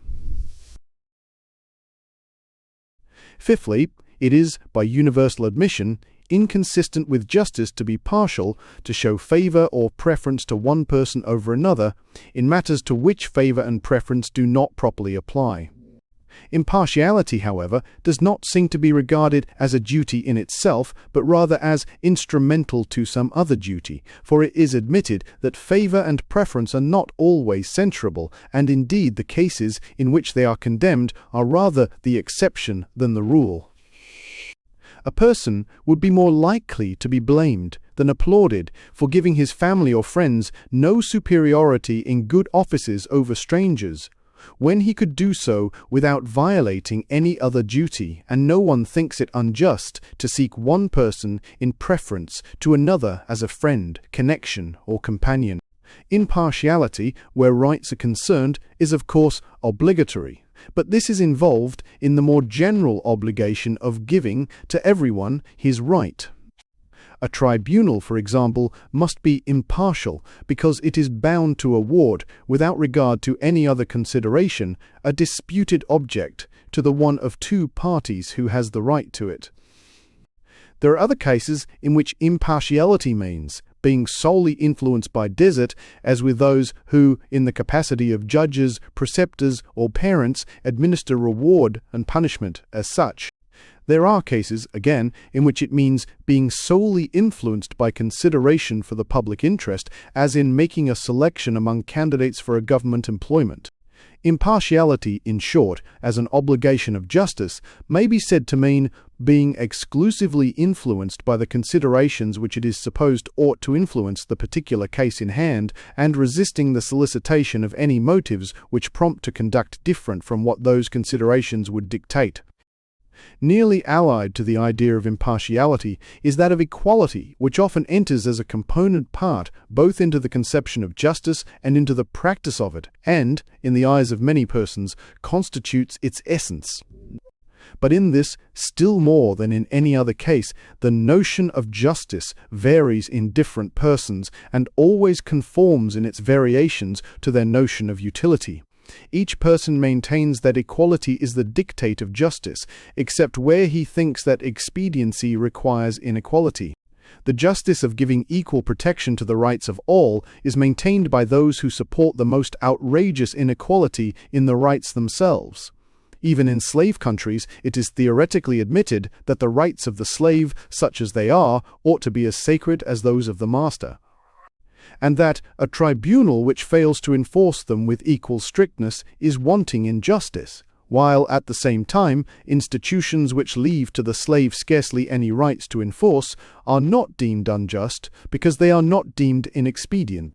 Fifthly, it is, by universal admission, inconsistent with justice to be partial, to show favour or preference to one person over another, in matters to which favour and preference do not properly apply. Impartiality, however, does not seem to be regarded as a duty in itself, but rather as instrumental to some other duty, for it is admitted that favour and preference are not always censurable, and indeed the cases in which they are condemned are rather the exception than the rule. A person would be more likely to be blamed than applauded for giving his family or friends no superiority in good offices over strangers, when he could do so without violating any other duty, and no one thinks it unjust to seek one person in preference to another as a friend, connection, or companion. Impartiality, where rights are concerned, is of course obligatory, but this is involved in the more general obligation of giving to everyone his right. A tribunal, for example, must be impartial because it is bound to award, without regard to any other consideration, a disputed object to the one of two parties who has the right to it. There are other cases in which impartiality means being solely influenced by desert, as with those who, in the capacity of judges, preceptors, or parents, administer reward and punishment as such. There are cases, again, in which it means being solely influenced by consideration for the public interest, as in making a selection among candidates for a government employment. Impartiality, in short, as an obligation of justice, may be said to mean being exclusively influenced by the considerations which it is supposed ought to influence the particular case in hand, and resisting the solicitation of any motives which prompt to conduct different from what those considerations would dictate. Nearly allied to the idea of impartiality is that of equality, which often enters as a component part both into the conception of justice and into the practice of it, and, in the eyes of many persons, constitutes its essence. But in this, still more than in any other case, the notion of justice varies in different persons, and always conforms in its variations to their notion of utility. Each person maintains that equality is the dictate of justice, except where he thinks that expediency requires inequality. The justice of giving equal protection to the rights of all is maintained by those who support the most outrageous inequality in the rights themselves. Even in slave countries, it is theoretically admitted that the rights of the slave, such as they are, ought to be as sacred as those of the master, and that a tribunal which fails to enforce them with equal strictness is wanting in justice, while at the same time institutions which leave to the slave scarcely any rights to enforce are not deemed unjust because they are not deemed inexpedient.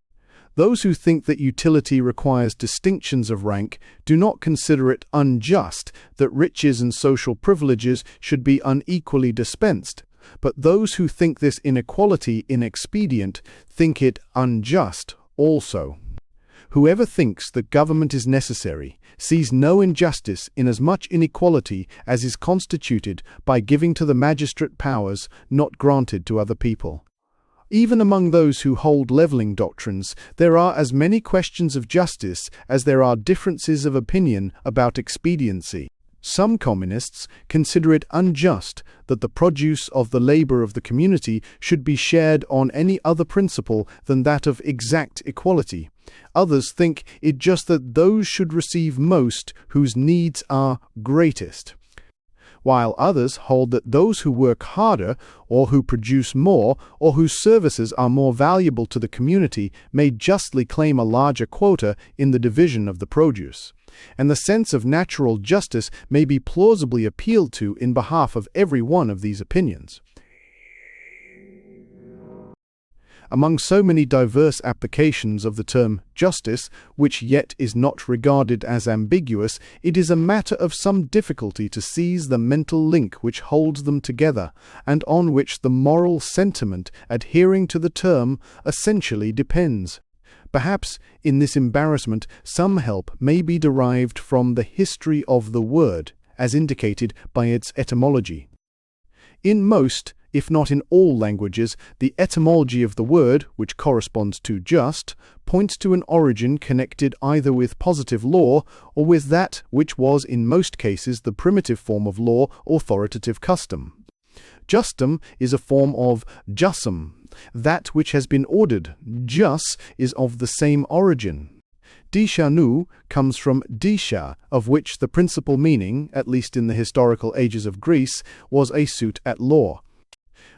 Those who think that utility requires distinctions of rank do not consider it unjust that riches and social privileges should be unequally dispensed, but those who think this inequality inexpedient think it unjust also. Whoever thinks that government is necessary sees no injustice in as much inequality as is constituted by giving to the magistrate powers not granted to other people. Even among those who hold levelling doctrines, there are as many questions of justice as there are differences of opinion about expediency. Some communists consider it unjust that the produce of the labour of the community should be shared on any other principle than that of exact equality. Others think it just that those should receive most whose needs are greatest, while others hold that those who work harder, or who produce more, or whose services are more valuable to the community may justly claim a larger quota in the division of the produce. And the sense of natural justice may be plausibly appealed to in behalf of every one of these opinions. Among so many diverse applications of the term justice, which yet is not regarded as ambiguous, it is a matter of some difficulty to seize the mental link which holds them together, and on which the moral sentiment adhering to the term essentially depends. Perhaps, in this embarrassment, some help may be derived from the history of the word, as indicated by its etymology. In most, if not in all languages, the etymology of the word, which corresponds to just, points to an origin connected either with positive law or with that which was in most cases the primitive form of law, authoritative custom. Justum is a form of jussum, that which has been ordered. Jus is of the same origin. Dishanu comes from disha, of which the principal meaning, at least in the historical ages of Greece, was a suit at law.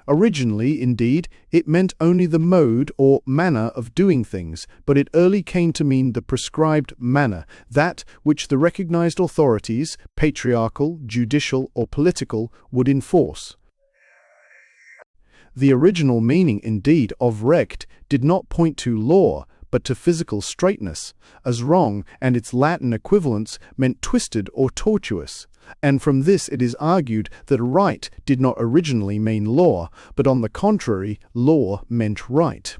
Originally, indeed, it meant only the mode or manner of doing things, but it early came to mean the prescribed manner, that which the recognized authorities, patriarchal, judicial, or political, would enforce. The original meaning, indeed, of recht did not point to law, but to physical straightness, as wrong and its Latin equivalents meant twisted or tortuous, and from this it is argued that right did not originally mean law, but on the contrary, law meant right.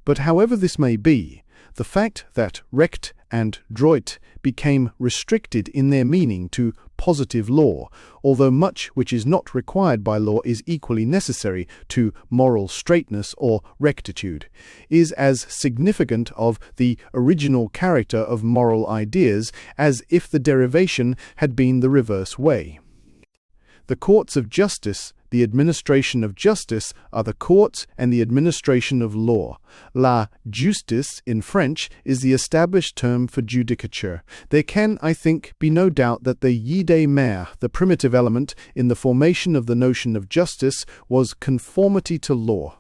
But however this may be, the fact that recht and droit became restricted in their meaning to positive law, although much which is not required by law is equally necessary to moral straightness or rectitude, is as significant of the original character of moral ideas as if the derivation had been the reverse way. The courts of justice, the administration of justice, are the courts and the administration of law. La justice, in French, is the established term for judicature. There can, I think, be no doubt that the idée mère, the primitive element in the formation of the notion of justice, was conformity to law.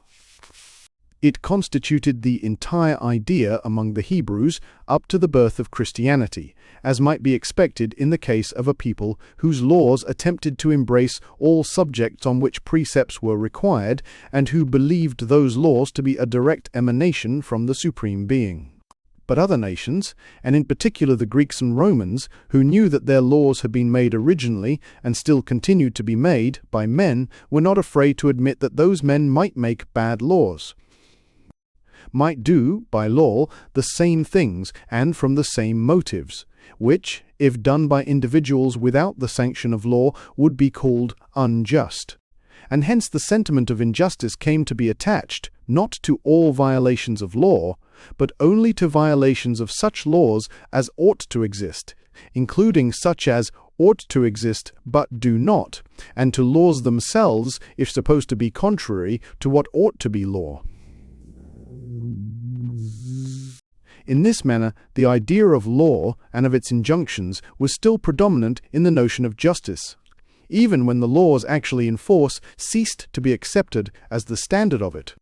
It constituted the entire idea among the Hebrews up to the birth of Christianity, as might be expected in the case of a people whose laws attempted to embrace all subjects on which precepts were required, and who believed those laws to be a direct emanation from the Supreme Being. But other nations, and in particular the Greeks and Romans, who knew that their laws had been made originally, and still continued to be made, by men, were not afraid to admit that those men might make bad laws, might do, by law, the same things and from the same motives, which, if done by individuals without the sanction of law, would be called unjust. And hence the sentiment of injustice came to be attached, not to all violations of law, but only to violations of such laws as ought to exist, including such as ought to exist but do not, and to laws themselves if supposed to be contrary to what ought to be law. In this manner, the idea of law and of its injunctions was still predominant in the notion of justice, even when the laws actually in force ceased to be accepted as the standard of it.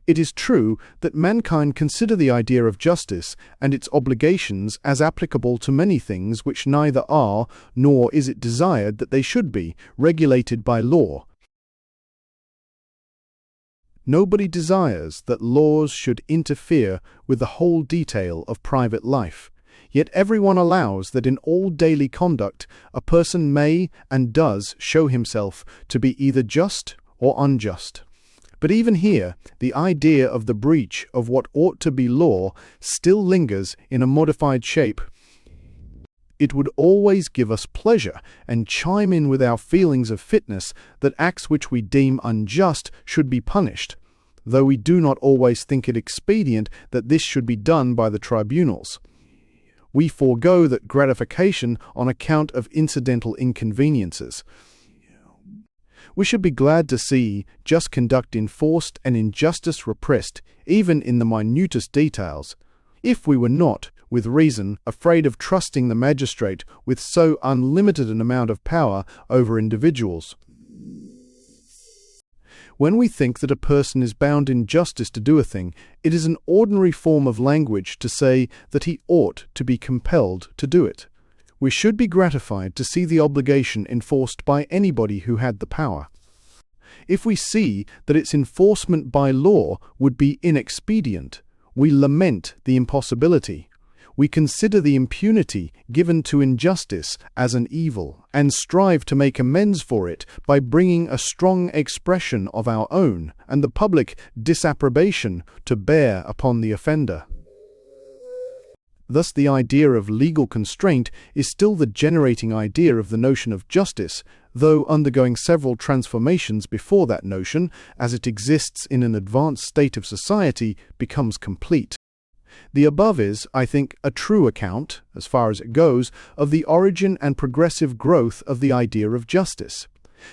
It is true that mankind consider the idea of justice and its obligations as applicable to many things which neither are, nor is it desired that they should be, regulated by law. Nobody desires that laws should interfere with the whole detail of private life, yet everyone allows that in all daily conduct a person may and does show himself to be either just or unjust. But even here, the idea of the breach of what ought to be law still lingers in a modified shape. It would always give us pleasure and chime in with our feelings of fitness that acts which we deem unjust should be punished, though we do not always think it expedient that this should be done by the tribunals. We forego that gratification on account of incidental inconveniences. We should be glad to see just conduct enforced and injustice repressed, even in the minutest details, if we were not, with reason, afraid of trusting the magistrate with so unlimited an amount of power over individuals. When we think that a person is bound in justice to do a thing, it is an ordinary form of language to say that he ought to be compelled to do it. We should be gratified to see the obligation enforced by anybody who had the power. If we see that its enforcement by law would be inexpedient, we lament the impossibility. We consider the impunity given to injustice as an evil, and strive to make amends for it by bringing a strong expression of our own and the public disapprobation to bear upon the offender. Thus the idea of legal constraint is still the generating idea of the notion of justice, though undergoing several transformations before that notion, as it exists in an advanced state of society, becomes complete. The above is, I think, a true account, as far as it goes, of the origin and progressive growth of the idea of justice.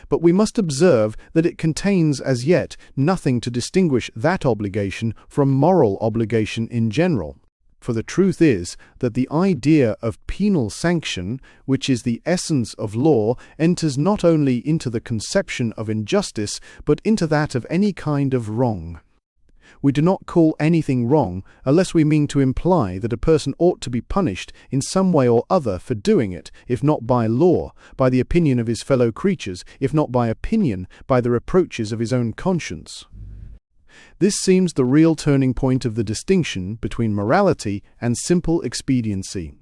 But we must observe that it contains as yet nothing to distinguish that obligation from moral obligation in general. For the truth is that the idea of penal sanction, which is the essence of law, enters not only into the conception of injustice, but into that of any kind of wrong. We do not call anything wrong unless we mean to imply that a person ought to be punished in some way or other for doing it, if not by law, by the opinion of his fellow creatures, if not by opinion, by the reproaches of his own conscience. This seems the real turning point of the distinction between morality and simple expediency.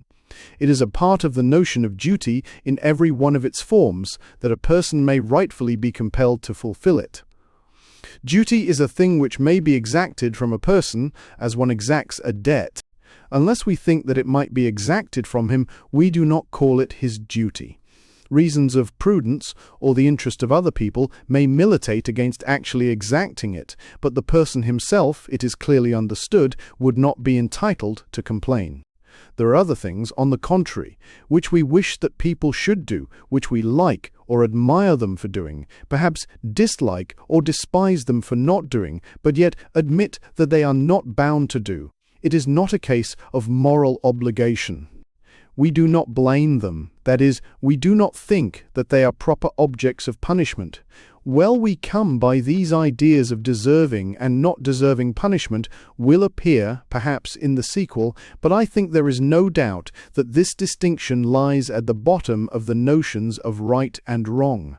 It is a part of the notion of duty in every one of its forms that a person may rightfully be compelled to fulfill it. Duty is a thing which may be exacted from a person as one exacts a debt. Unless we think that it might be exacted from him, we do not call it his duty. Reasons of prudence or the interest of other people may militate against actually exacting it, but the person himself, it is clearly understood, would not be entitled to complain. There are other things, on the contrary, which we wish that people should do, which we like or admire them for doing, perhaps dislike or despise them for not doing, but yet admit that they are not bound to do. It is not a case of moral obligation. we do not blame them, that is, we do not think that they are proper objects of punishment. Well, we come by these ideas of deserving and not deserving punishment will appear, perhaps, in the sequel, but I think there is no doubt that this distinction lies at the bottom of the notions of right and wrong.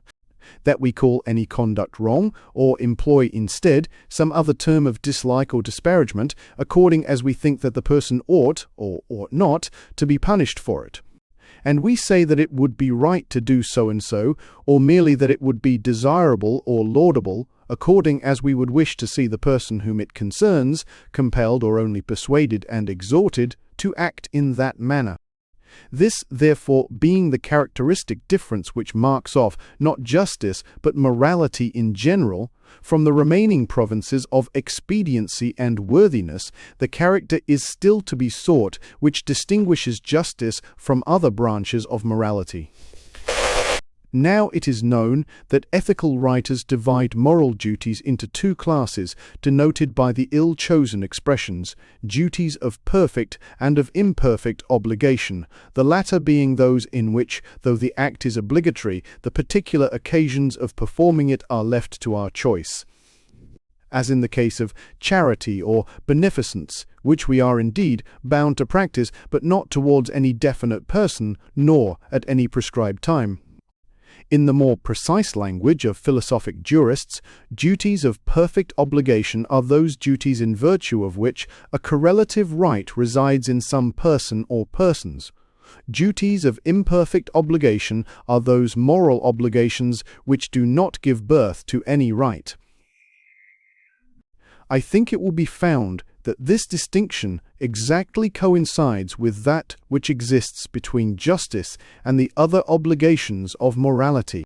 That we call any conduct wrong, or employ instead some other term of dislike or disparagement, according as we think that the person ought, or ought not, to be punished for it. And we say that it would be right to do so and so, or merely that it would be desirable or laudable, according as we would wish to see the person whom it concerns, compelled or only persuaded and exhorted, to act in that manner. This, therefore, being the characteristic difference which marks off not justice but morality in general, from the remaining provinces of expediency and worthiness, the character is still to be sought which distinguishes justice from other branches of morality. Now it is known that ethical writers divide moral duties into two classes, denoted by the ill-chosen expressions, duties of perfect and of imperfect obligation, the latter being those in which, though the act is obligatory, the particular occasions of performing it are left to our choice, as in the case of charity or beneficence, which we are indeed bound to practice, but not towards any definite person, nor at any prescribed time. In the more precise language of philosophic jurists, duties of perfect obligation are those duties in virtue of which a correlative right resides in some person or persons. Duties of imperfect obligation are those moral obligations which do not give birth to any right. I think it will be found that this distinction exactly coincides with that which exists between justice and the other obligations of morality.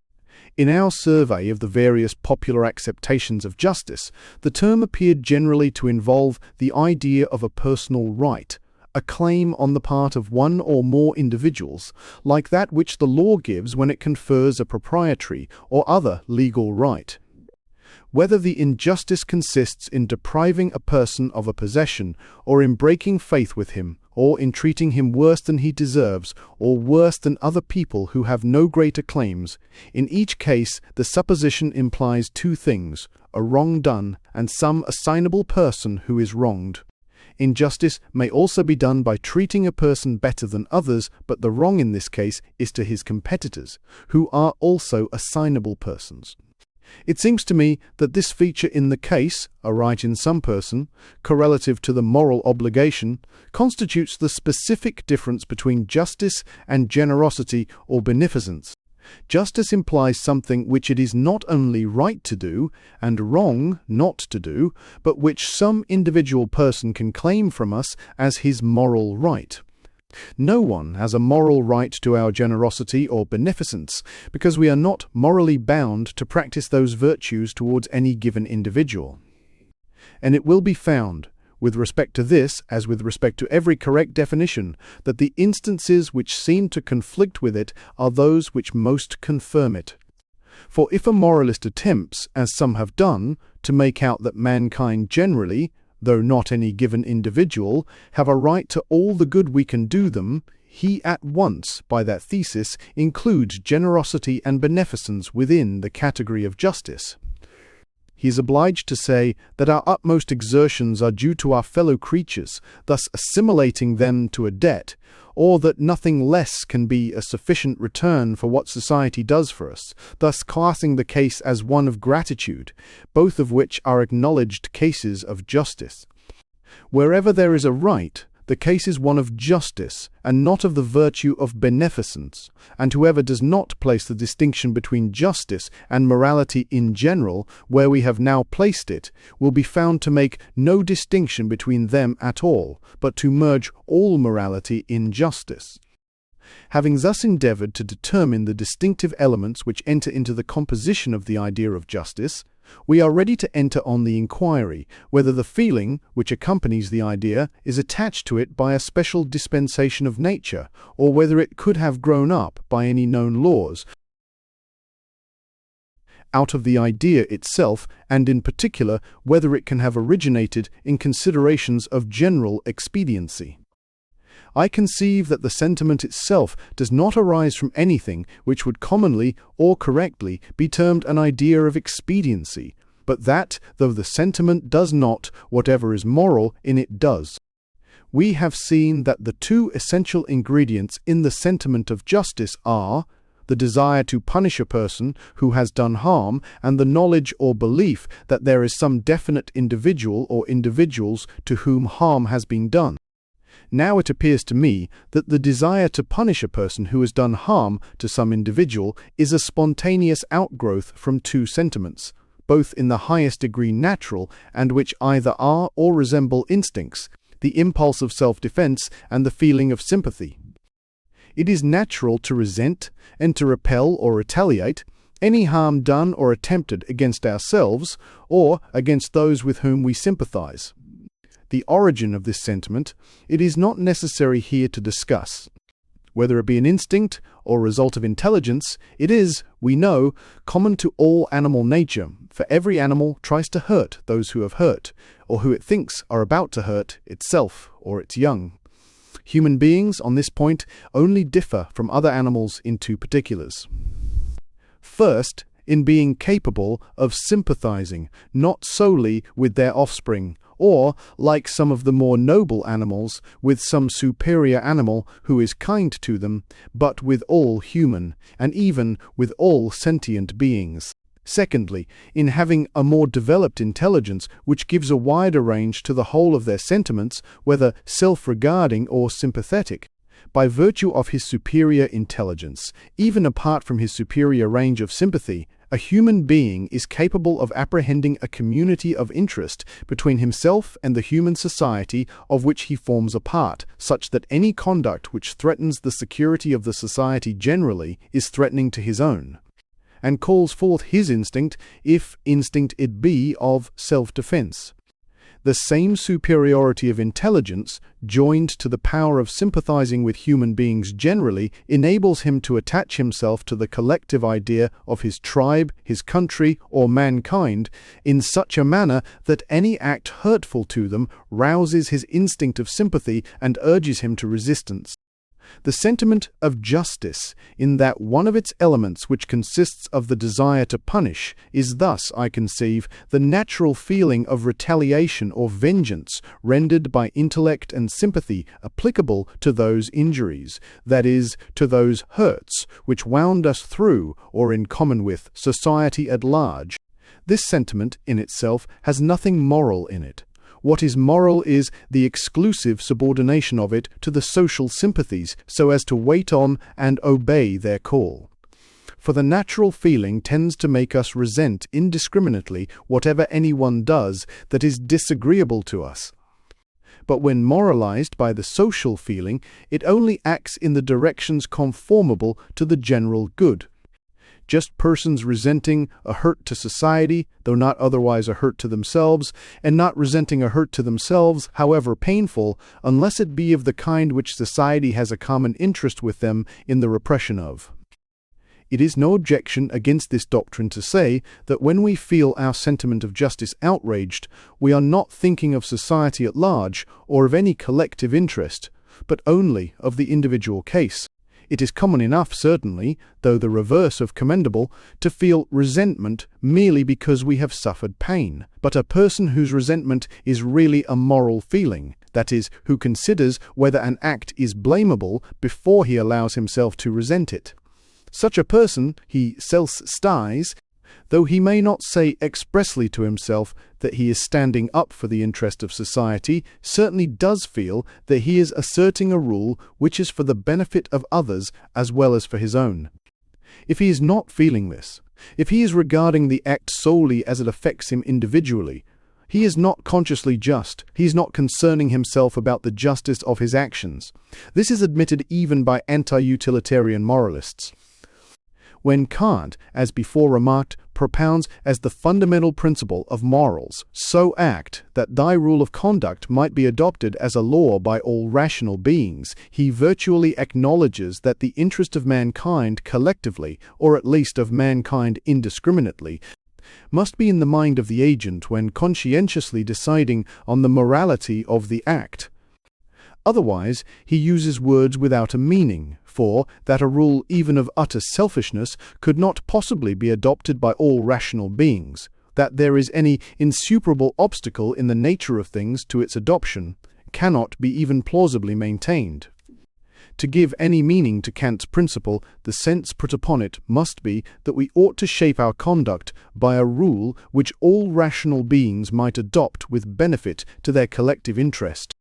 In our survey of the various popular acceptations of justice, the term appeared generally to involve the idea of a personal right, a claim on the part of one or more individuals, like that which the law gives when it confers a proprietary or other legal right. Whether the injustice consists in depriving a person of a possession, or in breaking faith with him, or in treating him worse than he deserves, or worse than other people who have no greater claims, in each case the supposition implies two things, a wrong done and some assignable person who is wronged. Injustice may also be done by treating a person better than others, but the wrong in this case is to his competitors, who are also assignable persons. It seems to me that this feature in the case, a right in some person, correlative to the moral obligation, constitutes the specific difference between justice and generosity or beneficence. Justice implies something which it is not only right to do, and wrong not to do, but which some individual person can claim from us as his moral right. No one has a moral right to our generosity or beneficence, because we are not morally bound to practice those virtues towards any given individual. And it will be found, with respect to this, as with respect to every correct definition, that the instances which seem to conflict with it are those which most confirm it. For if a moralist attempts, as some have done, to make out that mankind generally, though not any given individual, have a right to all the good we can do them, he at once, by that thesis, includes generosity and beneficence within the category of justice. He is obliged to say that our utmost exertions are due to our fellow creatures, thus assimilating them to a debt, or that nothing less can be a sufficient return for what society does for us, thus classing the case as one of gratitude, both of which are acknowledged cases of justice. Wherever there is a right, the case is one of justice, and not of the virtue of beneficence, and whoever does not place the distinction between justice and morality in general, where we have now placed it, will be found to make no distinction between them at all, but to merge all morality in justice. Having thus endeavoured to determine the distinctive elements which enter into the composition of the idea of justice, we are ready to enter on the inquiry whether the feeling which accompanies the idea is attached to it by a special dispensation of nature, or whether it could have grown up by any known laws out of the idea itself, and in particular whether it can have originated in considerations of general expediency. I conceive that the sentiment itself does not arise from anything which would commonly or correctly be termed an idea of expediency, but that, though the sentiment does not, whatever is moral in it does. We have seen that the two essential ingredients in the sentiment of justice are the desire to punish a person who has done harm, and the knowledge or belief that there is some definite individual or individuals to whom harm has been done. Now it appears to me that the desire to punish a person who has done harm to some individual is a spontaneous outgrowth from two sentiments, both in the highest degree natural, and which either are or resemble instincts, the impulse of self-defense and the feeling of sympathy. It is natural to resent and to repel or retaliate any harm done or attempted against ourselves or against those with whom we sympathize. The origin of this sentiment it is not necessary here to discuss. Whether it be an instinct or result of intelligence, it is, we know, common to all animal nature, for every animal tries to hurt those who have hurt, or who it thinks are about to hurt itself or its young. Human beings, on this point, only differ from other animals in two particulars. First, in being capable of sympathizing, not solely with their offspring, or, like some of the more noble animals, with some superior animal who is kind to them, but with all human, and even with all sentient beings. Secondly, in having a more developed intelligence which gives a wider range to the whole of their sentiments, whether self-regarding or sympathetic. By virtue of his superior intelligence, even apart from his superior range of sympathy, a human being is capable of apprehending a community of interest between himself and the human society of which he forms a part, such that any conduct which threatens the security of the society generally is threatening to his own, and calls forth his instinct, if instinct it be, of self-defense. The same superiority of intelligence, joined to the power of sympathizing with human beings generally, enables him to attach himself to the collective idea of his tribe, his country, or mankind, in such a manner that any act hurtful to them rouses his instinct of sympathy and urges him to resistance. The sentiment of justice, in that one of its elements which consists of the desire to punish, is thus, I conceive, the natural feeling of retaliation or vengeance rendered by intellect and sympathy applicable to those injuries, that is, to those hurts, which wound us through, or in common with, society at large. This sentiment, in itself, has nothing moral in it. What is moral is the exclusive subordination of it to the social sympathies, so as to wait on and obey their call. For the natural feeling tends to make us resent indiscriminately whatever anyone does that is disagreeable to us. But when moralized by the social feeling, it only acts in the directions conformable to the general good. Just persons resenting a hurt to society, though not otherwise a hurt to themselves, and not resenting a hurt to themselves, however painful, unless it be of the kind which society has a common interest with them in the repression of. It is no objection against this doctrine to say that when we feel our sentiment of justice outraged, we are not thinking of society at large or of any collective interest, but only of the individual case. It is common enough, certainly, though the reverse of commendable, to feel resentment merely because we have suffered pain. But a person whose resentment is really a moral feeling, that is, who considers whether an act is blamable before he allows himself to resent it. Such a person, he self-sties, though he may not say expressly to himself that he is standing up for the interest of society, certainly does feel that he is asserting a rule which is for the benefit of others as well as for his own. If he is not feeling this, if he is regarding the act solely as it affects him individually, he is not consciously just, he is not concerning himself about the justice of his actions. This is admitted even by anti-utilitarian moralists. When Kant, as before remarked, propounds as the fundamental principle of morals, so act that thy rule of conduct might be adopted as a law by all rational beings, he virtually acknowledges that the interest of mankind collectively, or at least of mankind indiscriminately, must be in the mind of the agent when conscientiously deciding on the morality of the act. Otherwise, he uses words without a meaning, for that a rule even of utter selfishness could not possibly be adopted by all rational beings, that there is any insuperable obstacle in the nature of things to its adoption, cannot be even plausibly maintained. To give any meaning to Kant's principle, the sense put upon it must be that we ought to shape our conduct by a rule which all rational beings might adopt with benefit to their collective interest.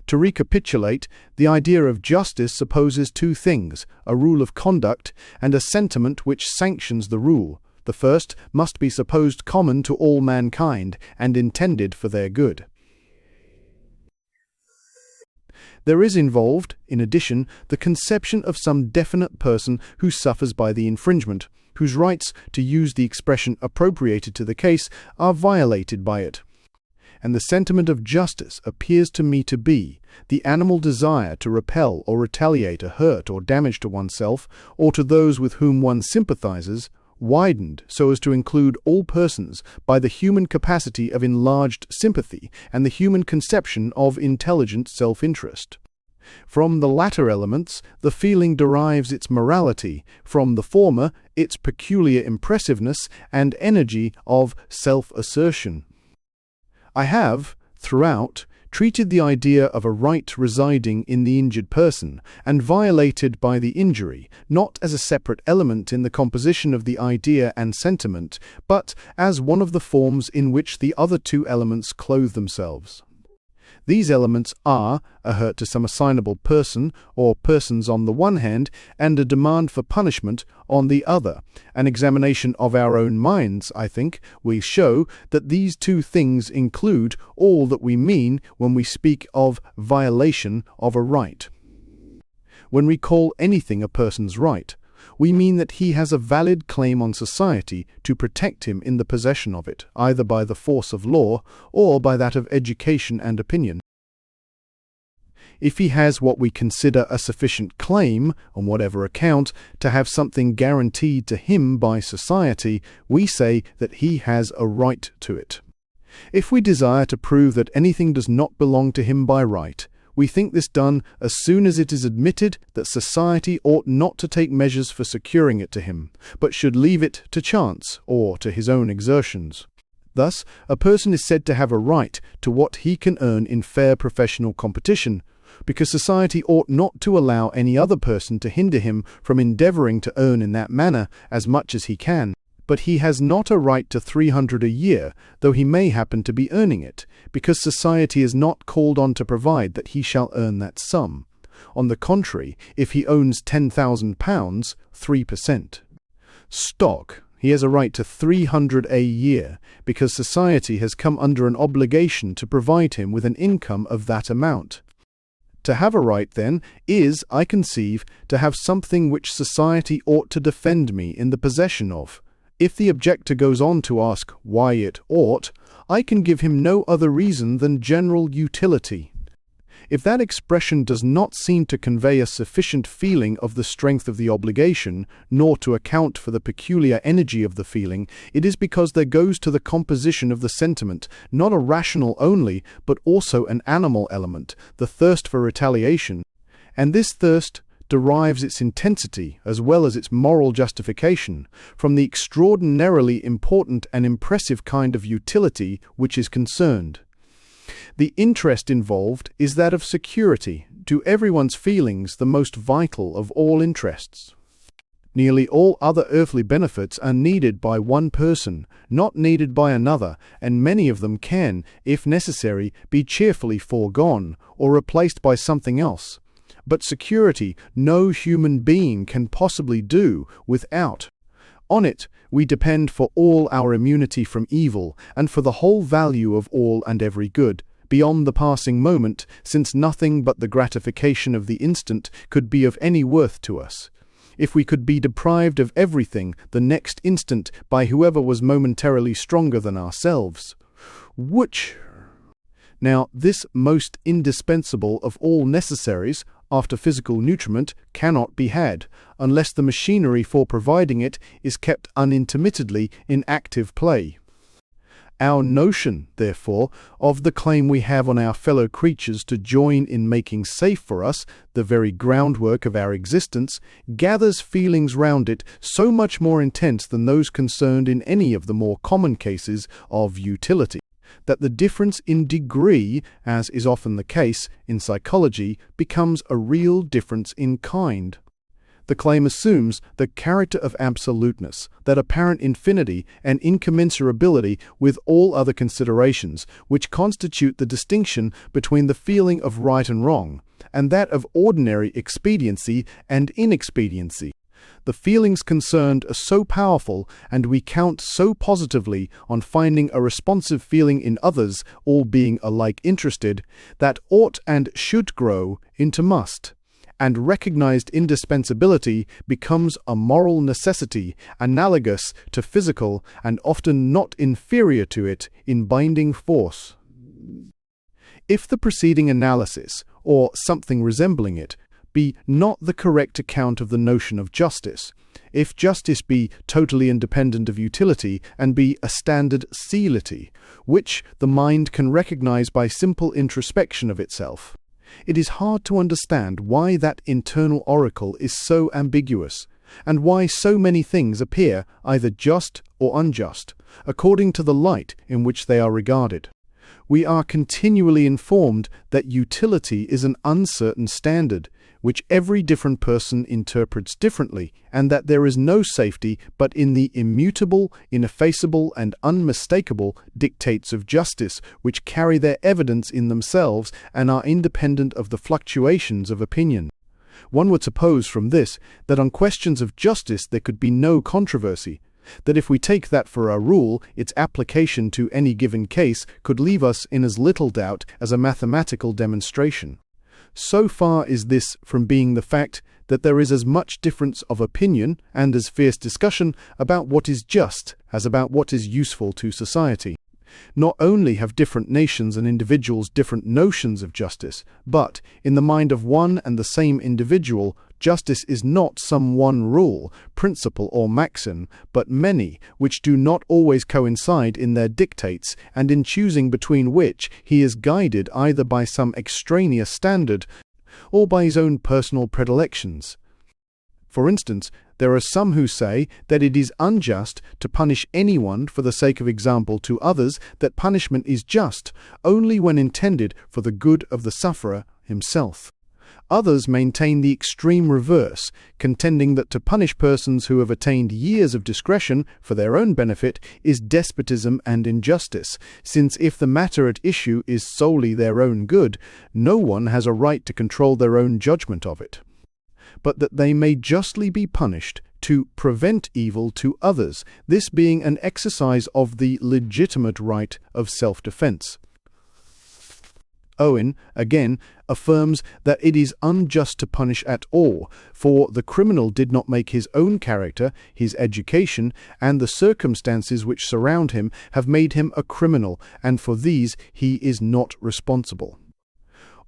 To recapitulate, the idea of justice supposes two things, a rule of conduct and a sentiment which sanctions the rule. The first must be supposed common to all mankind and intended for their good. There is involved, in addition, the conception of some definite person who suffers by the infringement, whose rights, to use the expression appropriated to the case, are violated by it. And the sentiment of justice appears to me to be the animal desire to repel or retaliate a hurt or damage to oneself or to those with whom one sympathizes, widened so as to include all persons by the human capacity of enlarged sympathy and the human conception of intelligent self-interest. From the latter elements, the feeling derives its morality, from the former, its peculiar impressiveness and energy of self-assertion. I have, throughout, treated the idea of a right residing in the injured person and violated by the injury, not as a separate element in the composition of the idea and sentiment, but as one of the forms in which the other two elements clothe themselves. These elements are a hurt to some assignable person or persons on the one hand, and a demand for punishment on the other. An examination of our own minds, I think, will show that these two things include all that we mean when we speak of violation of a right. When we call anything a person's right, we mean that he has a valid claim on society to protect him in the possession of it, either by the force of law or by that of education and opinion. If he has what we consider a sufficient claim, on whatever account, to have something guaranteed to him by society, we say that he has a right to it. If we desire to prove that anything does not belong to him by right, we think this done as soon as it is admitted that society ought not to take measures for securing it to him, but should leave it to chance or to his own exertions. Thus, a person is said to have a right to what he can earn in fair professional competition, because society ought not to allow any other person to hinder him from endeavouring to earn in that manner as much as he can. But he has not a right to 300 a year, though he may happen to be earning it, because society is not called on to provide that he shall earn that sum. On the contrary, if he owns £10,000, 3%. Stock, he has a right to 300 a year, because society has come under an obligation to provide him with an income of that amount. To have a right, then, is, I conceive, to have something which society ought to defend me in the possession of. If the objector goes on to ask why it ought, I can give him no other reason than general utility. If that expression does not seem to convey a sufficient feeling of the strength of the obligation, nor to account for the peculiar energy of the feeling, it is because there goes to the composition of the sentiment not a rational only, but also an animal element, the thirst for retaliation, and this thirst derives its intensity, as well as its moral justification, from the extraordinarily important and impressive kind of utility which is concerned. The interest involved is that of security, to everyone's feelings the most vital of all interests. Nearly all other earthly benefits are needed by one person, not needed by another, and many of them can, if necessary, be cheerfully foregone, or replaced by something else. But security no human being can possibly do without. On it we depend for all our immunity from evil, and for the whole value of all and every good, beyond the passing moment, since nothing but the gratification of the instant could be of any worth to us. If we could be deprived of everything the next instant by whoever was momentarily stronger than ourselves, Now, this most indispensable of all necessaries, after physical nutriment, cannot be had, unless the machinery for providing it is kept unintermittedly in active play. Our notion, therefore, of the claim we have on our fellow creatures to join in making safe for us the very groundwork of our existence gathers feelings round it so much more intense than those concerned in any of the more common cases of utility, that the difference in degree, as is often the case in psychology, becomes a real difference in kind. The claim assumes the character of absoluteness, that apparent infinity and incommensurability with all other considerations, which constitute the distinction between the feeling of right and wrong, and that of ordinary expediency and inexpediency. The feelings concerned are so powerful, and we count so positively on finding a responsive feeling in others, all being alike interested, that ought and should grow into must, and recognized indispensability becomes a moral necessity analogous to physical and often not inferior to it in binding force. If the preceding analysis, or something resembling it, be not the correct account of the notion of justice, if justice be totally independent of utility and be a standard seality, which the mind can recognize by simple introspection of itself, it is hard to understand why that internal oracle is so ambiguous, and why so many things appear either just or unjust, according to the light in which they are regarded. We are continually informed that utility is an uncertain standard, which every different person interprets differently, and that there is no safety but in the immutable, ineffaceable, and unmistakable dictates of justice, which carry their evidence in themselves and are independent of the fluctuations of opinion. One would suppose from this that on questions of justice there could be no controversy, that if we take that for our rule, its application to any given case could leave us in as little doubt as a mathematical demonstration. So far is this from being the fact that there is as much difference of opinion and as fierce discussion about what is just as about what is useful to society. Not only have different nations and individuals different notions of justice, but, in the mind of one and the same individual, justice is not some one rule, principle, or maxim, but many, which do not always coincide in their dictates, and in choosing between which he is guided either by some extraneous standard or by his own personal predilections. For instance, there are some who say that it is unjust to punish anyone for the sake of example to others, that punishment is just only when intended for the good of the sufferer himself. Others maintain the extreme reverse, contending that to punish persons who have attained years of discretion for their own benefit is despotism and injustice, since if the matter at issue is solely their own good, no one has a right to control their own judgment of it, but that they may justly be punished to prevent evil to others, this being an exercise of the legitimate right of self-defense. Owen, again, affirms that it is unjust to punish at all, for the criminal did not make his own character, his education, and the circumstances which surround him have made him a criminal, and for these he is not responsible.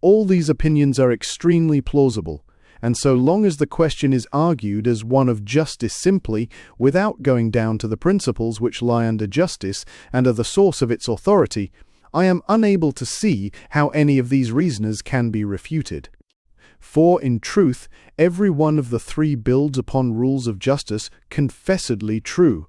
All these opinions are extremely plausible, and so long as the question is argued as one of justice simply, without going down to the principles which lie under justice and are the source of its authority, I am unable to see how any of these reasoners can be refuted. For, in truth, every one of the three builds upon rules of justice confessedly true.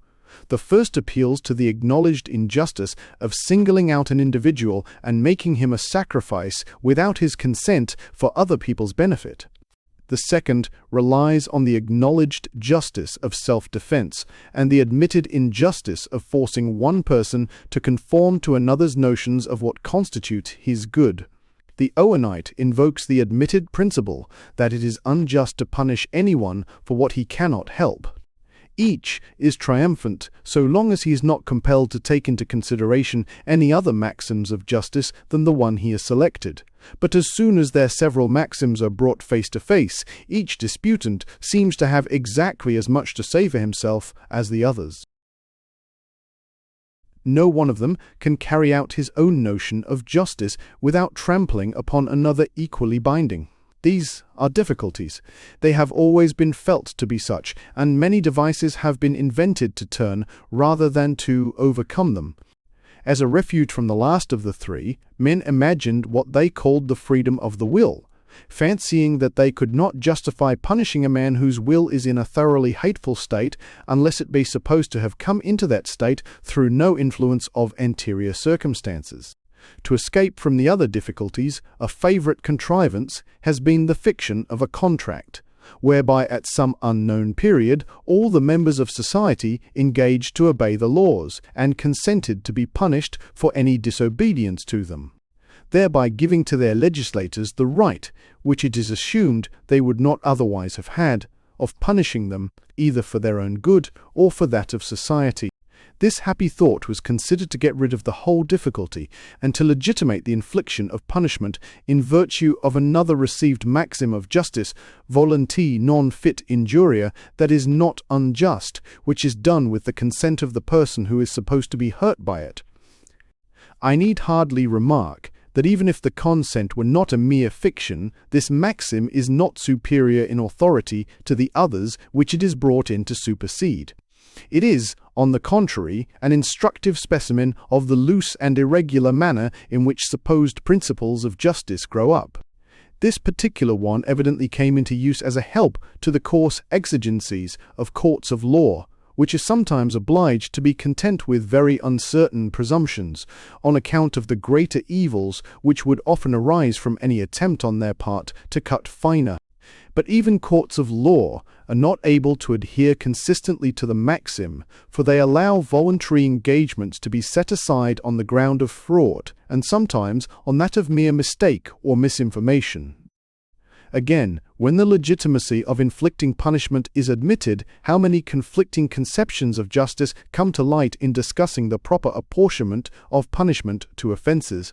The first appeals to the acknowledged injustice of singling out an individual and making him a sacrifice without his consent for other people's benefit. The second relies on the acknowledged justice of self-defense and the admitted injustice of forcing one person to conform to another's notions of what constitutes his good. The Owenite invokes the admitted principle that it is unjust to punish anyone for what he cannot help. Each is triumphant so long as he is not compelled to take into consideration any other maxims of justice than the one he has selected. But as soon as their several maxims are brought face to face, each disputant seems to have exactly as much to say for himself as the others. No one of them can carry out his own notion of justice without trampling upon another equally binding. These are difficulties. They have always been felt to be such, and many devices have been invented to turn rather than to overcome them. As a refuge from the last of the three, men imagined what they called the freedom of the will, fancying that they could not justify punishing a man whose will is in a thoroughly hateful state unless it be supposed to have come into that state through no influence of anterior circumstances. To escape from the other difficulties, a favourite contrivance has been the fiction of a contract, whereby at some unknown period all the members of society engaged to obey the laws and consented to be punished for any disobedience to them, thereby giving to their legislators the right, which it is assumed they would not otherwise have had, of punishing them either for their own good or for that of society. This happy thought was considered to get rid of the whole difficulty and to legitimate the infliction of punishment in virtue of another received maxim of justice, voluntas non fit injuria, that is not unjust, which is done with the consent of the person who is supposed to be hurt by it. I need hardly remark that even if the consent were not a mere fiction, this maxim is not superior in authority to the others which it is brought in to supersede. It is, on the contrary, an instructive specimen of the loose and irregular manner in which supposed principles of justice grow up. This particular one evidently came into use as a help to the coarse exigencies of courts of law, which are sometimes obliged to be content with very uncertain presumptions, on account of the greater evils which would often arise from any attempt on their part to cut finer. But even courts of law are not able to adhere consistently to the maxim, for they allow voluntary engagements to be set aside on the ground of fraud, and sometimes on that of mere mistake or misinformation. Again, when the legitimacy of inflicting punishment is admitted, how many conflicting conceptions of justice come to light in discussing the proper apportionment of punishment to offences.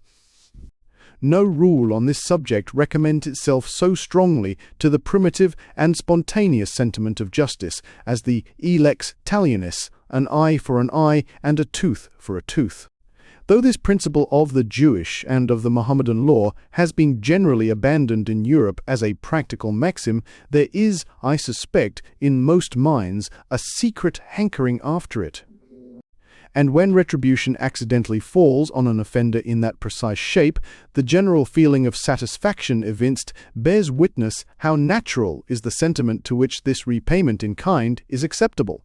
No rule on this subject recommends itself so strongly to the primitive and spontaneous sentiment of justice as the lex talionis, an eye for an eye and a tooth for a tooth. Though this principle of the Jewish and of the Mohammedan law has been generally abandoned in Europe as a practical maxim, there is, I suspect, in most minds a secret hankering after it. And when retribution accidentally falls on an offender in that precise shape, the general feeling of satisfaction evinced bears witness how natural is the sentiment to which this repayment in kind is acceptable.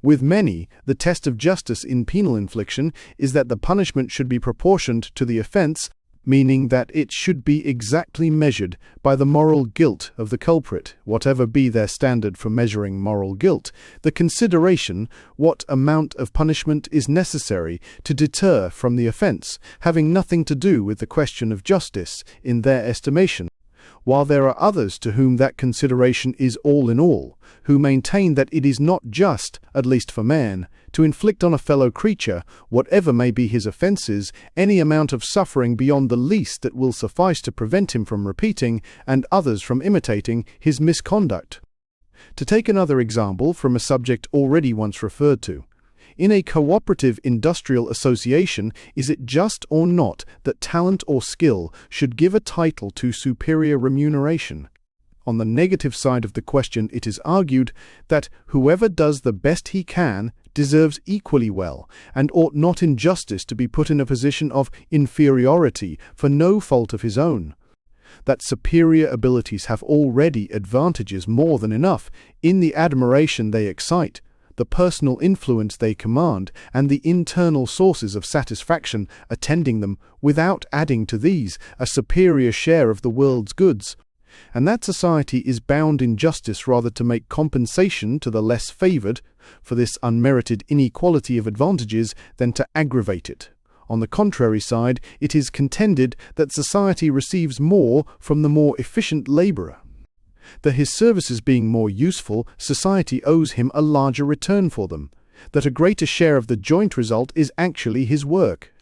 With many, the test of justice in penal infliction is that the punishment should be proportioned to the offence, meaning that it should be exactly measured by the moral guilt of the culprit, whatever be their standard for measuring moral guilt. The consideration what amount of punishment is necessary to deter from the offence, having nothing to do with the question of justice in their estimation, while there are others to whom that consideration is all in all, who maintain that it is not just, at least for man, to inflict on a fellow creature, whatever may be his offences, any amount of suffering beyond the least that will suffice to prevent him from repeating, and others from imitating, his misconduct. To take another example from a subject already once referred to, in a cooperative industrial association, is it just or not that talent or skill should give a title to superior remuneration? On the negative side of the question, it is argued that whoever does the best he can deserves equally well, and ought not in justice to be put in a position of inferiority for no fault of his own. That superior abilities have already advantages more than enough in the admiration they excite, the personal influence they command, and the internal sources of satisfaction attending them, without adding to these a superior share of the world's goods. And that society is bound in justice rather to make compensation to the less favoured for this unmerited inequality of advantages than to aggravate it. On the contrary side, it is contended that society receives more from the more efficient labourer. That his services being more useful, society owes him a larger return for them, that a greater share of the joint result is actually his work,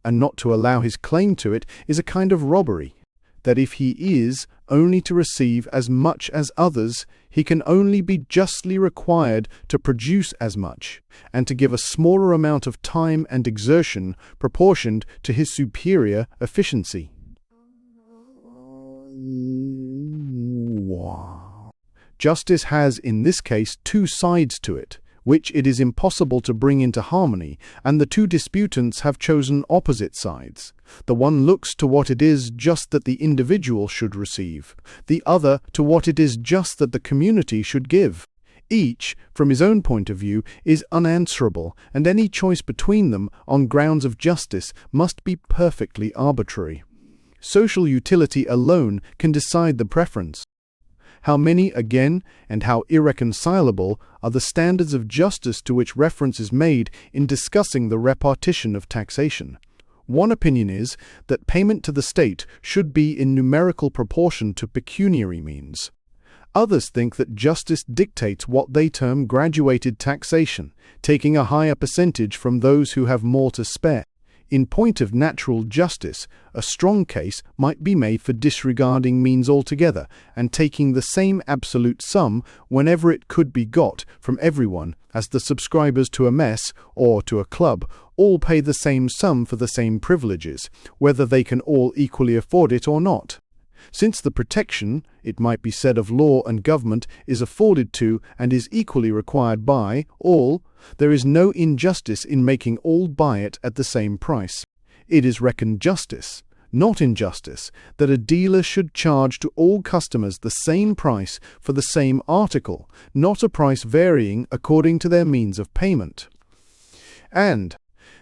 and not to allow his claim to it is a kind of robbery, that if he is only to receive as much as others, he can only be justly required to produce as much, and to give a smaller amount of time and exertion proportioned to his superior efficiency. Justice has in this case two sides to it, which it is impossible to bring into harmony, and the two disputants have chosen opposite sides. The one looks to what it is just that the individual should receive, the other to what it is just that the community should give. Each, from his own point of view, is unanswerable, and any choice between them on grounds of justice must be perfectly arbitrary. Social utility alone can decide the preference. How many, again, and how irreconcilable are the standards of justice to which reference is made in discussing the repartition of taxation? One opinion is that payment to the state should be in numerical proportion to pecuniary means. Others think that justice dictates what they term graduated taxation, taking a higher percentage from those who have more to spare. In point of natural justice, a strong case might be made for disregarding means altogether and taking the same absolute sum whenever it could be got from everyone, as the subscribers to a mess or to a club all pay the same sum for the same privileges, whether they can all equally afford it or not. Since the protection, it might be said, of law and government is afforded to and is equally required by all, there is no injustice in making all buy it at the same price. It is reckoned justice, not injustice, that a dealer should charge to all customers the same price for the same article, not a price varying according to their means of payment. And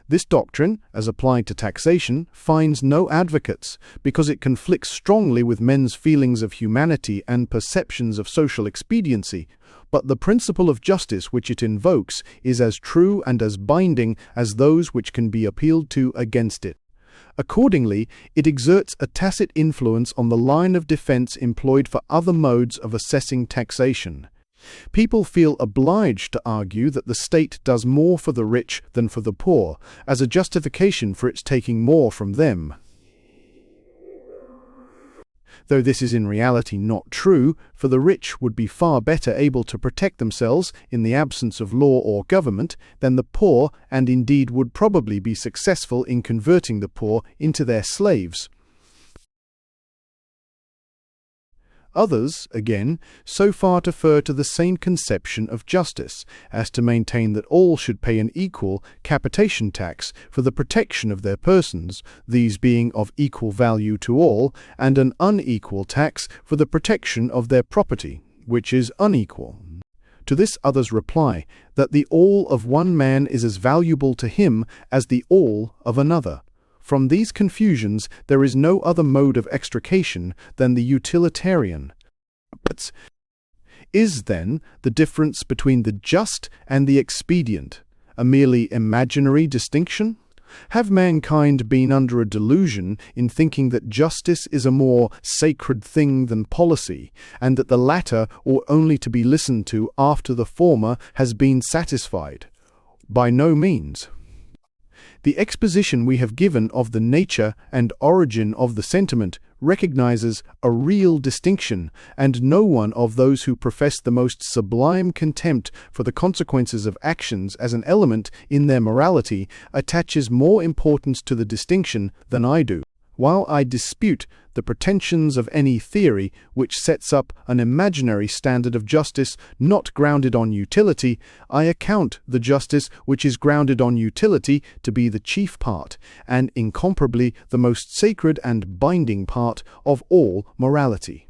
this doctrine, as applied to taxation, finds no advocates, because it conflicts strongly with men's feelings of humanity and perceptions of social expediency, but the principle of justice which it invokes is as true and as binding as those which can be appealed to against it. Accordingly, it exerts a tacit influence on the line of defense employed for other modes of assessing taxation. People feel obliged to argue that the state does more for the rich than for the poor, as a justification for its taking more from them. Though this is in reality not true, for the rich would be far better able to protect themselves in the absence of law or government than the poor, and indeed would probably be successful in converting the poor into their slaves. Others, again, so far defer to the same conception of justice as to maintain that all should pay an equal capitation tax for the protection of their persons, these being of equal value to all, and an unequal tax for the protection of their property, which is unequal. To this others reply that the all of one man is as valuable to him as the all of another. From these confusions there is no other mode of extrication than the utilitarian. Is, then, the difference between the just and the expedient a merely imaginary distinction? Have mankind been under a delusion in thinking that justice is a more sacred thing than policy, and that the latter ought only to be listened to after the former has been satisfied? By no means. The exposition we have given of the nature and origin of the sentiment recognizes a real distinction, and no one of those who profess the most sublime contempt for the consequences of actions as an element in their morality attaches more importance to the distinction than I do, while I dispute the pretensions of any theory which sets up an imaginary standard of justice not grounded on utility. I account the justice which is grounded on utility to be the chief part, and incomparably the most sacred and binding part of all morality.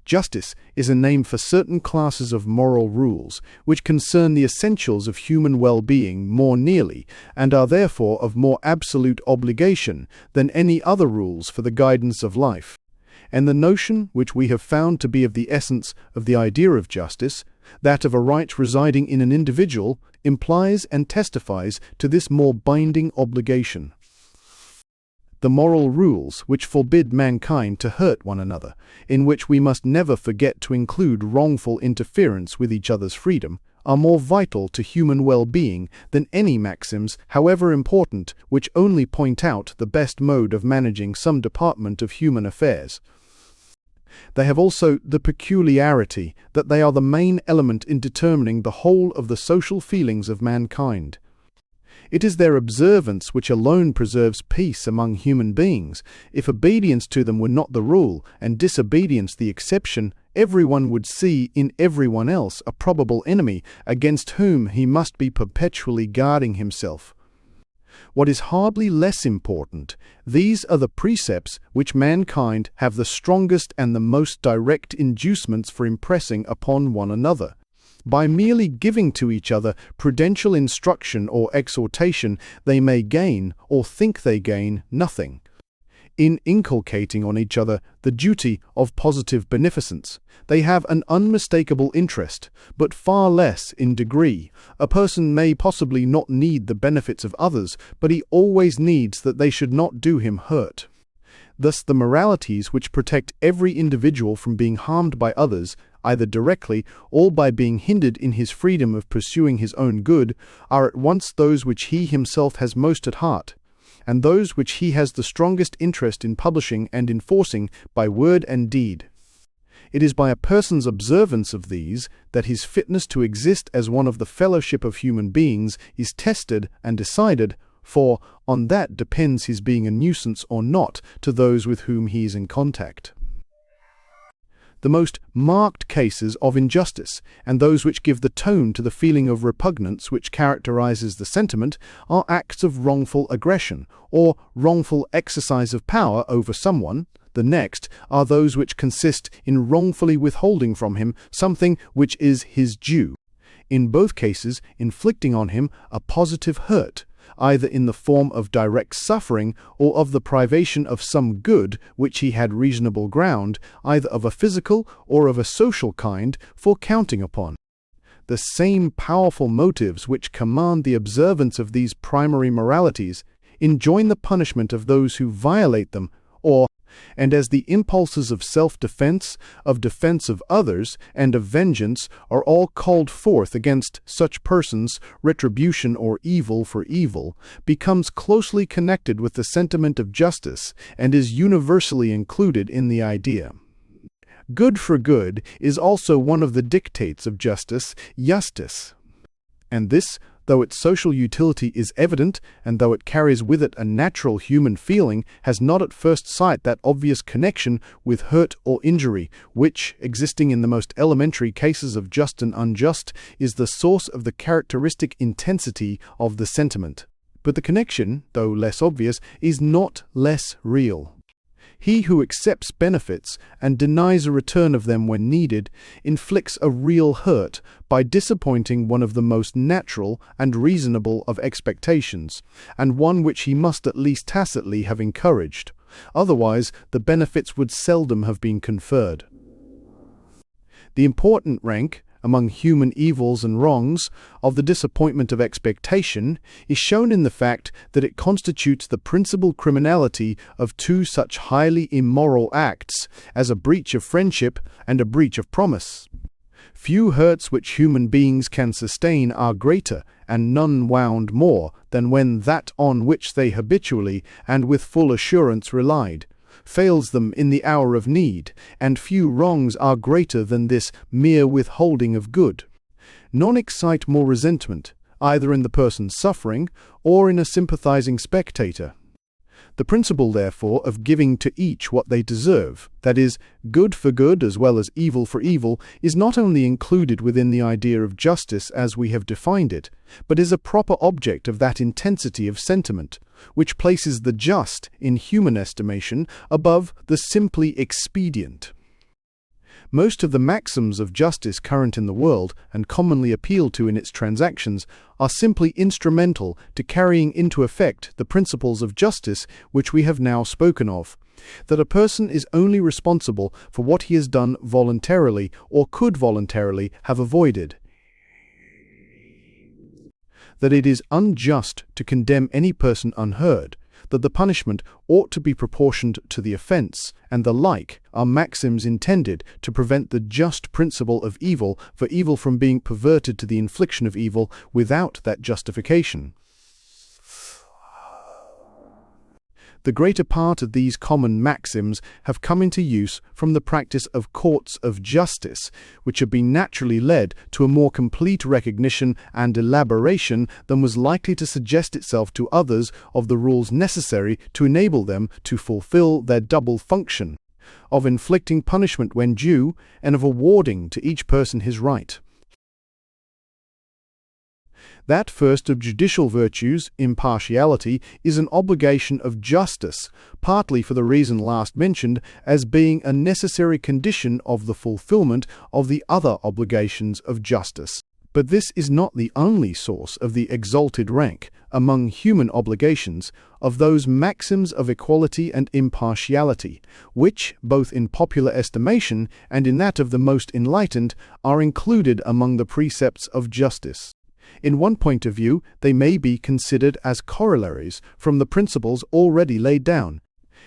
Justice is a name for certain classes of moral rules, which concern the essentials of human well-being more nearly, and are therefore of more absolute obligation than any other rules for the guidance of life. And the notion which we have found to be of the essence of the idea of justice, that of a right residing in an individual, implies and testifies to this more binding obligation. The moral rules which forbid mankind to hurt one another, in which we must never forget to include wrongful interference with each other's freedom, are more vital to human well-being than any maxims, however important, which only point out the best mode of managing some department of human affairs. They have also the peculiarity that they are the main element in determining the whole of the social feelings of mankind. It is their observance which alone preserves peace among human beings. If obedience to them were not the rule, and disobedience the exception, everyone would see in everyone else a probable enemy against whom he must be perpetually guarding himself. What is hardly less important, these are the precepts which mankind have the strongest and the most direct inducements for impressing upon one another. By merely giving to each other prudential instruction or exhortation, they may gain, or think they gain, nothing. In inculcating on each other the duty of positive beneficence, they have an unmistakable interest, but far less in degree. A person may possibly not need the benefits of others, but he always needs that they should not do him hurt. Thus the moralities which protect every individual from being harmed by others, either directly or by being hindered in his freedom of pursuing his own good, are at once those which he himself has most at heart, and those which he has the strongest interest in publishing and enforcing by word and deed. It is by a person's observance of these that his fitness to exist as one of the fellowship of human beings is tested and decided, for on that depends his being a nuisance or not to those with whom he is in contact. The most marked cases of injustice, and those which give the tone to the feeling of repugnance which characterizes the sentiment, are acts of wrongful aggression, or wrongful exercise of power over someone. The next are those which consist in wrongfully withholding from him something which is his due, in both cases inflicting on him a positive hurt, either in the form of direct suffering or of the privation of some good which he had reasonable ground, either of a physical or of a social kind, for counting upon. The same powerful motives which command the observance of these primary moralities enjoin the punishment of those who violate them, and as the impulses of self-defense, of defense of others, and of vengeance are all called forth against such persons, retribution or evil for evil becomes closely connected with the sentiment of justice and is universally included in the idea. Good for good is also one of the dictates of justice, justus, and this, though its social utility is evident, and though it carries with it a natural human feeling, has not at first sight that obvious connection with hurt or injury, which, existing in the most elementary cases of just and unjust, is the source of the characteristic intensity of the sentiment. But the connection, though less obvious, is not less real. He who accepts benefits and denies a return of them when needed inflicts a real hurt by disappointing one of the most natural and reasonable of expectations, and one which he must at least tacitly have encouraged. Otherwise, the benefits would seldom have been conferred. The important rank, among human evils and wrongs, of the disappointment of expectation is shown in the fact that it constitutes the principal criminality of two such highly immoral acts as a breach of friendship and a breach of promise. Few hurts which human beings can sustain are greater, and none wound more, than when that on which they habitually and with full assurance relied fails them in the hour of need, and few wrongs are greater than this mere withholding of good. None excite more resentment, either in the person suffering or in a sympathizing spectator. The principle, therefore, of giving to each what they deserve, that is, good for good as well as evil for evil, is not only included within the idea of justice as we have defined it, but is a proper object of that intensity of sentiment, which places the just, in human estimation, above the simply expedient. Most of the maxims of justice current in the world, and commonly appealed to in its transactions, are simply instrumental to carrying into effect the principles of justice which we have now spoken of, that a person is only responsible for what he has done voluntarily or could voluntarily have avoided, that it is unjust to condemn any person unheard, that the punishment ought to be proportioned to the offence, and the like, are maxims intended to prevent the just principle of evil for evil from being perverted to the infliction of evil without that justification. The greater part of these common maxims have come into use from the practice of courts of justice, which have been naturally led to a more complete recognition and elaboration than was likely to suggest itself to others of the rules necessary to enable them to fulfill their double function, of inflicting punishment when due, and of awarding to each person his right. That first of judicial virtues, impartiality, is an obligation of justice, partly for the reason last mentioned, as being a necessary condition of the fulfillment of the other obligations of justice. But this is not the only source of the exalted rank, among human obligations, of those maxims of equality and impartiality, which, both in popular estimation and in that of the most enlightened, are included among the precepts of justice. In one point of view, they may be considered as corollaries from the principles already laid down.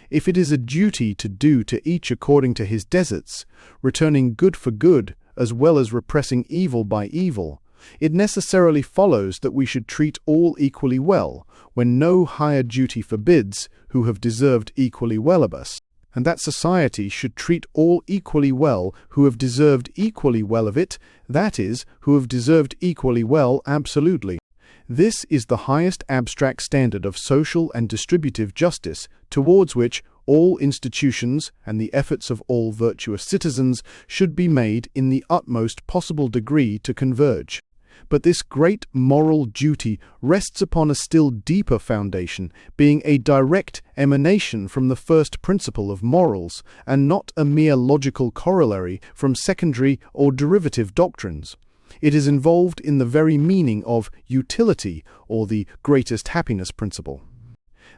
If it is a duty to do to each according to his deserts, returning good for good, as well as repressing evil by evil, it necessarily follows that we should treat all equally well, when no higher duty forbids, who have deserved equally well of us, and that society should treat all equally well who have deserved equally well of it, that is, who have deserved equally well absolutely. This is the highest abstract standard of social and distributive justice, towards which all institutions and the efforts of all virtuous citizens should be made in the utmost possible degree to converge. But this great moral duty rests upon a still deeper foundation, being a direct emanation from the first principle of morals, and not a mere logical corollary from secondary or derivative doctrines. It is involved in the very meaning of utility, or the greatest happiness principle.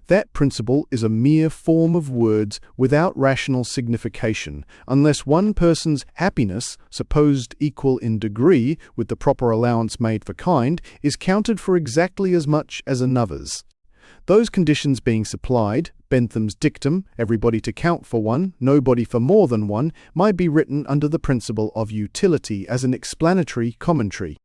That principle is a mere form of words without rational signification, unless one person's happiness, supposed equal in degree with the proper allowance made for kind, is counted for exactly as much as another's. Those conditions being supplied, Bentham's dictum, everybody to count for one, nobody for more than one, might be written under the principle of utility as an explanatory commentary.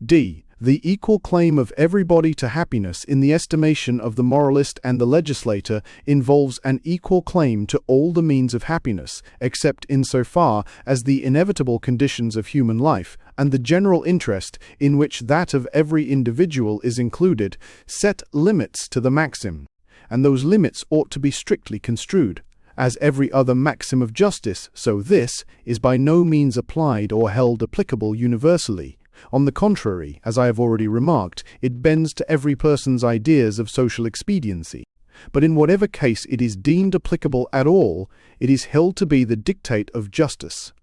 D. The equal claim of everybody to happiness in the estimation of the moralist and the legislator involves an equal claim to all the means of happiness, except in so far as the inevitable conditions of human life, and the general interest in which that of every individual is included, set limits to the maxim, and those limits ought to be strictly construed. As every other maxim of justice, so this is by no means applied or held applicable universally. On the contrary, as I have already remarked, it bends to every person's ideas of social expediency. But in whatever case it is deemed applicable at all, it is held to be the dictate of justice.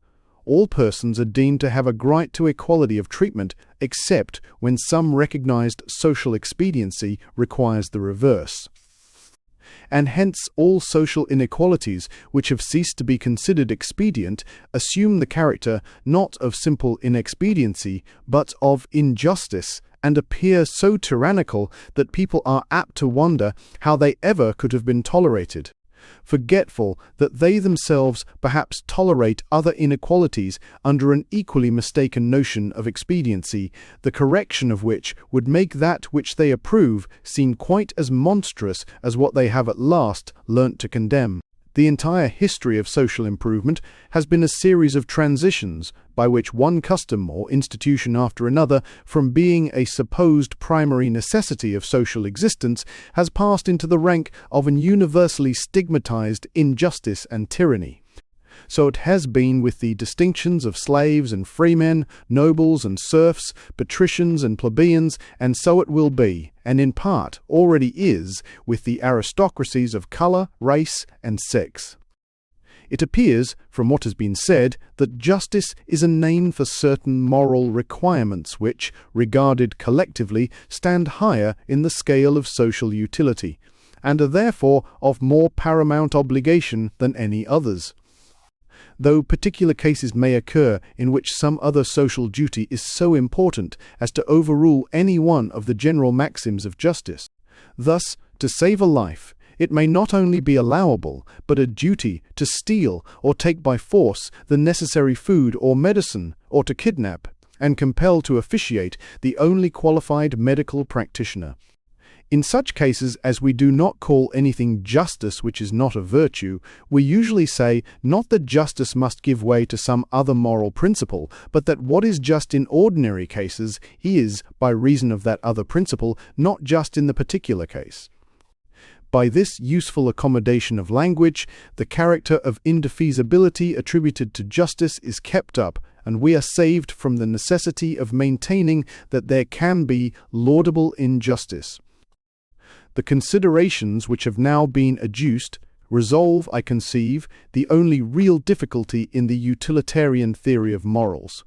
All persons are deemed to have a right to equality of treatment, except when some recognized social expediency requires the reverse. And hence all social inequalities which have ceased to be considered expedient assume the character not of simple inexpediency, but of injustice, and appear so tyrannical that people are apt to wonder how they ever could have been tolerated, forgetful that they themselves perhaps tolerate other inequalities under an equally mistaken notion of expediency, the correction of which would make that which they approve seem quite as monstrous as what they have at last learnt to condemn. The entire history of social improvement has been a series of transitions by which one custom or institution after another, from being a supposed primary necessity of social existence, has passed into the rank of an universally stigmatized injustice and tyranny. So it has been with the distinctions of slaves and freemen, nobles and serfs, patricians and plebeians, and so it will be, and in part already is, with the aristocracies of colour, race, and sex. It appears, from what has been said, that justice is a name for certain moral requirements which, regarded collectively, stand higher in the scale of social utility, and are therefore of more paramount obligation than any others. Though particular cases may occur in which some other social duty is so important as to overrule any one of the general maxims of justice. Thus, to save a life, it may not only be allowable, but a duty to steal or take by force the necessary food or medicine, or to kidnap and compel to officiate the only qualified medical practitioner. In such cases as we do not call anything justice which is not a virtue, we usually say not that justice must give way to some other moral principle, but that what is just in ordinary cases is, by reason of that other principle, not just in the particular case. By this useful accommodation of language, the character of indefeasibility attributed to justice is kept up, and we are saved from the necessity of maintaining that there can be laudable injustice. The considerations which have now been adduced resolve, I conceive, the only real difficulty in the utilitarian theory of morals.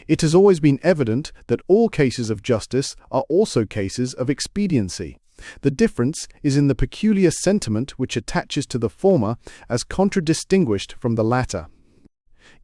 It has always been evident that all cases of justice are also cases of expediency. The difference is in the peculiar sentiment which attaches to the former as contradistinguished from the latter.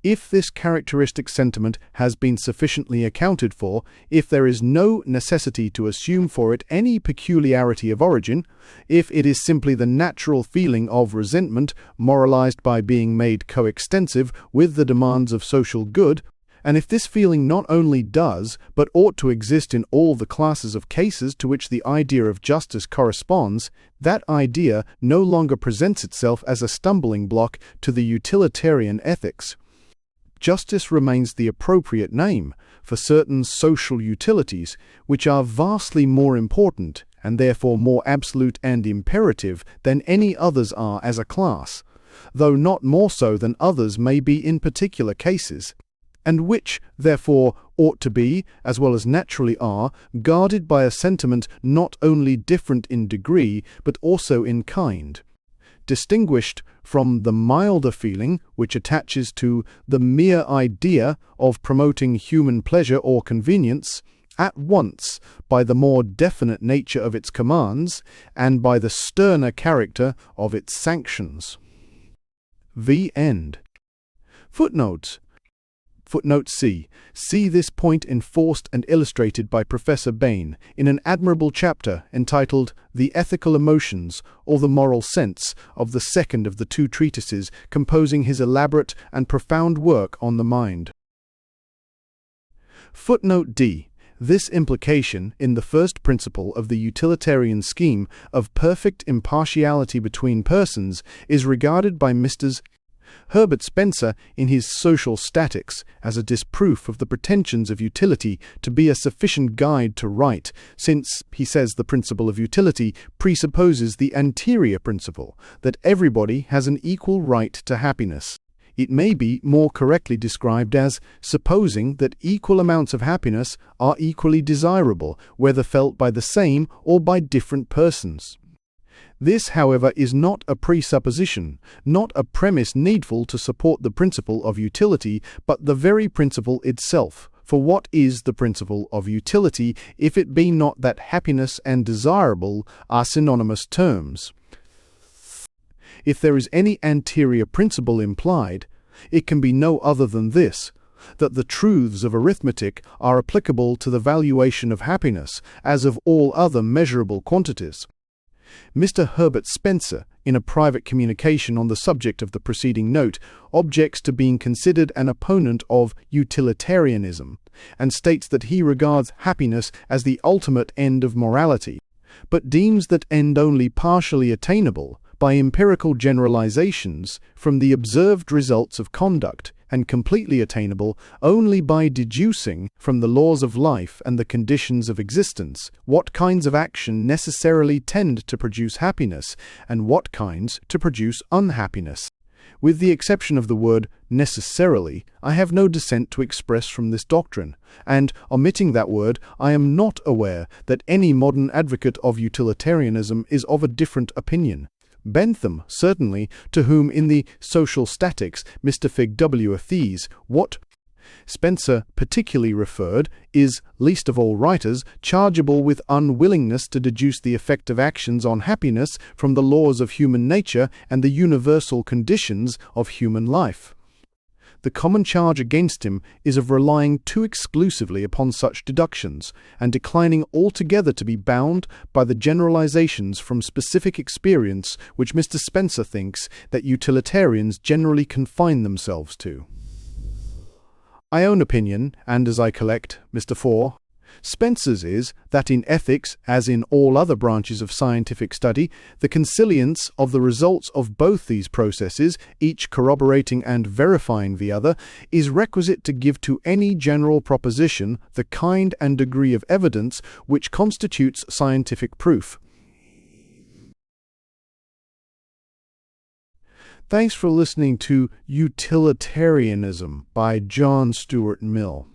If this characteristic sentiment has been sufficiently accounted for, if there is no necessity to assume for it any peculiarity of origin, if it is simply the natural feeling of resentment moralized by being made coextensive with the demands of social good, and if this feeling not only does, but ought to exist in all the classes of cases to which the idea of justice corresponds, that idea no longer presents itself as a stumbling block to the utilitarian ethics. Justice remains the appropriate name for certain social utilities which are vastly more important and therefore more absolute and imperative than any others are as a class, though not more so than others may be in particular cases, and which, therefore, ought to be, as well as naturally are, guarded by a sentiment not only different in degree but also in kind, distinguished from the milder feeling which attaches to the mere idea of promoting human pleasure or convenience, at once by the more definite nature of its commands and by the sterner character of its sanctions. The end. Footnotes. Footnote C. See this point enforced and illustrated by Professor Bain in an admirable chapter entitled The Ethical Emotions, or the Moral Sense, of the second of the two treatises composing his elaborate and profound work on the mind. Footnote D. This implication in the first principle of the utilitarian scheme of perfect impartiality between persons is regarded by Mr. Herbert Spencer in his Social Statics as a disproof of the pretensions of utility to be a sufficient guide to right, since, he says, the principle of utility presupposes the anterior principle, that everybody has an equal right to happiness. It may be more correctly described as supposing that equal amounts of happiness are equally desirable, whether felt by the same or by different persons. This, however, is not a presupposition, not a premise needful to support the principle of utility, but the very principle itself. For what is the principle of utility, if it be not that happiness and desirable are synonymous terms? If there is any anterior principle implied, it can be no other than this, that the truths of arithmetic are applicable to the valuation of happiness, as of all other measurable quantities. Mr. Herbert Spencer, in a private communication on the subject of the preceding note, objects to being considered an opponent of utilitarianism, and states that he regards happiness as the ultimate end of morality, but deems that end only partially attainable by empirical generalizations from the observed results of conduct, and completely attainable only by deducing from the laws of life and the conditions of existence what kinds of action necessarily tend to produce happiness and what kinds to produce unhappiness. With the exception of the word necessarily, I have no dissent to express from this doctrine, and, omitting that word, I am not aware that any modern advocate of utilitarianism is of a different opinion. Bentham, certainly, to whom in the Social Statics Mr. Fig W. Athies, what Spencer particularly referred, is, least of all writers, chargeable with unwillingness to deduce the effect of actions on happiness from the laws of human nature and the universal conditions of human life. The common charge against him is of relying too exclusively upon such deductions, and declining altogether to be bound by the generalizations from specific experience which Mr. Spencer thinks that utilitarians generally confine themselves to. My own opinion, and as I collect, Mr. 4, Spencer's is that in ethics, as in all other branches of scientific study, the consilience of the results of both these processes, each corroborating and verifying the other, is requisite to give to any general proposition the kind and degree of evidence which constitutes scientific proof. Thanks for listening to Utilitarianism by John Stuart Mill.